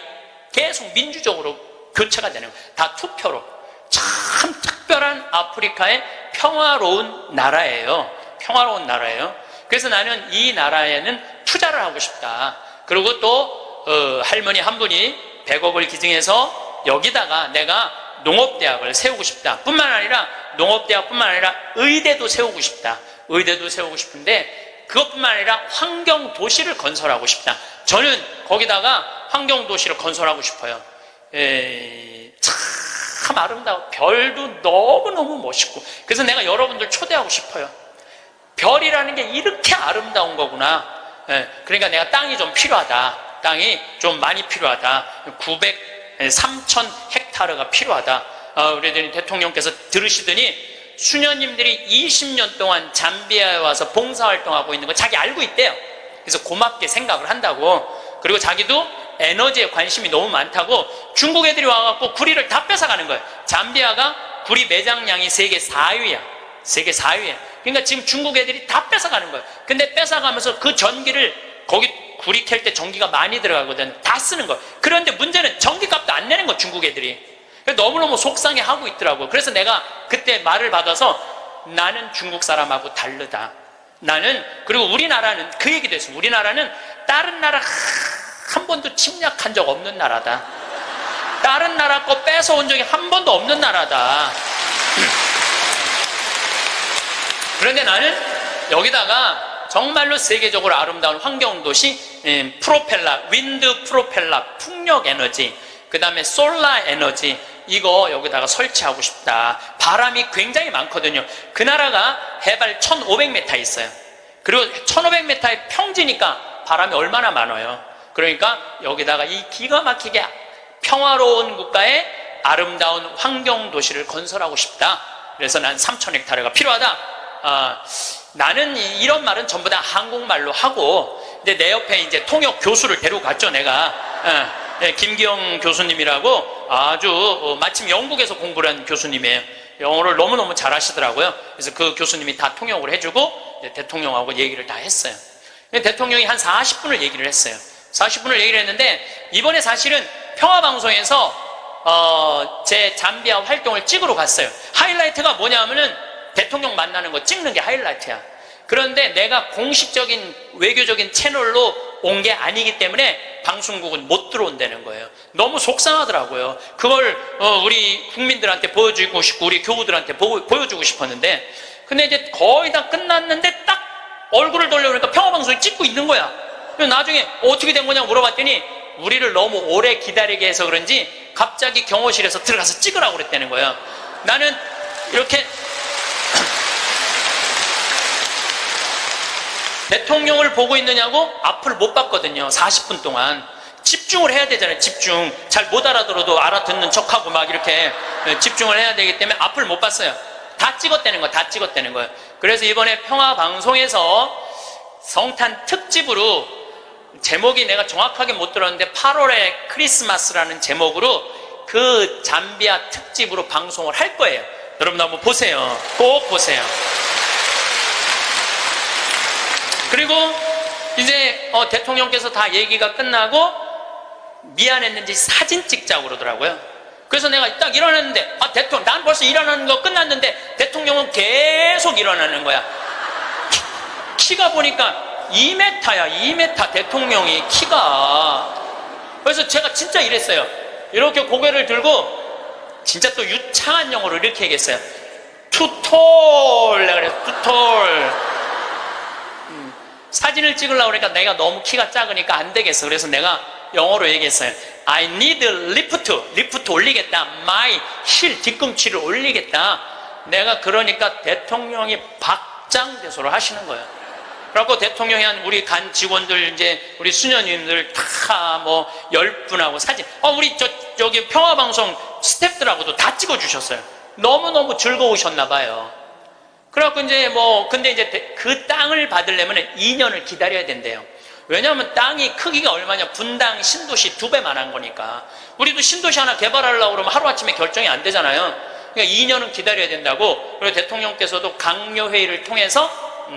계속 민주적으로 교체가 되는 거예요. 다 투표로. 참 특별한 아프리카의 평화로운 나라예요. 평화로운 나라예요. 그래서 나는 이 나라에는 투자를 하고 싶다. 그리고 또 할머니 한 분이 100억을 기증해서 여기다가 내가 농업대학을 세우고 싶다. 뿐만 아니라 농업대학뿐만 아니라 의대도 세우고 싶다. 의대도 세우고 싶은데 그것뿐만 아니라 환경도시를 건설하고 싶다. 저는 거기다가 환경도시를 건설하고 싶어요. 참 아름다워. 별도 너무너무 멋있고. 그래서 내가 여러분들 초대하고 싶어요. 별이라는 게 이렇게 아름다운 거구나. 그러니까 내가 땅이 좀 필요하다. 땅이 좀 많이 필요하다. 3,000 헥타르가 필요하다. 우리 대통령께서 들으시더니 수녀님들이 20년 동안 잠비아에 와서 봉사활동하고 있는 거 자기 알고 있대요. 그래서 고맙게 생각을 한다고. 그리고 자기도 에너지에 관심이 너무 많다고 중국 애들이 와갖고 구리를 다 뺏어가는 거예요. 잠비아가 구리 매장량이 세계 4위야. 세계 4위야. 그러니까 지금 중국 애들이 다 뺏어가는 거예요. 근데 뺏어가면서 그 전기를 거기 구리 캘 때 전기가 많이 들어가거든. 다 쓰는 거예요. 그런데 문제는 전기값도 안 내는 거예요. 중국 애들이. 너무너무 속상해하고 있더라고요. 그래서 내가 그때 말을 받아서 나는 중국 사람하고 다르다. 나는, 그리고 우리나라는 그 얘기도 했어요. 우리나라는 다른 나라 한 번도 침략한 적 없는 나라다. 다른 나라 거 뺏어온 적이 한 번도 없는 나라다. 그런데 나는 여기다가 정말로 세계적으로 아름다운 환경도시, 프로펠러, 윈드 프로펠러, 풍력 에너지, 그 다음에 솔라 에너지, 이거 여기다가 설치하고 싶다. 바람이 굉장히 많거든요. 그 나라가 해발 1,500m 있어요. 그리고 1,500m의 평지니까 바람이 얼마나 많아요. 그러니까 여기다가 이 기가 막히게 평화로운 국가의 아름다운 환경도시를 건설하고 싶다. 그래서 난 3,000헥타르가 필요하다. 나는 이런 말은 전부 다 한국말로 하고, 근데 내 옆에 이제 통역 교수를 데려갔죠, 내가. 김기영 교수님이라고 아주 마침 영국에서 공부를 한 교수님이에요. 영어를 너무너무 잘하시더라고요. 그래서 그 교수님이 다 통역을 해주고 대통령하고 얘기를 다 했어요. 대통령이 한 40분을 얘기를 했어요. 40분을 얘기를 했는데 이번에 사실은 평화방송에서 제 잠비아 활동을 찍으러 갔어요. 하이라이트가 뭐냐면은 대통령 만나는 거 찍는 게 하이라이트야. 그런데 내가 공식적인 외교적인 채널로 온 게 아니기 때문에 방송국은 못 들어온다는 거예요. 너무 속상하더라고요. 그걸 우리 국민들한테 보여주고 싶고 우리 교우들한테 보여주고 싶었는데, 근데 이제 거의 다 끝났는데 딱 얼굴을 돌려보니까 평화방송이 찍고 있는 거야. 나중에 어떻게 된 거냐고 물어봤더니 우리를 너무 오래 기다리게 해서 그런지 갑자기 경호실에서 들어가서 찍으라고 그랬다는 거예요. 나는 이렇게 대통령을 보고 있느냐고 앞을 못 봤거든요. 40분 동안. 집중을 해야 되잖아요. 집중. 잘 못 알아들어도 알아듣는 척하고 막 이렇게 집중을 해야 되기 때문에 앞을 못 봤어요. 다 찍었다는 거예요. 다 찍었다는 거예요. 그래서 이번에 평화방송에서 성탄 특집으로, 제목이 내가 정확하게 못 들었는데 8월의 크리스마스라는 제목으로 그 잠비아 특집으로 방송을 할 거예요. 여러분 한번 보세요. 꼭 보세요. 그리고 이제 대통령께서 다 얘기가 끝나고 미안했는지 사진 찍자고 그러더라고요. 그래서 내가 딱 일어났는데 대통령, 난 벌써 일어나는 거 끝났는데 대통령은 계속 일어나는 거야. 키가 보니까 2m야 2m 대통령이 키가. 그래서 제가 진짜 이랬어요. 이렇게 고개를 들고 진짜 또 유창한 영어로 이렇게 얘기했어요. 투톨. 내가 그래서 투톨. 사진을 찍으려고 그러니까 내가 너무 키가 작으니까 안 되겠어. 그래서 내가 영어로 얘기했어요. I need 리프트 올리겠다. My 힐 뒤꿈치를 올리겠다. 내가 그러니까 대통령이 박장대소를 하시는 거예요. 그래갖고 대통령이 한 우리 간 직원들 이제 우리 수녀님들 다 뭐 10분하고 사진 우리 저기 평화방송 스태프들하고도 다 찍어주셨어요. 너무너무 즐거우셨나 봐요. 그래갖고 이제 근데 이제 그 땅을 받으려면 2년을 기다려야 된대요. 왜냐하면 땅이 크기가 얼마냐, 분당 신도시 2배만 한 거니까. 우리도 신도시 하나 개발하려고 그러면 하루아침에 결정이 안 되잖아요. 그러니까 2년은 기다려야 된다고. 그리고 대통령께서도 강요회의를 통해서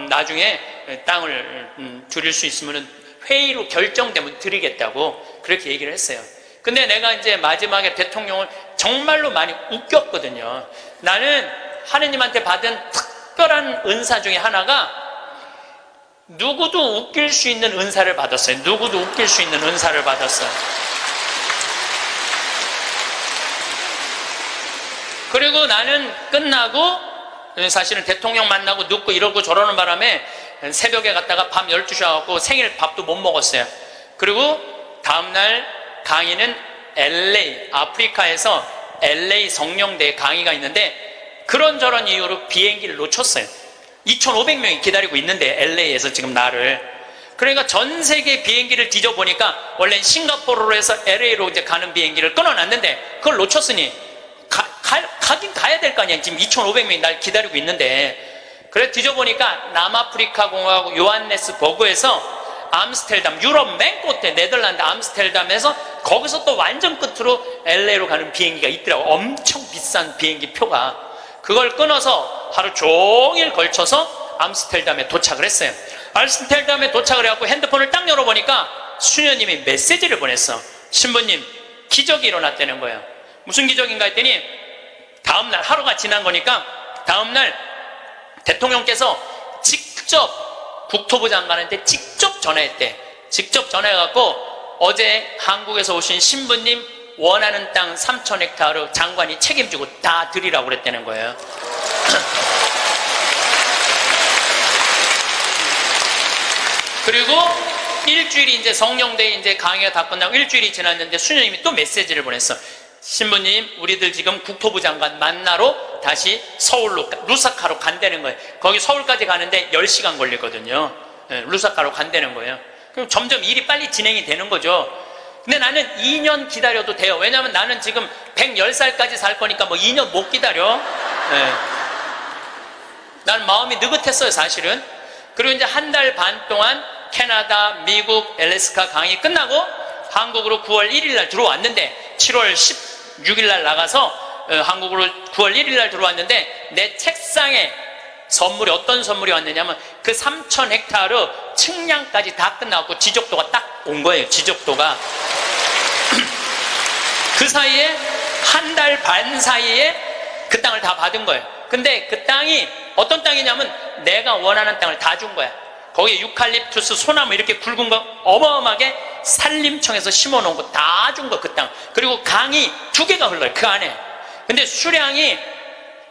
나중에 땅을 드릴 수 있으면 회의로 결정되면 드리겠다고 그렇게 얘기를 했어요. 근데 내가 이제 마지막에 대통령을 정말로 많이 웃겼거든요. 나는 하느님한테 받은 특별한 은사 중에 하나가 누구도 웃길 수 있는 은사를 받았어요. 누구도 웃길 수 있는 은사를 받았어요. 그리고 나는 끝나고 사실은 대통령 만나고 눕고 이러고 저러는 바람에 새벽에 갔다가 밤 12시에 와갖고 생일 밥도 못 먹었어요. 그리고 다음날 강의는 LA, 아프리카에서 LA 성령대 강의가 있는데 그런저런 이유로 비행기를 놓쳤어요. 2,500명이 기다리고 있는데 LA에서 지금 나를. 그러니까 전 세계 비행기를 뒤져보니까 원래 싱가포르로 해서 LA로 이제 가는 비행기를 끊어놨는데 그걸 놓쳤으니 가긴 가야 될 거 아니야. 지금 2,500명이 날 기다리고 있는데. 그래 뒤져보니까 남아프리카 공화국 요하네스버그에서 암스테르담, 유럽 맨 끝에 네덜란드 암스테르담에서 거기서 또 완전 끝으로 LA로 가는 비행기가 있더라고. 엄청 비싼 비행기 표가. 그걸 끊어서 하루 종일 걸쳐서 암스테르담에 도착을 했어요. 암스테르담에 도착을 해갖고 핸드폰을 딱 열어보니까 수녀님이 메시지를 보냈어. 신부님, 기적이 일어났다는 거예요. 무슨 기적인가 했더니 다음날 하루가 지난 거니까 다음날 대통령께서 직접 국토부 장관한테 직접 전화했대. 직접 전화해갖고 어제 한국에서 오신 신부님 원하는 땅 3,000헥타르 장관이 책임지고 다 드리라고 그랬다는 거예요. 그리고 일주일이 이제 성령대에 이제 강의가 다 끝나고 일주일이 지났는데 수녀님이 또 메시지를 보냈어. 신부님, 우리들 지금 국토부 장관 만나러 다시 서울로, 루사카로 간다는 거예요. 거기 서울까지 가는데 10시간 걸리거든요. 루사카로 간다는 거예요. 그럼 점점 일이 빨리 진행이 되는 거죠. 근데 나는 2년 기다려도 돼요. 왜냐하면 나는 지금 110살까지 살 거니까 2년 못 기다려. 난 마음이 느긋했어요, 사실은. 그리고 이제 한 달 반 동안 캐나다, 미국, 엘래스카 강의 끝나고 한국으로 9월 1일 날 들어왔는데 7월 16일 날 나가서 한국으로 9월 1일 날 들어왔는데 내 책상에 선물이 어떤 선물이 왔느냐면 그 3,000헥타르 측량까지 다 끝나고 지적도가 딱 온 거예요. 지적도가. 그 사이에 한 달 반 사이에 그 땅을 다 받은 거예요. 근데 그 땅이 어떤 땅이냐면 내가 원하는 땅을 다 준 거야. 거기에 유칼립투스, 소나무 이렇게 굵은 거 어마어마하게 산림청에서 심어놓은 거 다 준 거, 그 땅. 그리고 강이 2개가 흘러요, 그 안에. 근데 수량이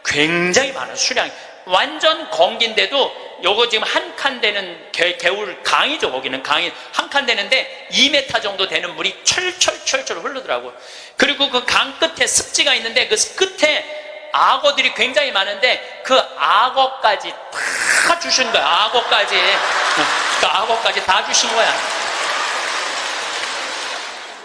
굉장히 많아요, 수량이. 완전 건기인데도 요거 지금 한 칸 되는 개울 강이죠, 거기는 강이. 한 칸 되는데 2m 정도 되는 물이 철철철철 흐르더라고요. 그리고 그 강 끝에 습지가 있는데 그 끝에 악어들이 굉장히 많은데 그 악어까지 다 주신 거야. 악어까지. 그 악어까지 다 주신 거야.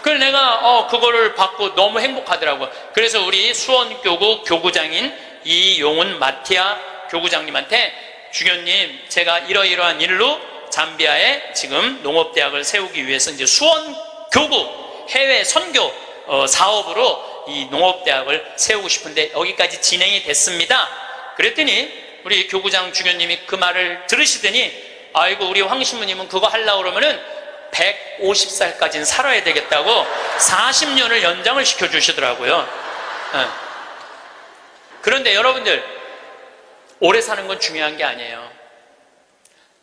그래서 내가 그거를 받고 너무 행복하더라고요. 그래서 우리 수원교구 교구장인 이용훈 마티아 교구장님한테 주교님, 제가 이러이러한 일로 잠비아에 지금 농업대학을 세우기 위해서 이제 수원교구 해외 선교 사업으로 이 농업대학을 세우고 싶은데 여기까지 진행이 됐습니다. 그랬더니 우리 교구장 주교님이 그 말을 들으시더니 아이고 우리 황 신부님은 그거 하려고 그러면은 150살까지는 살아야 되겠다고 40년을 연장을 시켜주시더라고요. 그런데 여러분들, 오래 사는 건 중요한 게 아니에요.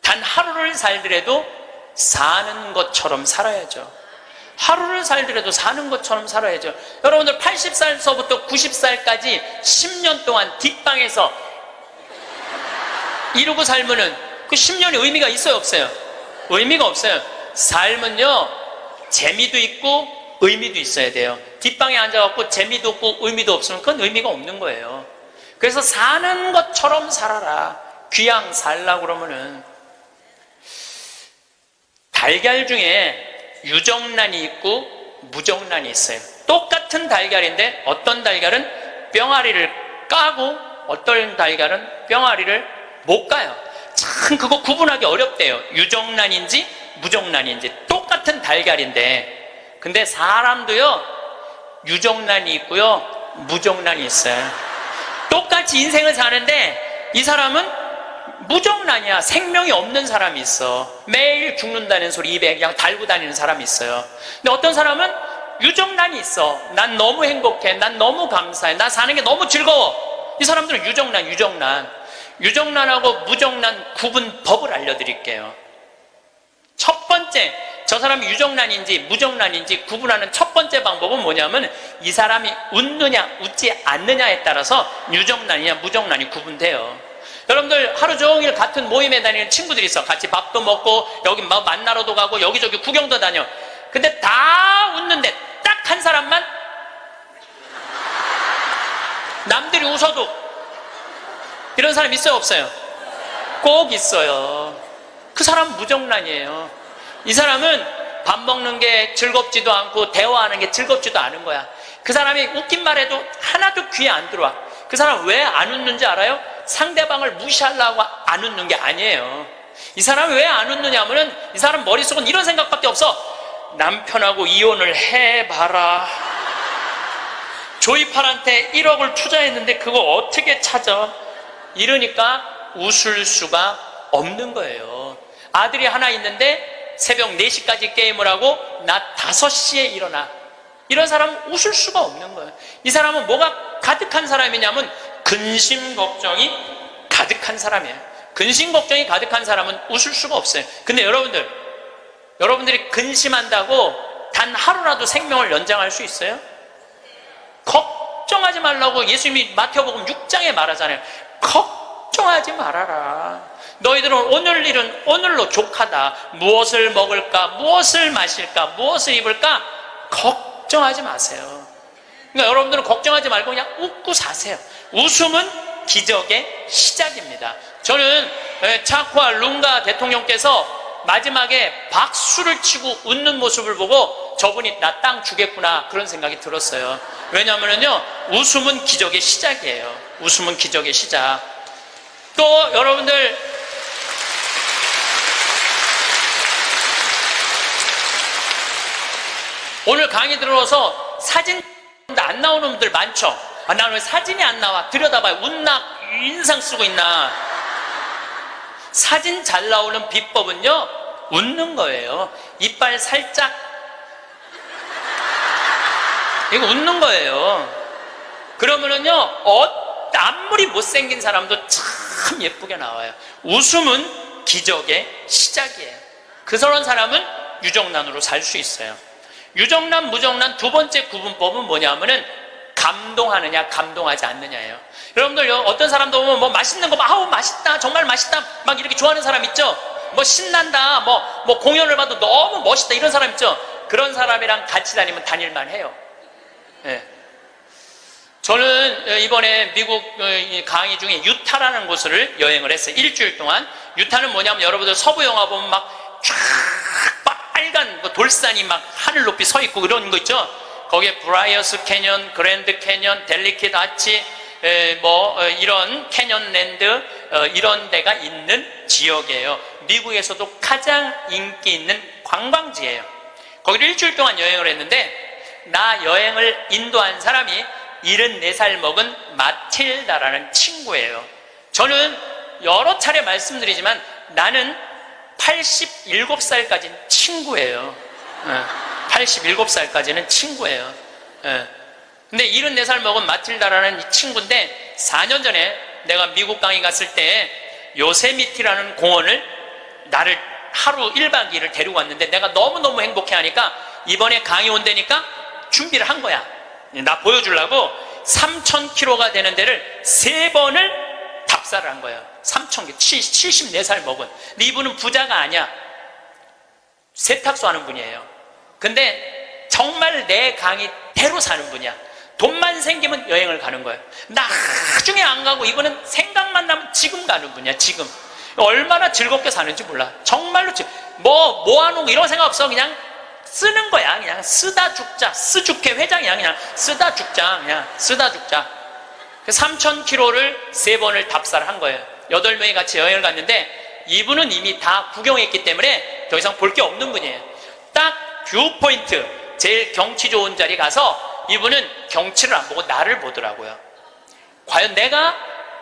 단 하루를 살더라도 사는 것처럼 살아야죠. 하루를 살더라도 사는 것처럼 살아야죠. 여러분들 80살서부터 90살까지 10년 동안 뒷방에서 이러고 살면은 그 10년이 의미가 있어요, 없어요? 의미가 없어요. 삶은요, 재미도 있고 의미도 있어야 돼요. 뒷방에 앉아갖고 재미도 없고 의미도 없으면 그건 의미가 없는 거예요. 그래서 사는 것처럼 살아라. 귀양 살라고 그러면은, 달걀 중에 유정란이 있고 무정란이 있어요. 똑같은 달걀인데 어떤 달걀은 뿅아리를 까고 어떤 달걀은 뿅아리를 못 까요. 참 그거 구분하기 어렵대요. 유정란인지 무정란인지. 똑같은 달걀인데, 근데 사람도요 유정란이 있고요 무정란이 있어요. 똑같이 인생을 사는데 이 사람은 무정란이야. 생명이 없는 사람이 있어. 매일 죽는다는 소리 입에 그냥 달고 다니는 사람이 있어요. 근데 어떤 사람은 유정란이 있어. 난 너무 행복해. 난 너무 감사해. 나 사는 게 너무 즐거워. 이 사람들은 유정란. 유정란하고 무정란 구분법을 알려드릴게요. 첫 번째, 저 사람이 유정란인지 무정란인지 구분하는 첫 번째 방법은 뭐냐면, 이 사람이 웃느냐 웃지 않느냐에 따라서 유정란이냐 무정란이 구분돼요. 여러분들 하루 종일 같은 모임에 다니는 친구들이 있어. 같이 밥도 먹고 여기 막 만나러도 가고 여기저기 구경도 다녀. 근데 다 웃는데 딱 한 사람만 남들이 웃어도, 이런 사람 있어요, 없어요? 꼭 있어요. 그 사람은 무정란이에요. 이 사람은 밥 먹는 게 즐겁지도 않고 대화하는 게 즐겁지도 않은 거야. 그 사람이 웃긴 말해도 하나도 귀에 안 들어와. 그 사람 왜 안 웃는지 알아요? 상대방을 무시하려고 안 웃는 게 아니에요. 이 사람이 왜 안 웃느냐 하면은, 이 사람 머릿속은 이런 생각밖에 없어. 남편하고 이혼을 해봐라. 조이팔한테 1억을 투자했는데 그거 어떻게 찾아? 이러니까 웃을 수가 없는 거예요. 아들이 하나 있는데 새벽 4시까지 게임을 하고 낮 5시에 일어나. 이런 사람은 웃을 수가 없는 거예요. 이 사람은 뭐가 가득한 사람이냐면 근심 걱정이 가득한 사람이에요. 근심 걱정이 가득한 사람은 웃을 수가 없어요. 근데 여러분들이 근심한다고 단 하루라도 생명을 연장할 수 있어요? 걱정하지 말라고 예수님이 마태복음 6장에 말하잖아요. 걱정하지 말아라. 너희들은 오늘 일은 오늘로 족하다. 무엇을 먹을까, 무엇을 마실까, 무엇을 입을까 걱정하지 마세요. 그러니까 여러분들은 걱정하지 말고 그냥 웃고 사세요. 웃음은 기적의 시작입니다. 저는 차쿠아 룽가 대통령께서 마지막에 박수를 치고 웃는 모습을 보고 저분이 나 땅 주겠구나 그런 생각이 들었어요. 왜냐하면요, 웃음은 기적의 시작이에요. 웃음은 기적의 시작. 또 여러분들, 오늘 강의 들어서 사진 안 나오는 분들 많죠? 아, 나는 왜 사진이 안 나와? 들여다봐요. 웃나 인상 쓰고 있나? 사진 잘 나오는 비법은요, 웃는 거예요. 이빨 살짝, 이거 웃는 거예요. 그러면은요, 아무리 못생긴 사람도 참 예쁘게 나와요. 웃음은 기적의 시작이에요. 그런 사람은 유정란으로 살 수 있어요. 유정란, 무정란 두 번째 구분법은 뭐냐면은 감동하느냐, 감동하지 않느냐예요. 여러분들, 어떤 사람도 보면 뭐 맛있는 거, 아우, 맛있다, 정말 맛있다, 막 이렇게 좋아하는 사람 있죠? 뭐 신난다, 뭐 공연을 봐도 너무 멋있다, 이런 사람 있죠? 그런 사람이랑 같이 다니면 다닐만 해요. 네. 저는 이번에 미국 강의 중에 유타라는 곳을 여행을 했어요. 일주일 동안. 유타는 뭐냐면 여러분들 서부 영화 보면 막 쫙 빨간 돌산이 막 하늘 높이 서 있고 이런 거 있죠? 거기에 브라이어스 캐년, 그랜드 캐년, 델리케트 아치, 이런 캐년랜드, 이런 데가 있는 지역이에요. 미국에서도 가장 인기 있는 관광지예요. 거기를 일주일 동안 여행을 했는데, 나 여행을 인도한 사람이 74살 먹은 마틸다라는 친구예요. 저는 여러 차례 말씀드리지만 나는 87살까지는 친구예요. 87살까지는 친구예요. 근데 74살 먹은 마틸다라는 이 친구인데 4년 전에 내가 미국 강의 갔을 때 요세미티라는 공원을 나를 하루 1박 2일을 데리고 왔는데 내가 너무너무 행복해 하니까 이번에 강의 온다니까 준비를 한 거야. 나 보여주려고 3,000km가 되는 데를 3번을 답사를 한 거예요. 3,000km, 74살 먹은. 근데 이분은 부자가 아니야. 세탁소 하는 분이에요. 근데 정말 내 강의대로 사는 분이야. 돈만 생기면 여행을 가는 거예요. 나중에 안 가고 이분은 생각만 나면 지금 가는 분이야. 지금 얼마나 즐겁게 사는지 몰라. 정말로 모아놓은 거 이런 생각 없어. 그냥 쓰는 거야. 그냥 쓰다 죽자. 스주케 회장이야. 그냥 쓰다 죽자. 그냥 쓰다 죽자. 3,000km를 3번을 답사를 한 거예요. 8명이 같이 여행을 갔는데 이분은 이미 다 구경했기 때문에 더 이상 볼 게 없는 분이에요. 딱 뷰포인트, 제일 경치 좋은 자리 가서 이분은 경치를 안 보고 나를 보더라고요. 과연 내가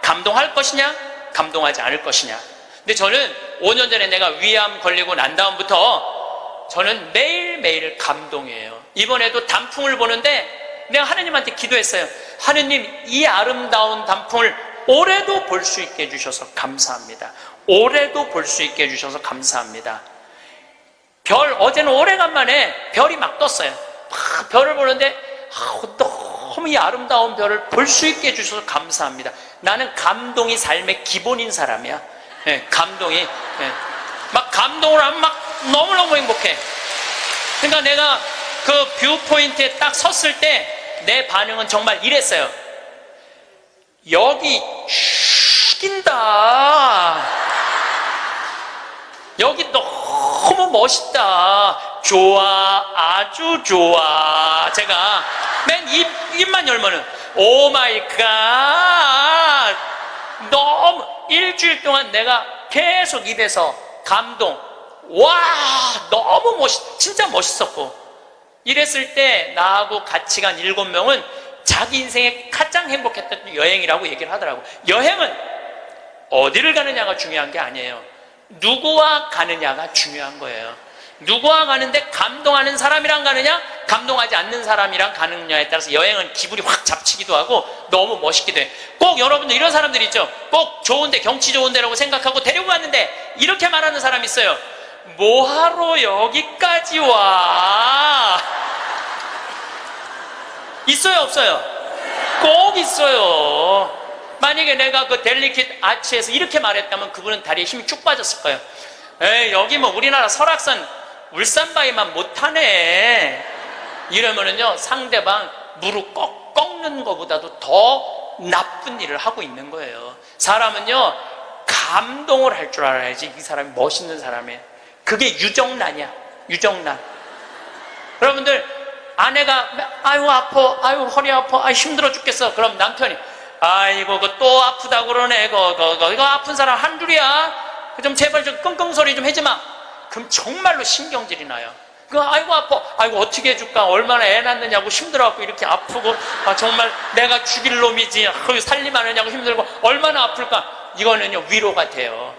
감동할 것이냐, 감동하지 않을 것이냐. 근데 저는 5년 전에 내가 위암 걸리고 난 다음부터 저는 매일매일 감동이에요. 이번에도 단풍을 보는데 내가 하느님한테 기도했어요. 하느님, 이 아름다운 단풍을 올해도 볼 수 있게 해주셔서 감사합니다. 올해도 볼 수 있게 해주셔서 감사합니다. 어제는 오래간만에 별이 막 떴어요. 막 별을 보는데 너무 이 아름다운 별을 볼 수 있게 해주셔서 감사합니다. 나는 감동이 삶의 기본인 사람이야. 감동이. 막 감동을 하면 막 너무너무 행복해. 그러니까 내가 그 뷰포인트에 딱 섰을 때 내 반응은 정말 이랬어요. 여기 죽인다. 여기 너무 멋있다. 좋아, 아주 좋아. 제가 맨 입만 열면은 오 마이 갓. 너무 일주일 동안 내가 계속 입에서 감동. 와, 너무 진짜 멋있었고. 이랬을 때 나하고 같이 간 7명은 자기 인생에 가장 행복했던 여행이라고 얘기를 하더라고. 여행은 어디를 가느냐가 중요한 게 아니에요. 누구와 가느냐가 중요한 거예요. 누구와 가는데 감동하는 사람이랑 가느냐, 감동하지 않는 사람이랑 가느냐에 따라서 여행은 기분이 확 잡치기도 하고 너무 멋있기도 해. 꼭 여러분들 이런 사람들 있죠. 꼭 좋은데, 경치 좋은 데라고 생각하고 데리고 갔는데 이렇게 말하는 사람이 있어요. 뭐하러 여기까지 와? 있어요, 없어요? 꼭 있어요. 만약에 내가 그 델리킷 아치에서 이렇게 말했다면 그분은 다리에 힘이 쭉 빠졌을 거예요. 에이, 여기 뭐 우리나라 설악산 울산바위만 못하네. 이러면은요, 상대방 무릎 꺾는 것보다도 더 나쁜 일을 하고 있는 거예요. 사람은요, 감동을 할 줄 알아야지 이 사람이 멋있는 사람이에요. 그게 유정란이야. 유정란. 여러분들, 아내가 아유 아파, 아유 허리 아파, 아유 힘들어 죽겠어. 그럼 남편이 아이고 또 아프다고 그러네. 이거 아픈 사람 한둘이야. 좀 제발 좀 끙끙 소리 좀 하지 마. 그럼 정말로 신경질이 나요. 아이고 아파, 아이고 어떻게 해줄까, 얼마나 애 낳느냐고 힘들어갖고 이렇게 아프고, 정말 내가 죽일 놈이지, 살림 안 하냐고 힘들고 얼마나 아플까. 이거는요 위로가 돼요.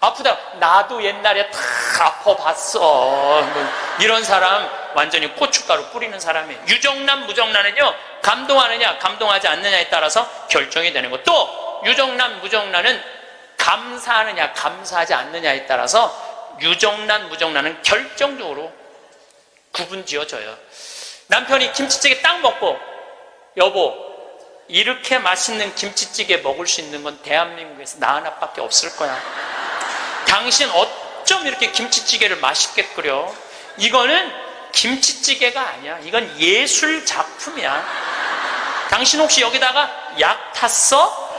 아프다, 나도 옛날에 다 아파봤어. 이런 사람 완전히 고춧가루 뿌리는 사람이에요. 유정란, 무정란은요, 감동하느냐 감동하지 않느냐에 따라서 결정이 되는 거. 또 유정란, 무정란은 감사하느냐 감사하지 않느냐에 따라서 유정란, 무정란은 결정적으로 구분 지어져요. 남편이 김치찌개 딱 먹고, 여보, 이렇게 맛있는 김치찌개 먹을 수 있는 건 대한민국에서 나 하나밖에 없을 거야. 당신 어쩜 이렇게 김치찌개를 맛있게 끓여? 이거는 김치찌개가 아니야. 이건 예술 작품이야. 당신 혹시 여기다가 약 탔어?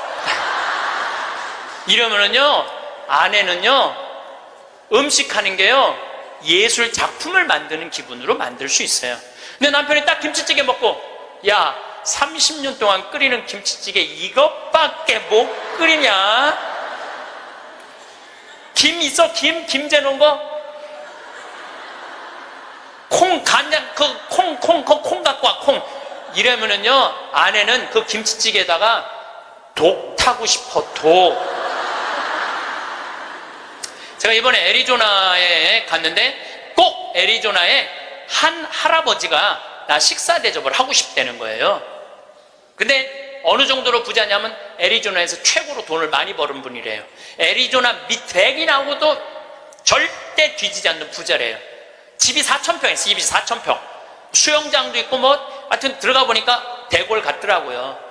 이러면은요, 아내는요, 음식하는 게요, 예술 작품을 만드는 기분으로 만들 수 있어요. 근데 남편이 딱 김치찌개 먹고, 야, 30년 동안 끓이는 김치찌개 이것밖에 못 끓이냐? 김 있어? 김 재놓은 거? 콩, 간장, 콩 갖고 와, 콩. 이러면은요, 아내는 그 김치찌개에다가 독 타고 싶어, 독. 제가 이번에 애리조나에 갔는데 꼭 애리조나에 한 할아버지가 나 식사 대접을 하고 싶다는 거예요. 근데 어느 정도로 부자냐면 애리조나에서 최고로 돈을 많이 버는 분이래요. 애리조나 백인하고도 절대 뒤지지 않는 부자래요. 집이 4,000평 있어요. 집이 4,000평. 수영장도 있고 하여튼 들어가 보니까 대골 같더라고요.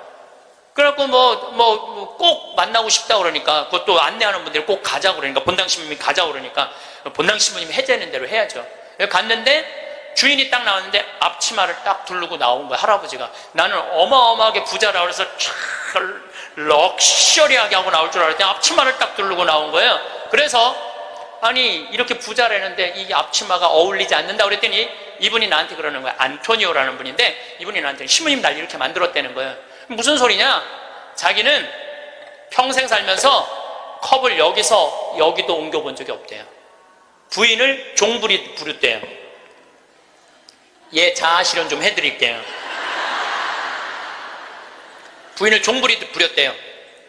그래갖고 꼭 만나고 싶다 그러니까, 그것도 안내하는 분들이 꼭 가자고 그러니까, 본당 신부님이 가자고 그러니까, 본당 신부님이 해제하는 대로 해야죠. 갔는데, 주인이 딱 나왔는데, 앞치마를 딱 두르고 나온 거야, 할아버지가. 나는 어마어마하게 부자라 그래서 럭셔리하게 하고 나올 줄 알았더니, 앞치마를 딱 두르고 나온 거예요. 그래서, 아니, 이렇게 부자라는데, 이 앞치마가 어울리지 않는다 그랬더니, 이분이 나한테 그러는 거야. 안토니오라는 분인데, 이분이 나한테, 신부님 날 이렇게 만들었다는 거예요. 무슨 소리냐? 자기는 평생 살면서 컵을 여기서 여기도 옮겨본 적이 없대요. 부인을 종부리 부르대요. 예, 자아 실현 좀 해드릴게요. 부인을 종부리 부렸대요.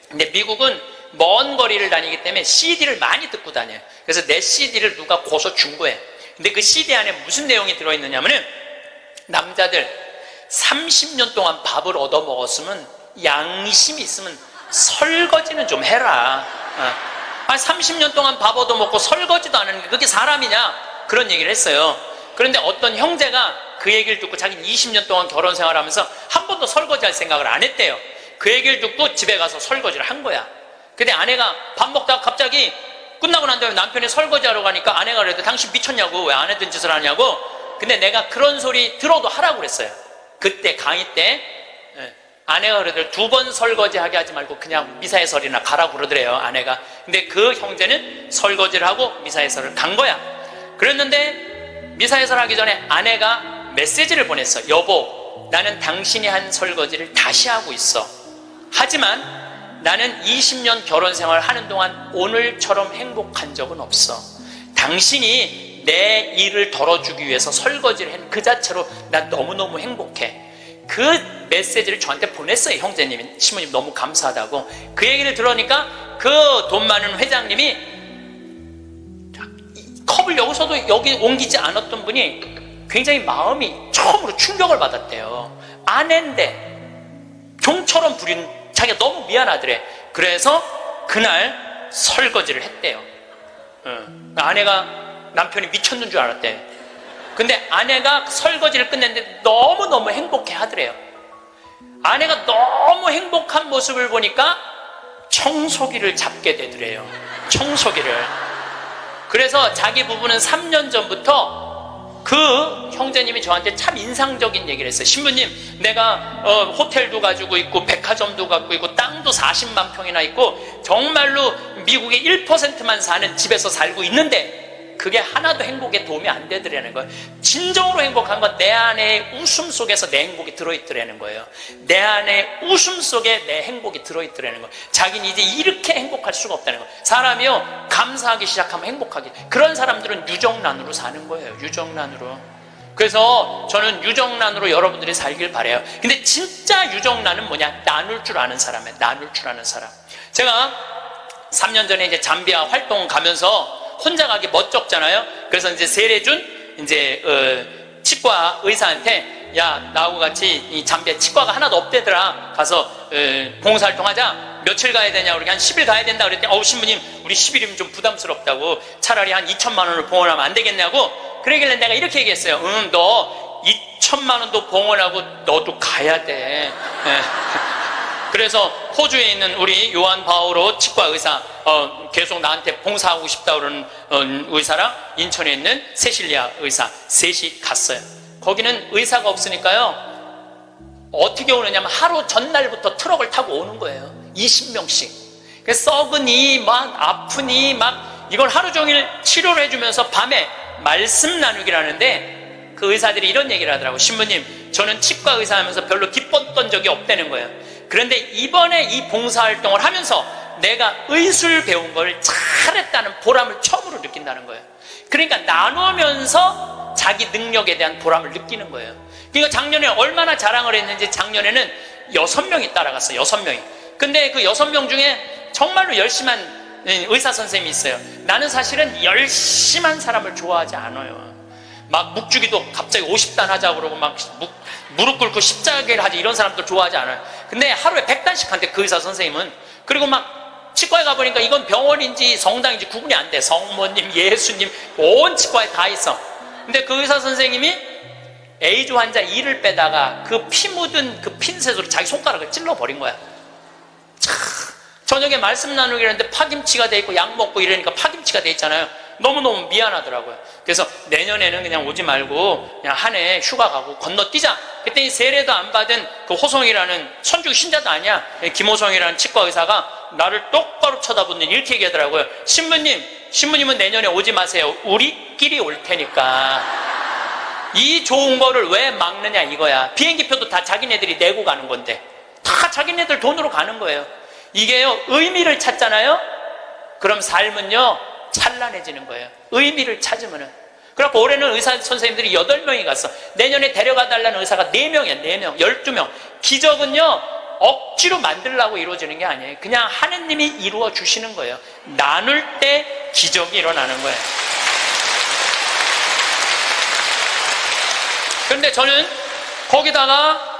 근데 미국은 먼 거리를 다니기 때문에 CD를 많이 듣고 다녀요. 그래서 내 CD를 누가 고서 준 거예요. 근데 그 CD 안에 무슨 내용이 들어있느냐면은, 남자들 30년 동안 밥을 얻어 먹었으면, 양심이 있으면 설거지는 좀 해라. 30년 동안 밥 얻어 먹고 설거지도 안 하는 게 그게 사람이냐? 그런 얘기를 했어요. 그런데 어떤 형제가 그 얘기를 듣고 자기는 20년 동안 결혼 생활하면서 한 번도 설거지 할 생각을 안 했대요. 그 얘기를 듣고 집에 가서 설거지를 한 거야. 근데 아내가 밥 먹다가 갑자기 끝나고 난 다음에 남편이 설거지하러 가니까 아내가 그래도 당신 미쳤냐고, 왜 안 했던 짓을 하냐고. 근데 내가 그런 소리 들어도 하라고 그랬어요. 그때 강의 때 아내가 그러더래요. 2번 설거지하게 하지 말고 그냥 미사해설이나 가라고 그러더래요, 아내가. 근데 그 형제는 설거지를 하고 미사해설을 간 거야. 그랬는데 미사해설 하기 전에 아내가 메시지를 보냈어. 여보, 나는 당신이 한 설거지를 다시 하고 있어. 하지만 나는 20년 결혼 생활 하는 동안 오늘처럼 행복한 적은 없어. 당신이 내 일을 덜어주기 위해서 설거지를 한 그 자체로 난 너무너무 행복해. 그 메시지를 저한테 보냈어요, 형제님이. 신부님 너무 감사하다고. 그 얘기를 들으니까 그 돈 많은 회장님이 컵을 여기서도 여기 옮기지 않았던 분이 굉장히 마음이 처음으로 충격을 받았대요. 아내인데 종처럼 부린 자기가 너무 미안하더래. 그래서 그날 설거지를 했대요. 아내가 남편이 미쳤는 줄 알았대. 근데 아내가 설거지를 끝냈는데 너무너무 행복해 하더래요. 아내가 너무 행복한 모습을 보니까 청소기를 잡게 되더래요. 청소기를. 그래서 자기 부부는 3년 전부터 그 형제님이 저한테 참 인상적인 얘기를 했어요. 신부님, 내가 호텔도 가지고 있고 백화점도 갖고 있고 땅도 40만 평이나 있고 정말로 미국의 1%만 사는 집에서 살고 있는데 그게 하나도 행복에 도움이 안 되더라는 거예요. 진정으로 행복한 건 내 안에 웃음 속에서 내 행복이 들어있더라는 거예요. 내 안에 웃음 속에 내 행복이 들어있더라는 거예요. 자기는 이제 이렇게 행복할 수가 없다는 거예요. 사람이요, 감사하기 시작하면 행복하게. 그런 사람들은 유정란으로 사는 거예요. 유정란으로. 그래서 저는 유정란으로 여러분들이 살길 바라요. 근데 진짜 유정란은 뭐냐? 나눌 줄 아는 사람이에요. 나눌 줄 아는 사람. 제가 3년 전에 이제 잠비아 활동 가면서 혼자 가기 멋쩍잖아요. 그래서 이제 세례준 치과 의사한테, 야, 나하고 같이 이 잠비아 치과가 하나도 없대더라. 가서 봉사활동 하자. 며칠 가야 되냐? 우리 한 10일 가야 된다 그랬더니, 신부님, 우리 10일이면 좀 부담스럽다고. 차라리 한 2천만 원을 봉헌하면 안 되겠냐고. 그러길래 내가 이렇게 얘기했어요. 너 2천만 원도 봉헌하고 너도 가야 돼. 그래서 호주에 있는 우리 요한 바오로 치과 의사, 계속 나한테 봉사하고 싶다 그러는 의사랑 인천에 있는 세실리아 의사 셋이 갔어요. 거기는 의사가 없으니까요, 어떻게 오느냐면 하루 전날부터 트럭을 타고 오는 거예요. 20명씩. 그래서 썩으니 막 아프니 막 이걸 하루 종일 치료를 해주면서 밤에 말씀 나누기라는데, 그 의사들이 이런 얘기를 하더라고요. 신부님, 저는 치과 의사 하면서 별로 기뻤던 적이 없다는 거예요. 그런데 이번에 이 봉사활동을 하면서 내가 의술 배운 걸 잘했다는 보람을 처음으로 느낀다는 거예요. 그러니까 나누면서 자기 능력에 대한 보람을 느끼는 거예요. 그러니까 작년에 얼마나 자랑을 했는지, 작년에는 6명이 따라갔어요. 6명이. 근데 그 6명 중에 정말로 열심한 의사 선생님이 있어요. 나는 사실은 열심한 사람을 좋아하지 않아요. 막 묵주기도 갑자기 50단 하자고 그러고 막 무릎 꿇고 십자가를 하지 이런 사람들 좋아하지 않아요. 근데 하루에 100단씩 한대 그 의사 선생님은. 그리고 막 치과에 가보니까 이건 병원인지 성당인지 구분이 안 돼. 성모님, 예수님, 온 치과에 다 있어. 근데 그 의사 선생님이 에이즈 환자 이를 빼다가 그 피 묻은 그 핀셋으로 자기 손가락을 찔러버린 거야. 저녁에 말씀 나누기 했는데 파김치가 돼 있고 약 먹고 이러니까 파김치가 돼 있잖아요. 너무너무 미안하더라고요. 그래서 내년에는 그냥 오지 말고 그냥 한 해 휴가 가고 건너뛰자. 그랬더니 세례도 안 받은 그 호성이라는 천주교 신자도 아니야. 김호성이라는 치과 의사가 나를 똑바로 쳐다보는 이렇게 얘기하더라고요. 신부님은 내년에 오지 마세요. 우리끼리 올 테니까. 이 좋은 거를 왜 막느냐 이거야. 비행기표도 다 자기네들이 내고 가는 건데 다 자기네들 돈으로 가는 거예요. 이게요, 의미를 찾잖아요. 그럼 삶은요 찬란해지는 거예요. 의미를 찾으면은. 그래갖고 올해는 의사 선생님들이 8명이 갔어. 내년에 데려가 달라는 의사가 4명이야. 4명, 12명. 기적은요 억지로 만들려고 이루어지는 게 아니에요. 그냥 하느님이 이루어 주시는 거예요. 나눌 때 기적이 일어나는 거예요. 그런데 저는 거기다가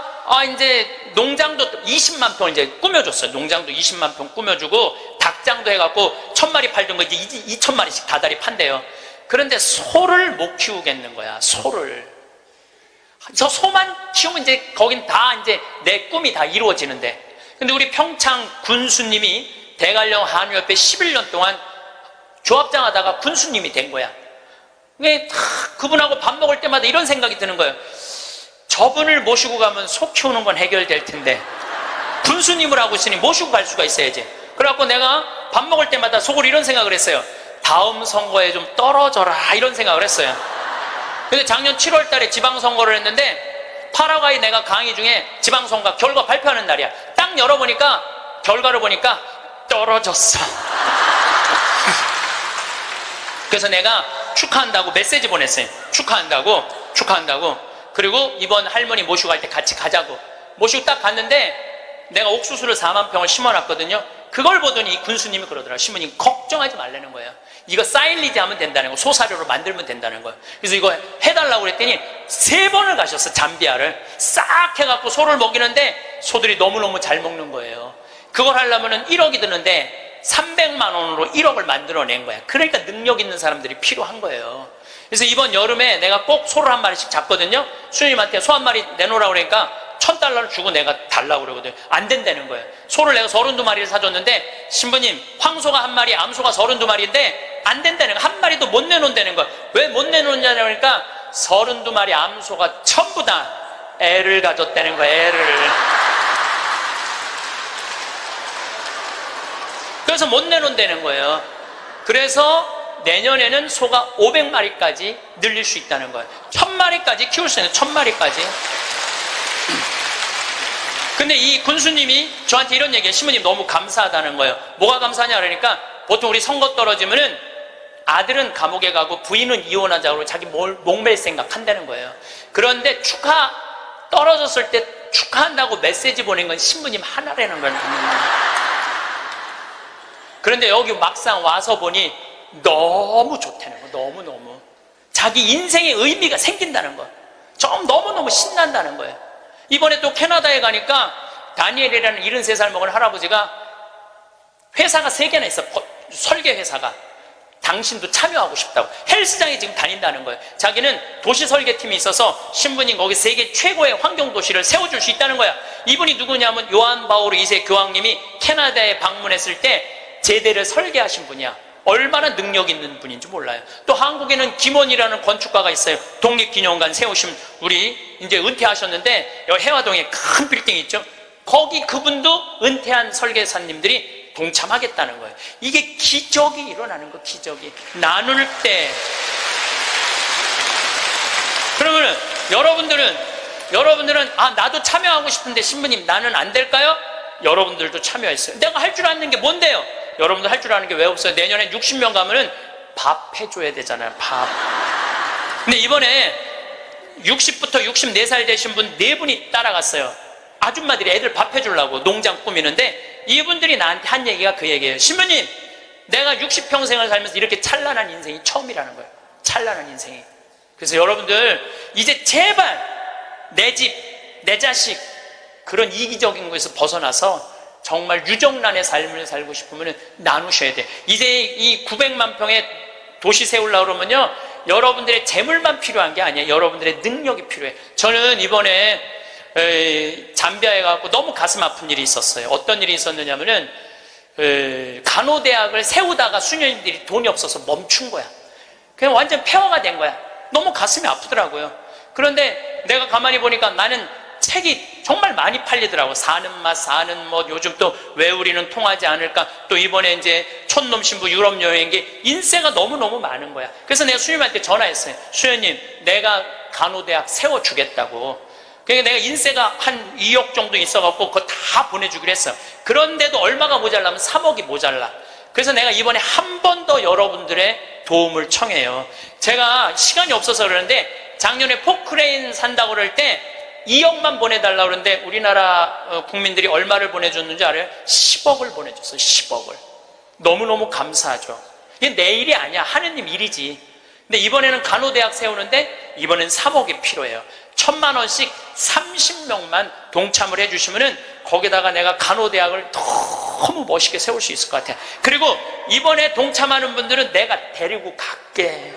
이제 농장도 20만 평 이제 꾸며줬어요. 농장도 20만 평 꾸며주고 닭장도 해갖고 1000마리 팔던 거 이제 2000마리씩 다달이 판대요. 그런데 소를 못 키우겠는 거야. 소를. 저 소만 키우면 이제 거긴 다 이제 내 꿈이 다 이루어지는데. 근데 우리 평창 군수님이 대관령 한우협회 11년 동안 조합장 하다가 군수님이 된 거야. 그분하고 밥 먹을 때마다 이런 생각이 드는 거예요. 저분을 모시고 가면 소 키우는 건 해결될 텐데 군수님을 하고 있으니 모시고 갈 수가 있어야지. 그래갖고 내가 밥 먹을 때마다 속으로 이런 생각을 했어요. 다음 선거에 좀 떨어져라 이런 생각을 했어요. 근데 작년 7월 달에 지방선거를 했는데 파라과이 내가 강의 중에 지방선거 결과 발표하는 날이야. 딱 열어보니까 결과를 보니까 떨어졌어. 그래서 내가 축하한다고 메시지 보냈어요. 축하한다고. 그리고 이번 할머니 모시고 갈 때 같이 가자고. 모시고 딱 갔는데 내가 옥수수를 4만 평을 심어놨거든요. 그걸 보더니 군수님이 그러더라고요. 신부님 걱정하지 말라는 거예요. 이거 사일리지 하면 된다는 거, 소사료로 만들면 된다는 거예요. 그래서 이거 해달라고 그랬더니 3번을 가셨어. 잠비아를 싹 해갖고 소를 먹이는데 소들이 너무너무 잘 먹는 거예요. 그걸 하려면 1억이 드는데 300만 원으로 1억을 만들어낸 거야. 그러니까 능력 있는 사람들이 필요한 거예요. 그래서 이번 여름에 내가 꼭 소를 한 마리씩 잡거든요. 수님한테 소 한 마리 내놓으라고 그러니까 $1000를 주고 내가 달라고 그러거든요. 안 된다는 거예요. 소를 내가 32마리를 사줬는데 신부님 황소가 한 마리, 암소가 32마리인데 안 된다는 거예요. 한 마리도 못 내놓는다는 거예요. 왜 못 내놓느냐고 하니까 32마리 암소가 전부 다 애를 가졌다는 거예요. 애를. 그래서 못 내놓는다는 거예요. 그래서 내년에는 소가 500마리까지 늘릴 수 있다는 거예요. 1000마리까지 키울 수 있는 1000마리까지. 근데 이 군수님이 저한테 이런 얘기해요. 신부님 너무 감사하다는 거예요. 뭐가 감사하냐 그러니까 보통 우리 선거 떨어지면은 아들은 감옥에 가고 부인은 이혼하자고 자기 목맬 생각 한다는 거예요. 그런데 떨어졌을 때 축하한다고 메시지 보낸 건 신부님 하나라는 거예요. 그런데 여기 막상 와서 보니 너무 좋다는 거. 너무너무 자기 인생의 의미가 생긴다는 거. 좀 너무너무 신난다는 거예요. 이번에 또 캐나다에 가니까 다니엘이라는 73살 먹은 할아버지가 회사가 3개나 있어. 설계 회사가. 당신도 참여하고 싶다고 헬스장에 지금 다닌다는 거예요. 자기는 도시 설계팀이 있어서 신부님 거기 세계 최고의 환경도시를 세워줄 수 있다는 거야. 이분이 누구냐면 요한 바오로 2세 교황님이 캐나다에 방문했을 때 제대를 설계하신 분이야. 얼마나 능력 있는 분인지 몰라요. 또 한국에는 김원이라는 건축가가 있어요. 독립기념관 세우신 우리 이제 은퇴하셨는데 여기 해화동에 큰 빌딩 있죠. 거기 그분도 은퇴한 설계사님들이 동참하겠다는 거예요. 이게 기적이 일어나는 거. 기적이 나눌 때. 그러면 여러분들은 나도 참여하고 싶은데 신부님 나는 안 될까요? 여러분들도 참여했어요. 내가 할 줄 아는 게 뭔데요? 여러분들 할 줄 아는 게 왜 없어요? 내년에 60명 가면은 밥 해줘야 되잖아요. 밥. 근데 이번에 60부터 64살 되신 분 4분이 따라갔어요. 아줌마들이 애들 밥 해주려고 농장 꾸미는데 이분들이 나한테 한 얘기가 그 얘기예요. 신부님 내가 60평생을 살면서 이렇게 찬란한 인생이 처음이라는 거예요. 찬란한 인생이. 그래서 여러분들 이제 제발 내 집, 내 자식 그런 이기적인 것에서 벗어나서 정말 유정란의 삶을 살고 싶으면 나누셔야 돼. 이제 이 900만 평의 도시 세우려고 그러면요, 여러분들의 재물만 필요한 게 아니에요. 여러분들의 능력이 필요해. 저는 이번에 잠비아에 가고 너무 가슴 아픈 일이 있었어요. 어떤 일이 있었느냐면은 간호대학을 세우다가 수녀님들이 돈이 없어서 멈춘 거야. 그냥 완전 폐허가 된 거야. 너무 가슴이 아프더라고요. 그런데 내가 가만히 보니까 나는 책이 정말 많이 팔리더라고. 사는 맛, 사는 뭐, 요즘 또 왜 우리는 통하지 않을까, 또 이번에 이제 촌놈 신부 유럽 여행기, 인세가 너무너무 많은 거야. 그래서 내가 수녀님한테 전화했어요. 수녀님, 내가 간호대학 세워주겠다고. 그러니까 내가 인세가 한 2억 정도 있어갖고 그거 다 보내주기로 했어. 그런데도 얼마가 모자라면 3억이 모자라. 그래서 내가 이번에 한 번 더 여러분들의 도움을 청해요. 제가 시간이 없어서 그러는데 작년에 포크레인 산다고 그럴 때 2억만 보내달라고 그러는데 우리나라 국민들이 얼마를 보내줬는지 알아요? 10억을 보내줬어요. 10억을. 너무너무 감사하죠. 이게 내 일이 아니야. 하느님 일이지. 근데 이번에는 간호대학 세우는데 이번엔 3억이 필요해요. 1,000만 원씩 30명만 동참을 해주시면은 거기다가 내가 간호대학을 너무 멋있게 세울 수 있을 것 같아요. 그리고 이번에 동참하는 분들은 내가 데리고 갈게.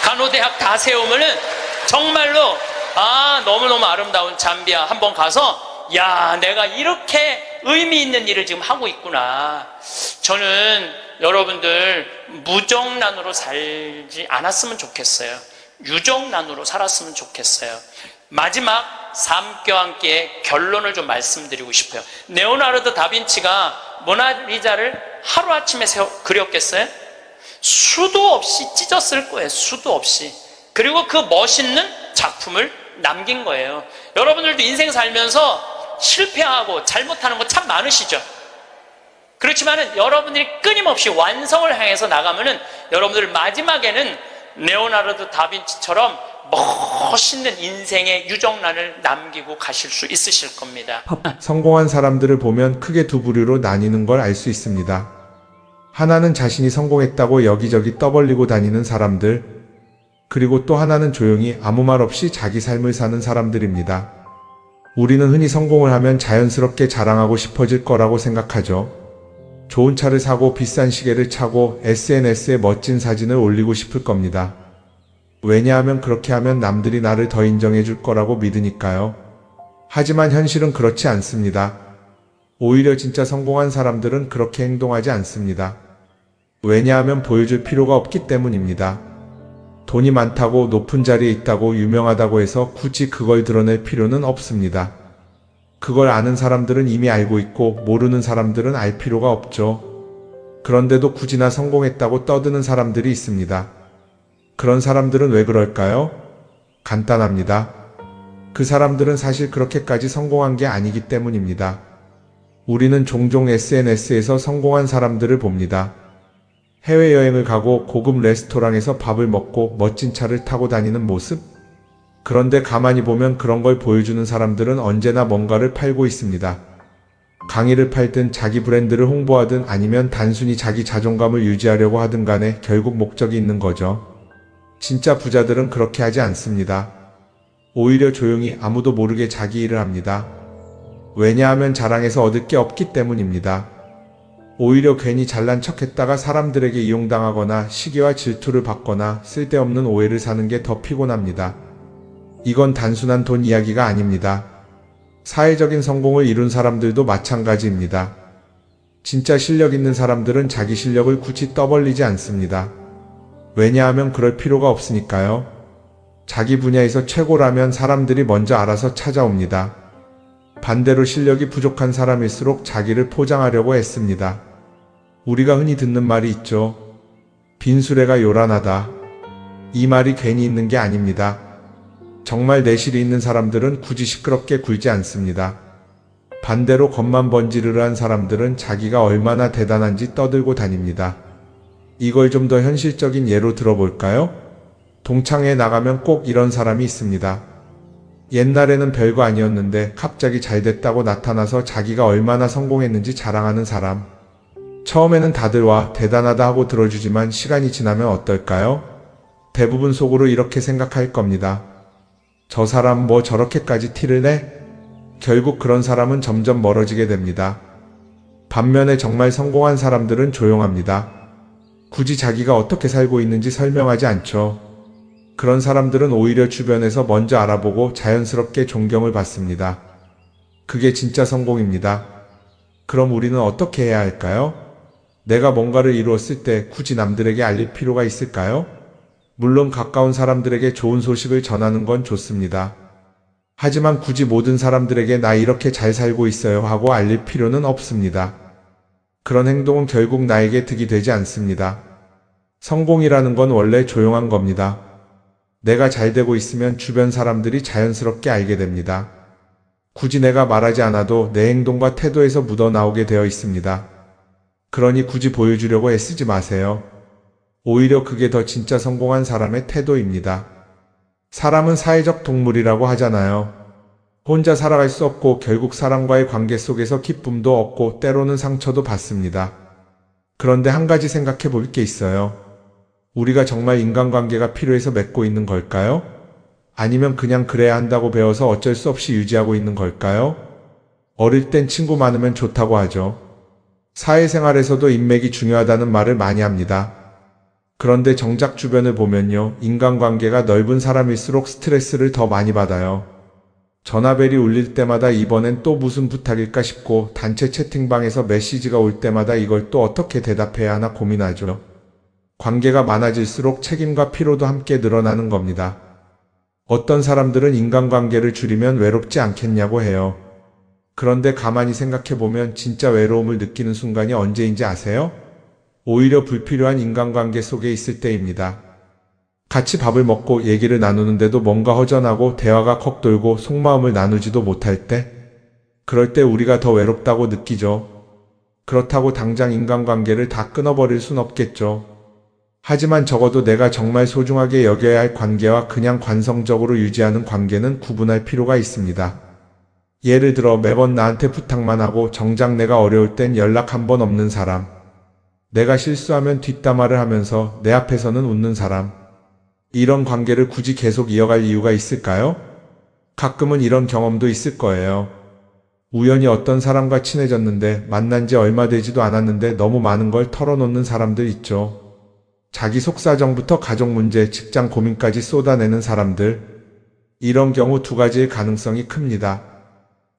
간호대학 다 세우면은 정말로 너무너무 아름다운 잠비아 한번 가서 야, 내가 이렇게 의미 있는 일을 지금 하고 있구나. 저는 여러분들 무정란으로 살지 않았으면 좋겠어요. 유정란으로 살았으면 좋겠어요. 마지막 삶과 함께 결론을 좀 말씀드리고 싶어요. 레오나르도 다빈치가 모나리자를 하루아침에 그렸겠어요? 수도 없이 찢었을 거예요. 수도 없이. 그리고 그 멋있는 작품을 남긴 거예요. 여러분들도 인생 살면서 실패하고 잘못하는 거 참 많으시죠? 그렇지만은 여러분들이 끊임없이 완성을 향해서 나가면은 여러분들 마지막에는 레오나르도 다빈치처럼 멋있는 인생의 유정란을 남기고 가실 수 있으실 겁니다. 성공한 사람들을 보면 크게 두 부류로 나뉘는 걸 알 수 있습니다. 하나는 자신이 성공했다고 여기저기 떠벌리고 다니는 사람들, 그리고 또 하나는 조용히 아무 말 없이 자기 삶을 사는 사람들입니다. 우리는 흔히 성공을 하면 자연스럽게 자랑하고 싶어질 거라고 생각하죠. 좋은 차를 사고 비싼 시계를 차고 SNS에 멋진 사진을 올리고 싶을 겁니다. 왜냐하면 그렇게 하면 남들이 나를 더 인정해 줄 거라고 믿으니까요. 하지만 현실은 그렇지 않습니다. 오히려 진짜 성공한 사람들은 그렇게 행동하지 않습니다. 왜냐하면 보여줄 필요가 없기 때문입니다. 돈이 많다고 높은 자리에 있다고 유명하다고 해서 굳이 그걸 드러낼 필요는 없습니다. 그걸 아는 사람들은 이미 알고 있고 모르는 사람들은 알 필요가 없죠. 그런데도 굳이나 성공했다고 떠드는 사람들이 있습니다. 그런 사람들은 왜 그럴까요? 간단합니다. 그 사람들은 사실 그렇게까지 성공한 게 아니기 때문입니다. 우리는 종종 SNS에서 성공한 사람들을 봅니다. 해외여행을 가고 고급 레스토랑에서 밥을 먹고 멋진 차를 타고 다니는 모습? 그런데 가만히 보면 그런 걸 보여주는 사람들은 언제나 뭔가를 팔고 있습니다. 강의를 팔든 자기 브랜드를 홍보하든 아니면 단순히 자기 자존감을 유지하려고 하든 간에 결국 목적이 있는 거죠. 진짜 부자들은 그렇게 하지 않습니다. 오히려 조용히 아무도 모르게 자기 일을 합니다. 왜냐하면 자랑해서 얻을 게 없기 때문입니다. 오히려 괜히 잘난 척했다가 사람들에게 이용당하거나 시기와 질투를 받거나 쓸데없는 오해를 사는 게 더 피곤합니다. 이건 단순한 돈 이야기가 아닙니다. 사회적인 성공을 이룬 사람들도 마찬가지입니다. 진짜 실력 있는 사람들은 자기 실력을 굳이 떠벌리지 않습니다. 왜냐하면 그럴 필요가 없으니까요. 자기 분야에서 최고라면 사람들이 먼저 알아서 찾아옵니다. 반대로 실력이 부족한 사람일수록 자기를 포장하려고 애씁니다. 우리가 흔히 듣는 말이 있죠. 빈수레가 요란하다. 이 말이 괜히 있는 게 아닙니다. 정말 내실이 있는 사람들은 굳이 시끄럽게 굴지 않습니다. 반대로 겉만 번지르르한 사람들은 자기가 얼마나 대단한지 떠들고 다닙니다. 이걸 좀 더 현실적인 예로 들어볼까요? 동창회에 나가면 꼭 이런 사람이 있습니다. 옛날에는 별거 아니었는데 갑자기 잘 됐다고 나타나서 자기가 얼마나 성공했는지 자랑하는 사람. 처음에는 다들 와, 대단하다 하고 들어주지만 시간이 지나면 어떨까요? 대부분 속으로 이렇게 생각할 겁니다. 저 사람 뭐 저렇게까지 티를 내? 결국 그런 사람은 점점 멀어지게 됩니다. 반면에 정말 성공한 사람들은 조용합니다. 굳이 자기가 어떻게 살고 있는지 설명하지 않죠. 그런 사람들은 오히려 주변에서 먼저 알아보고 자연스럽게 존경을 받습니다. 그게 진짜 성공입니다. 그럼 우리는 어떻게 해야 할까요? 내가 뭔가를 이루었을 때 굳이 남들에게 알릴 필요가 있을까요? 물론 가까운 사람들에게 좋은 소식을 전하는 건 좋습니다. 하지만 굳이 모든 사람들에게 나 이렇게 잘 살고 있어요 하고 알릴 필요는 없습니다. 그런 행동은 결국 나에게 득이 되지 않습니다. 성공이라는 건 원래 조용한 겁니다. 내가 잘 되고 있으면 주변 사람들이 자연스럽게 알게 됩니다. 굳이 내가 말하지 않아도 내 행동과 태도에서 묻어나오게 되어 있습니다. 그러니 굳이 보여주려고 애쓰지 마세요. 오히려 그게 더 진짜 성공한 사람의 태도입니다. 사람은 사회적 동물이라고 하잖아요. 혼자 살아갈 수 없고 결국 사람과의 관계 속에서 기쁨도 얻고 때로는 상처도 받습니다. 그런데 한 가지 생각해 볼 게 있어요. 우리가 정말 인간관계가 필요해서 맺고 있는 걸까요? 아니면 그냥 그래야 한다고 배워서 어쩔 수 없이 유지하고 있는 걸까요? 어릴 땐 친구 많으면 좋다고 하죠. 사회생활에서도 인맥이 중요하다는 말을 많이 합니다. 그런데 정작 주변을 보면요, 인간관계가 넓은 사람일수록 스트레스를 더 많이 받아요. 전화벨이 울릴 때마다 이번엔 또 무슨 부탁일까 싶고 단체 채팅방에서 메시지가 올 때마다 이걸 또 어떻게 대답해야 하나 고민하죠. 관계가 많아질수록 책임과 피로도 함께 늘어나는 겁니다. 어떤 사람들은 인간관계를 줄이면 외롭지 않겠냐고 해요. 그런데 가만히 생각해보면 진짜 외로움을 느끼는 순간이 언제인지 아세요? 오히려 불필요한 인간관계 속에 있을 때입니다. 같이 밥을 먹고 얘기를 나누는데도 뭔가 허전하고 대화가 컥 돌고 속마음을 나누지도 못할 때, 그럴 때 우리가 더 외롭다고 느끼죠. 그렇다고 당장 인간관계를 다 끊어버릴 순 없겠죠. 하지만 적어도 내가 정말 소중하게 여겨야 할 관계와 그냥 관성적으로 유지하는 관계는 구분할 필요가 있습니다. 예를 들어 매번 나한테 부탁만 하고 정작 내가 어려울 땐 연락 한 번 없는 사람. 내가 실수하면 뒷담화를 하면서 내 앞에서는 웃는 사람. 이런 관계를 굳이 계속 이어갈 이유가 있을까요? 가끔은 이런 경험도 있을 거예요. 우연히 어떤 사람과 친해졌는데 만난 지 얼마 되지도 않았는데 너무 많은 걸 털어놓는 사람들 있죠. 자기 속사정부터 가족 문제, 직장 고민까지 쏟아내는 사람들. 이런 경우 두 가지의 가능성이 큽니다.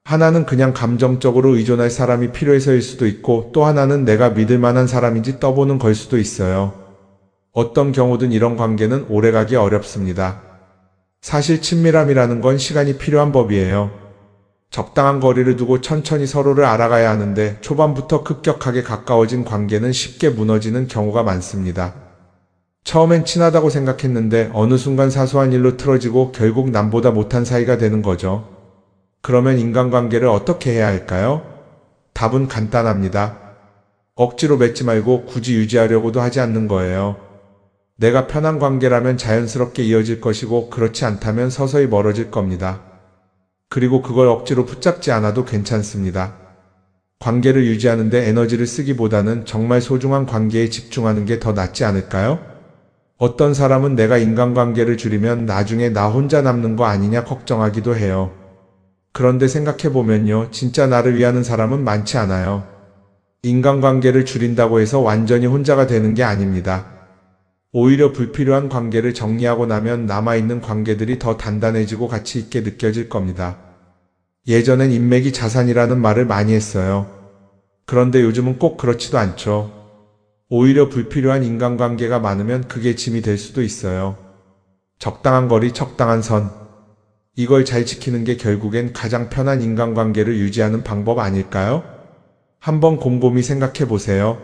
하나는 그냥 감정적으로 의존할 사람이 필요해서일 수도 있고 또 하나는 내가 믿을 만한 사람인지 떠보는 걸 수도 있어요. 어떤 경우든 이런 관계는 오래가기 어렵습니다. 사실 친밀함이라는 건 시간이 필요한 법이에요. 적당한 거리를 두고 천천히 서로를 알아가야 하는데 초반부터 급격하게 가까워진 관계는 쉽게 무너지는 경우가 많습니다. 처음엔 친하다고 생각했는데 어느 순간 사소한 일로 틀어지고 결국 남보다 못한 사이가 되는 거죠. 그러면 인간관계를 어떻게 해야 할까요? 답은 간단합니다. 억지로 맺지 말고 굳이 유지하려고도 하지 않는 거예요. 내가 편한 관계라면 자연스럽게 이어질 것이고 그렇지 않다면 서서히 멀어질 겁니다. 그리고 그걸 억지로 붙잡지 않아도 괜찮습니다. 관계를 유지하는데 에너지를 쓰기보다는 정말 소중한 관계에 집중하는 게 더 낫지 않을까요? 어떤 사람은 내가 인간관계를 줄이면 나중에 나 혼자 남는 거 아니냐 걱정하기도 해요. 그런데 생각해보면요, 진짜 나를 위하는 사람은 많지 않아요. 인간관계를 줄인다고 해서 완전히 혼자가 되는 게 아닙니다. 오히려 불필요한 관계를 정리하고 나면 남아있는 관계들이 더 단단해지고 가치 있게 느껴질 겁니다. 예전엔 인맥이 자산이라는 말을 많이 했어요. 그런데 요즘은 꼭 그렇지도 않죠. 오히려 불필요한 인간관계가 많으면 그게 짐이 될 수도 있어요. 적당한 거리, 적당한 선. 이걸 잘 지키는 게 결국엔 가장 편한 인간관계를 유지하는 방법 아닐까요? 한번 곰곰이 생각해 보세요.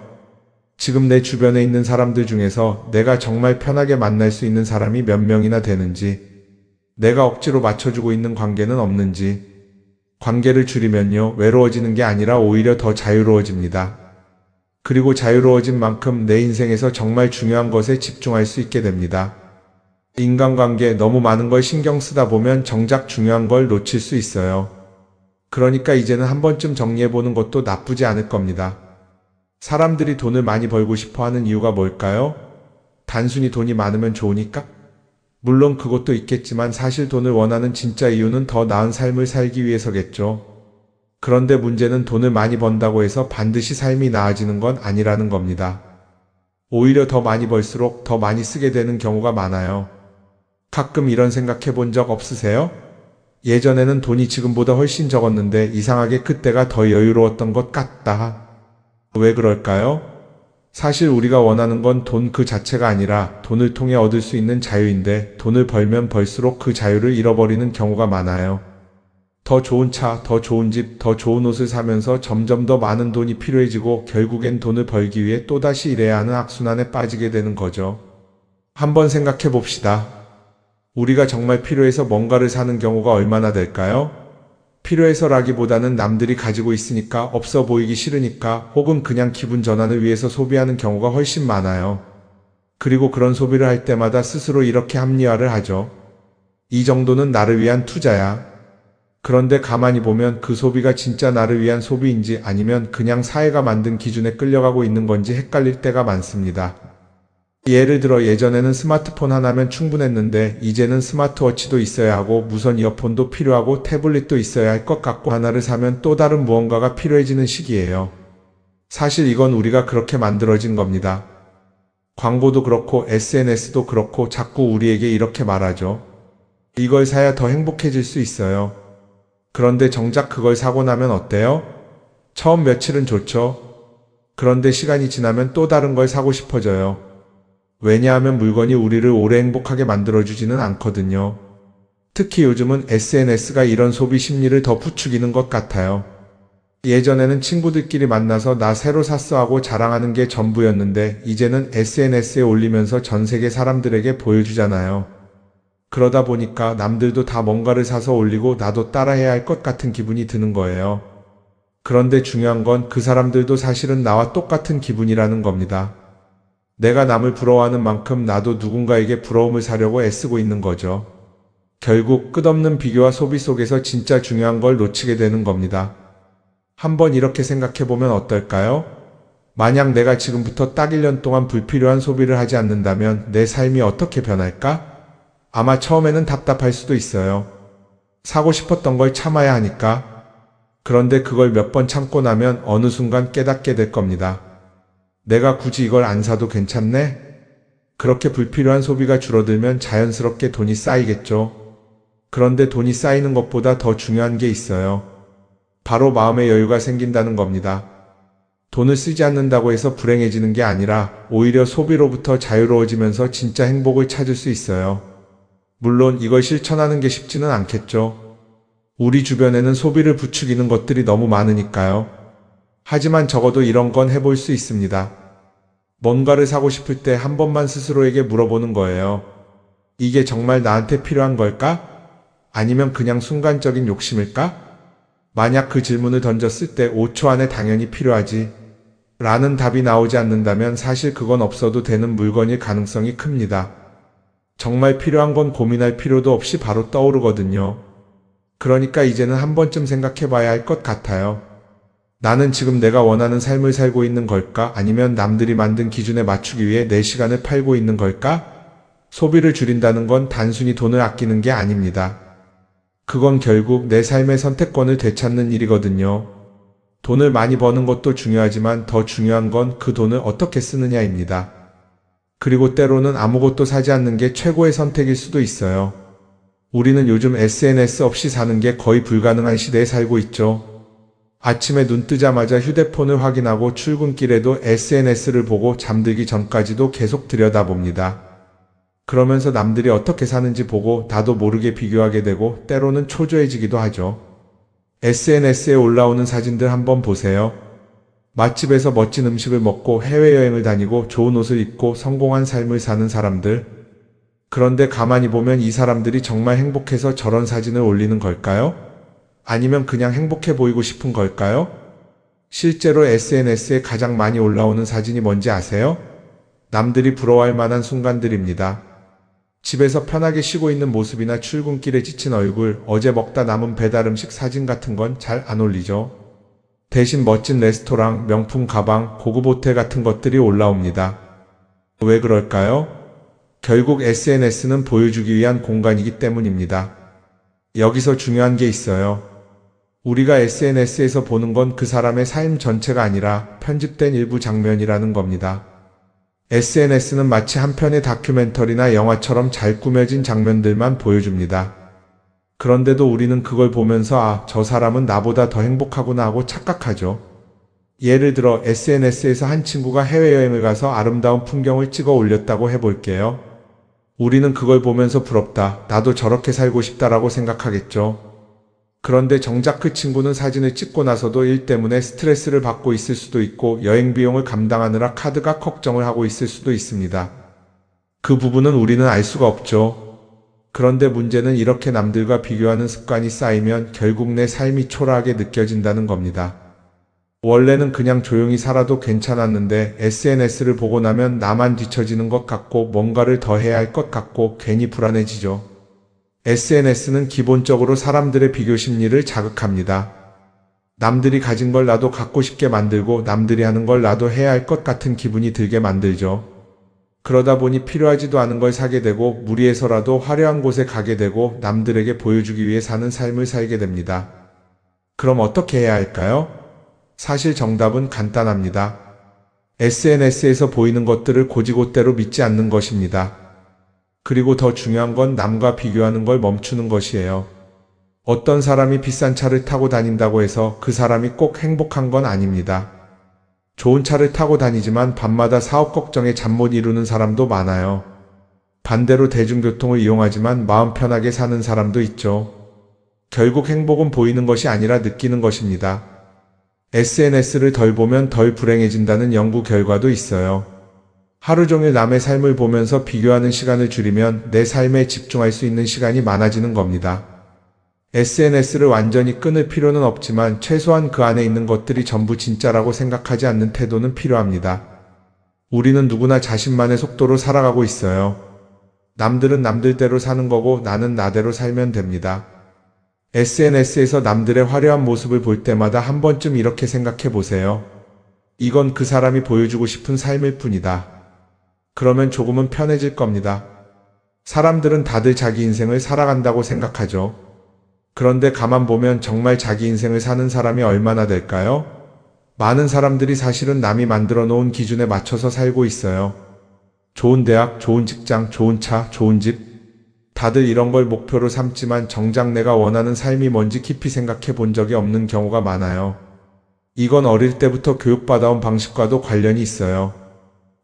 지금 내 주변에 있는 사람들 중에서 내가 정말 편하게 만날 수 있는 사람이 몇 명이나 되는지, 내가 억지로 맞춰주고 있는 관계는 없는지. 관계를 줄이면요, 외로워지는 게 아니라 오히려 더 자유로워집니다. 그리고 자유로워진 만큼 내 인생에서 정말 중요한 것에 집중할 수 있게 됩니다. 인간관계 너무 많은 걸 신경 쓰다 보면 정작 중요한 걸 놓칠 수 있어요. 그러니까 이제는 한 번쯤 정리해보는 것도 나쁘지 않을 겁니다. 사람들이 돈을 많이 벌고 싶어 하는 이유가 뭘까요? 단순히 돈이 많으면 좋으니까? 물론 그것도 있겠지만 사실 돈을 원하는 진짜 이유는 더 나은 삶을 살기 위해서겠죠. 그런데 문제는 돈을 많이 번다고 해서 반드시 삶이 나아지는 건 아니라는 겁니다. 오히려 더 많이 벌수록 더 많이 쓰게 되는 경우가 많아요. 가끔 이런 생각해 본 적 없으세요? 예전에는 돈이 지금보다 훨씬 적었는데 이상하게 그때가 더 여유로웠던 것 같다. 왜 그럴까요? 사실 우리가 원하는 건 돈 그 자체가 아니라 돈을 통해 얻을 수 있는 자유인데 돈을 벌면 벌수록 그 자유를 잃어버리는 경우가 많아요. 더 좋은 차, 더 좋은 집, 더 좋은 옷을 사면서 점점 더 많은 돈이 필요해지고 결국엔 돈을 벌기 위해 또다시 일해야 하는 악순환에 빠지게 되는 거죠. 한번 생각해 봅시다. 우리가 정말 필요해서 뭔가를 사는 경우가 얼마나 될까요? 필요해서라기보다는 남들이 가지고 있으니까, 없어 보이기 싫으니까, 혹은 그냥 기분 전환을 위해서 소비하는 경우가 훨씬 많아요. 그리고 그런 소비를 할 때마다 스스로 이렇게 합리화를 하죠. 이 정도는 나를 위한 투자야. 그런데 가만히 보면 그 소비가 진짜 나를 위한 소비인지 아니면 그냥 사회가 만든 기준에 끌려가고 있는 건지 헷갈릴 때가 많습니다. 예를 들어 예전에는 스마트폰 하나면 충분했는데 이제는 스마트워치도 있어야 하고 무선 이어폰도 필요하고 태블릿도 있어야 할 것 같고 하나를 사면 또 다른 무언가가 필요해지는 시기예요. 사실 이건 우리가 그렇게 만들어진 겁니다. 광고도 그렇고 SNS도 그렇고 자꾸 우리에게 이렇게 말하죠. 이걸 사야 더 행복해질 수 있어요. 그런데 정작 그걸 사고 나면 어때요? 처음 며칠은 좋죠. 그런데 시간이 지나면 또 다른 걸 사고 싶어져요. 왜냐하면 물건이 우리를 오래 행복하게 만들어주지는 않거든요. 특히 요즘은 SNS가 이런 소비 심리를 더 부추기는 것 같아요. 예전에는 친구들끼리 만나서 나 새로 샀어 하고 자랑하는 게 전부였는데 이제는 SNS에 올리면서 전 세계 사람들에게 보여주잖아요. 그러다 보니까 남들도 다 뭔가를 사서 올리고 나도 따라해야 할 것 같은 기분이 드는 거예요. 그런데 중요한 건 그 사람들도 사실은 나와 똑같은 기분이라는 겁니다. 내가 남을 부러워하는 만큼 나도 누군가에게 부러움을 사려고 애쓰고 있는 거죠. 결국 끝없는 비교와 소비 속에서 진짜 중요한 걸 놓치게 되는 겁니다. 한번 이렇게 생각해보면 어떨까요? 만약 내가 지금부터 딱 1년 동안 불필요한 소비를 하지 않는다면 내 삶이 어떻게 변할까? 아마 처음에는 답답할 수도 있어요. 사고 싶었던 걸 참아야 하니까. 그런데 그걸 몇 번 참고 나면 어느 순간 깨닫게 될 겁니다. 내가 굳이 이걸 안 사도 괜찮네? 그렇게 불필요한 소비가 줄어들면 자연스럽게 돈이 쌓이겠죠. 그런데 돈이 쌓이는 것보다 더 중요한 게 있어요. 바로 마음의 여유가 생긴다는 겁니다. 돈을 쓰지 않는다고 해서 불행해지는 게 아니라 오히려 소비로부터 자유로워지면서 진짜 행복을 찾을 수 있어요. 물론 이걸 실천하는 게 쉽지는 않겠죠. 우리 주변에는 소비를 부추기는 것들이 너무 많으니까요. 하지만 적어도 이런 건 해볼 수 있습니다. 뭔가를 사고 싶을 때 한 번만 스스로에게 물어보는 거예요. 이게 정말 나한테 필요한 걸까? 아니면 그냥 순간적인 욕심일까? 만약 그 질문을 던졌을 때 5초 안에 당연히 필요하지 라는 답이 나오지 않는다면 사실 그건 없어도 되는 물건일 가능성이 큽니다. 정말 필요한 건 고민할 필요도 없이 바로 떠오르거든요. 그러니까 이제는 한 번쯤 생각해 봐야 할 것 같아요. 나는 지금 내가 원하는 삶을 살고 있는 걸까? 아니면 남들이 만든 기준에 맞추기 위해 내 시간을 팔고 있는 걸까? 소비를 줄인다는 건 단순히 돈을 아끼는 게 아닙니다. 그건 결국 내 삶의 선택권을 되찾는 일이거든요. 돈을 많이 버는 것도 중요하지만 더 중요한 건 그 돈을 어떻게 쓰느냐입니다. 그리고 때로는 아무것도 사지 않는 게 최고의 선택일 수도 있어요. 우리는 요즘 SNS 없이 사는 게 거의 불가능한 시대에 살고 있죠. 아침에 눈 뜨자마자 휴대폰을 확인하고 출근길에도 SNS를 보고 잠들기 전까지도 계속 들여다봅니다. 그러면서 남들이 어떻게 사는지 보고 나도 모르게 비교하게 되고 때로는 초조해지기도 하죠. SNS에 올라오는 사진들 한번 보세요. 맛집에서 멋진 음식을 먹고 해외여행을 다니고 좋은 옷을 입고 성공한 삶을 사는 사람들. 그런데 가만히 보면 이 사람들이 정말 행복해서 저런 사진을 올리는 걸까요? 아니면 그냥 행복해 보이고 싶은 걸까요? 실제로 SNS에 가장 많이 올라오는 사진이 뭔지 아세요? 남들이 부러워할 만한 순간들입니다. 집에서 편하게 쉬고 있는 모습이나 출근길에 지친 얼굴, 어제 먹다 남은 배달 음식 사진 같은 건 잘 안 올리죠. 대신 멋진 레스토랑, 명품 가방, 고급 호텔 같은 것들이 올라옵니다. 왜 그럴까요? 결국 SNS는 보여주기 위한 공간이기 때문입니다. 여기서 중요한 게 있어요. 우리가 SNS에서 보는 건 그 사람의 삶 전체가 아니라 편집된 일부 장면이라는 겁니다. SNS는 마치 한 편의 다큐멘터리나 영화처럼 잘 꾸며진 장면들만 보여줍니다. 그런데도 우리는 그걸 보면서 아, 저 사람은 나보다 더 행복하구나 하고 착각하죠. 예를 들어 SNS에서 한 친구가 해외여행을 가서 아름다운 풍경을 찍어 올렸다고 해볼게요. 우리는 그걸 보면서 부럽다, 나도 저렇게 살고 싶다라고 생각하겠죠. 그런데 정작 그 친구는 사진을 찍고 나서도 일 때문에 스트레스를 받고 있을 수도 있고 여행 비용을 감당하느라 카드가 걱정을 하고 있을 수도 있습니다. 그 부분은 우리는 알 수가 없죠. 그런데 문제는 이렇게 남들과 비교하는 습관이 쌓이면 결국 내 삶이 초라하게 느껴진다는 겁니다. 원래는 그냥 조용히 살아도 괜찮았는데 SNS를 보고 나면 나만 뒤처지는 것 같고 뭔가를 더 해야 할 것 같고 괜히 불안해지죠. SNS는 기본적으로 사람들의 비교 심리를 자극합니다. 남들이 가진 걸 나도 갖고 싶게 만들고 남들이 하는 걸 나도 해야 할 것 같은 기분이 들게 만들죠. 그러다 보니 필요하지도 않은 걸 사게 되고 무리해서라도 화려한 곳에 가게 되고 남들에게 보여주기 위해 사는 삶을 살게 됩니다. 그럼 어떻게 해야 할까요? 사실 정답은 간단합니다. SNS에서 보이는 것들을 곧이곧대로 믿지 않는 것입니다. 그리고 더 중요한 건 남과 비교하는 걸 멈추는 것이에요. 어떤 사람이 비싼 차를 타고 다닌다고 해서 그 사람이 꼭 행복한 건 아닙니다. 좋은 차를 타고 다니지만 밤마다 사업 걱정에 잠 못 이루는 사람도 많아요. 반대로 대중교통을 이용하지만 마음 편하게 사는 사람도 있죠. 결국 행복은 보이는 것이 아니라 느끼는 것입니다. SNS를 덜 보면 덜 불행해진다는 연구 결과도 있어요. 하루 종일 남의 삶을 보면서 비교하는 시간을 줄이면 내 삶에 집중할 수 있는 시간이 많아지는 겁니다. SNS를 완전히 끊을 필요는 없지만 최소한 그 안에 있는 것들이 전부 진짜라고 생각하지 않는 태도는 필요합니다. 우리는 누구나 자신만의 속도로 살아가고 있어요. 남들은 남들대로 사는 거고 나는 나대로 살면 됩니다. SNS에서 남들의 화려한 모습을 볼 때마다 한 번쯤 이렇게 생각해 보세요. 이건 그 사람이 보여주고 싶은 삶일 뿐이다. 그러면 조금은 편해질 겁니다. 사람들은 다들 자기 인생을 살아간다고 생각하죠. 그런데 가만 보면 정말 자기 인생을 사는 사람이 얼마나 될까요? 많은 사람들이 사실은 남이 만들어 놓은 기준에 맞춰서 살고 있어요. 좋은 대학, 좋은 직장, 좋은 차, 좋은 집. 다들 이런 걸 목표로 삼지만 정작 내가 원하는 삶이 뭔지 깊이 생각해 본 적이 없는 경우가 많아요. 이건 어릴 때부터 교육받아온 방식과도 관련이 있어요.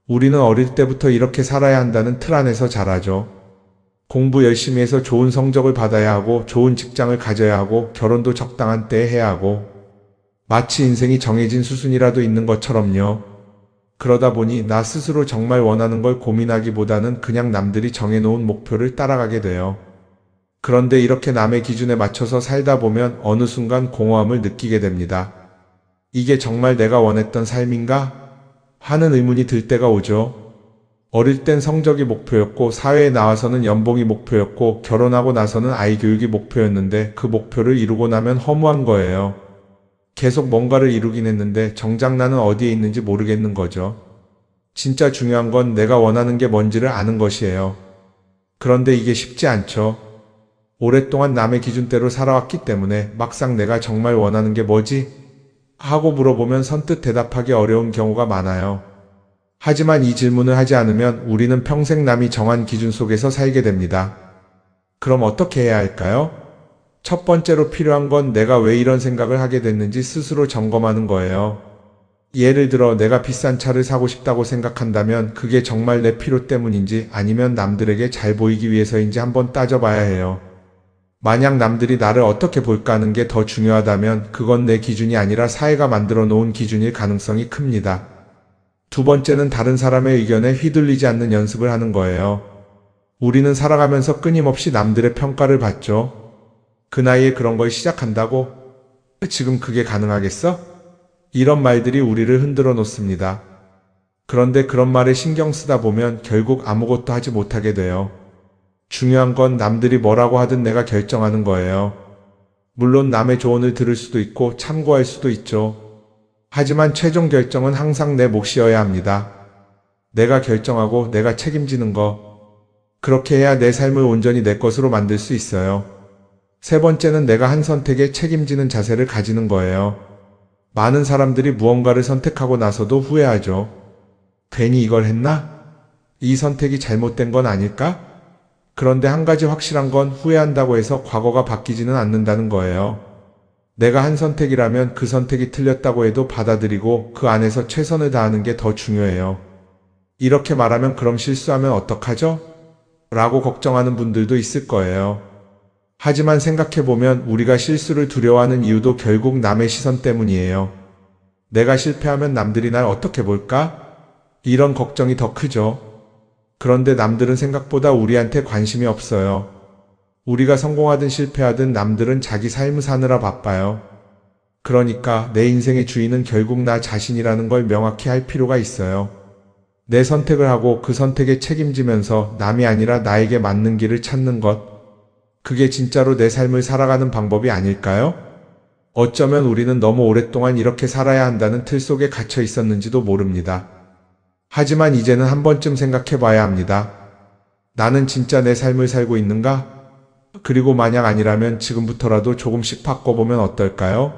우리는 어릴 때부터 이렇게 살아야 한다는 틀 안에서 자라죠. 공부 열심히 해서 좋은 성적을 받아야 하고 좋은 직장을 가져야 하고 결혼도 적당한 때에 해야 하고 마치 인생이 정해진 수순이라도 있는 것처럼요. 그러다 보니 나 스스로 정말 원하는 걸 고민하기보다는 그냥 남들이 정해놓은 목표를 따라가게 돼요. 그런데 이렇게 남의 기준에 맞춰서 살다 보면 어느 순간 공허함을 느끼게 됩니다. 이게 정말 내가 원했던 삶인가? 하는 의문이 들 때가 오죠. 어릴 땐 성적이 목표였고 사회에 나와서는 연봉이 목표였고 결혼하고 나서는 아이 교육이 목표였는데 그 목표를 이루고 나면 허무한 거예요. 계속 뭔가를 이루긴 했는데 정작 나는 어디에 있는지 모르겠는 거죠. 진짜 중요한 건 내가 원하는 게 뭔지를 아는 것이에요. 그런데 이게 쉽지 않죠. 오랫동안 남의 기준대로 살아왔기 때문에 막상 내가 정말 원하는 게 뭐지? 하고 물어보면 선뜻 대답하기 어려운 경우가 많아요. 하지만 이 질문을 하지 않으면 우리는 평생 남이 정한 기준 속에서 살게 됩니다. 그럼 어떻게 해야 할까요? 첫 번째로 필요한 건 내가 왜 이런 생각을 하게 됐는지 스스로 점검하는 거예요. 예를 들어 내가 비싼 차를 사고 싶다고 생각한다면 그게 정말 내 필요 때문인지 아니면 남들에게 잘 보이기 위해서인지 한번 따져봐야 해요. 만약 남들이 나를 어떻게 볼까 하는 게 더 중요하다면 그건 내 기준이 아니라 사회가 만들어 놓은 기준일 가능성이 큽니다. 두 번째는 다른 사람의 의견에 휘둘리지 않는 연습을 하는 거예요. 우리는 살아가면서 끊임없이 남들의 평가를 받죠. 그 나이에 그런 걸 시작한다고? 지금 그게 가능하겠어? 이런 말들이 우리를 흔들어 놓습니다. 그런데 그런 말에 신경 쓰다 보면 결국 아무것도 하지 못하게 돼요. 중요한 건 남들이 뭐라고 하든 내가 결정하는 거예요. 물론 남의 조언을 들을 수도 있고 참고할 수도 있죠. 하지만 최종 결정은 항상 내 몫이어야 합니다. 내가 결정하고 내가 책임지는 거. 그렇게 해야 내 삶을 온전히 내 것으로 만들 수 있어요. 세 번째는 내가 한 선택에 책임지는 자세를 가지는 거예요. 많은 사람들이 무언가를 선택하고 나서도 후회하죠. 괜히 이걸 했나? 이 선택이 잘못된 건 아닐까? 그런데 한 가지 확실한 건 후회한다고 해서 과거가 바뀌지는 않는다는 거예요. 내가 한 선택이라면 그 선택이 틀렸다고 해도 받아들이고 그 안에서 최선을 다하는 게 더 중요해요. 이렇게 말하면 그럼 실수하면 어떡하죠? 라고 걱정하는 분들도 있을 거예요. 하지만 생각해보면 우리가 실수를 두려워하는 이유도 결국 남의 시선 때문이에요. 내가 실패하면 남들이 날 어떻게 볼까? 이런 걱정이 더 크죠. 그런데 남들은 생각보다 우리한테 관심이 없어요. 우리가 성공하든 실패하든 남들은 자기 삶을 사느라 바빠요. 그러니까 내 인생의 주인은 결국 나 자신이라는 걸 명확히 할 필요가 있어요. 내 선택을 하고 그 선택에 책임지면서 남이 아니라 나에게 맞는 길을 찾는 것. 그게 진짜로 내 삶을 살아가는 방법이 아닐까요? 어쩌면 우리는 너무 오랫동안 이렇게 살아야 한다는 틀 속에 갇혀 있었는지도 모릅니다. 하지만 이제는 한 번쯤 생각해 봐야 합니다. 나는 진짜 내 삶을 살고 있는가? 그리고 만약 아니라면 지금부터라도 조금씩 바꿔보면 어떨까요?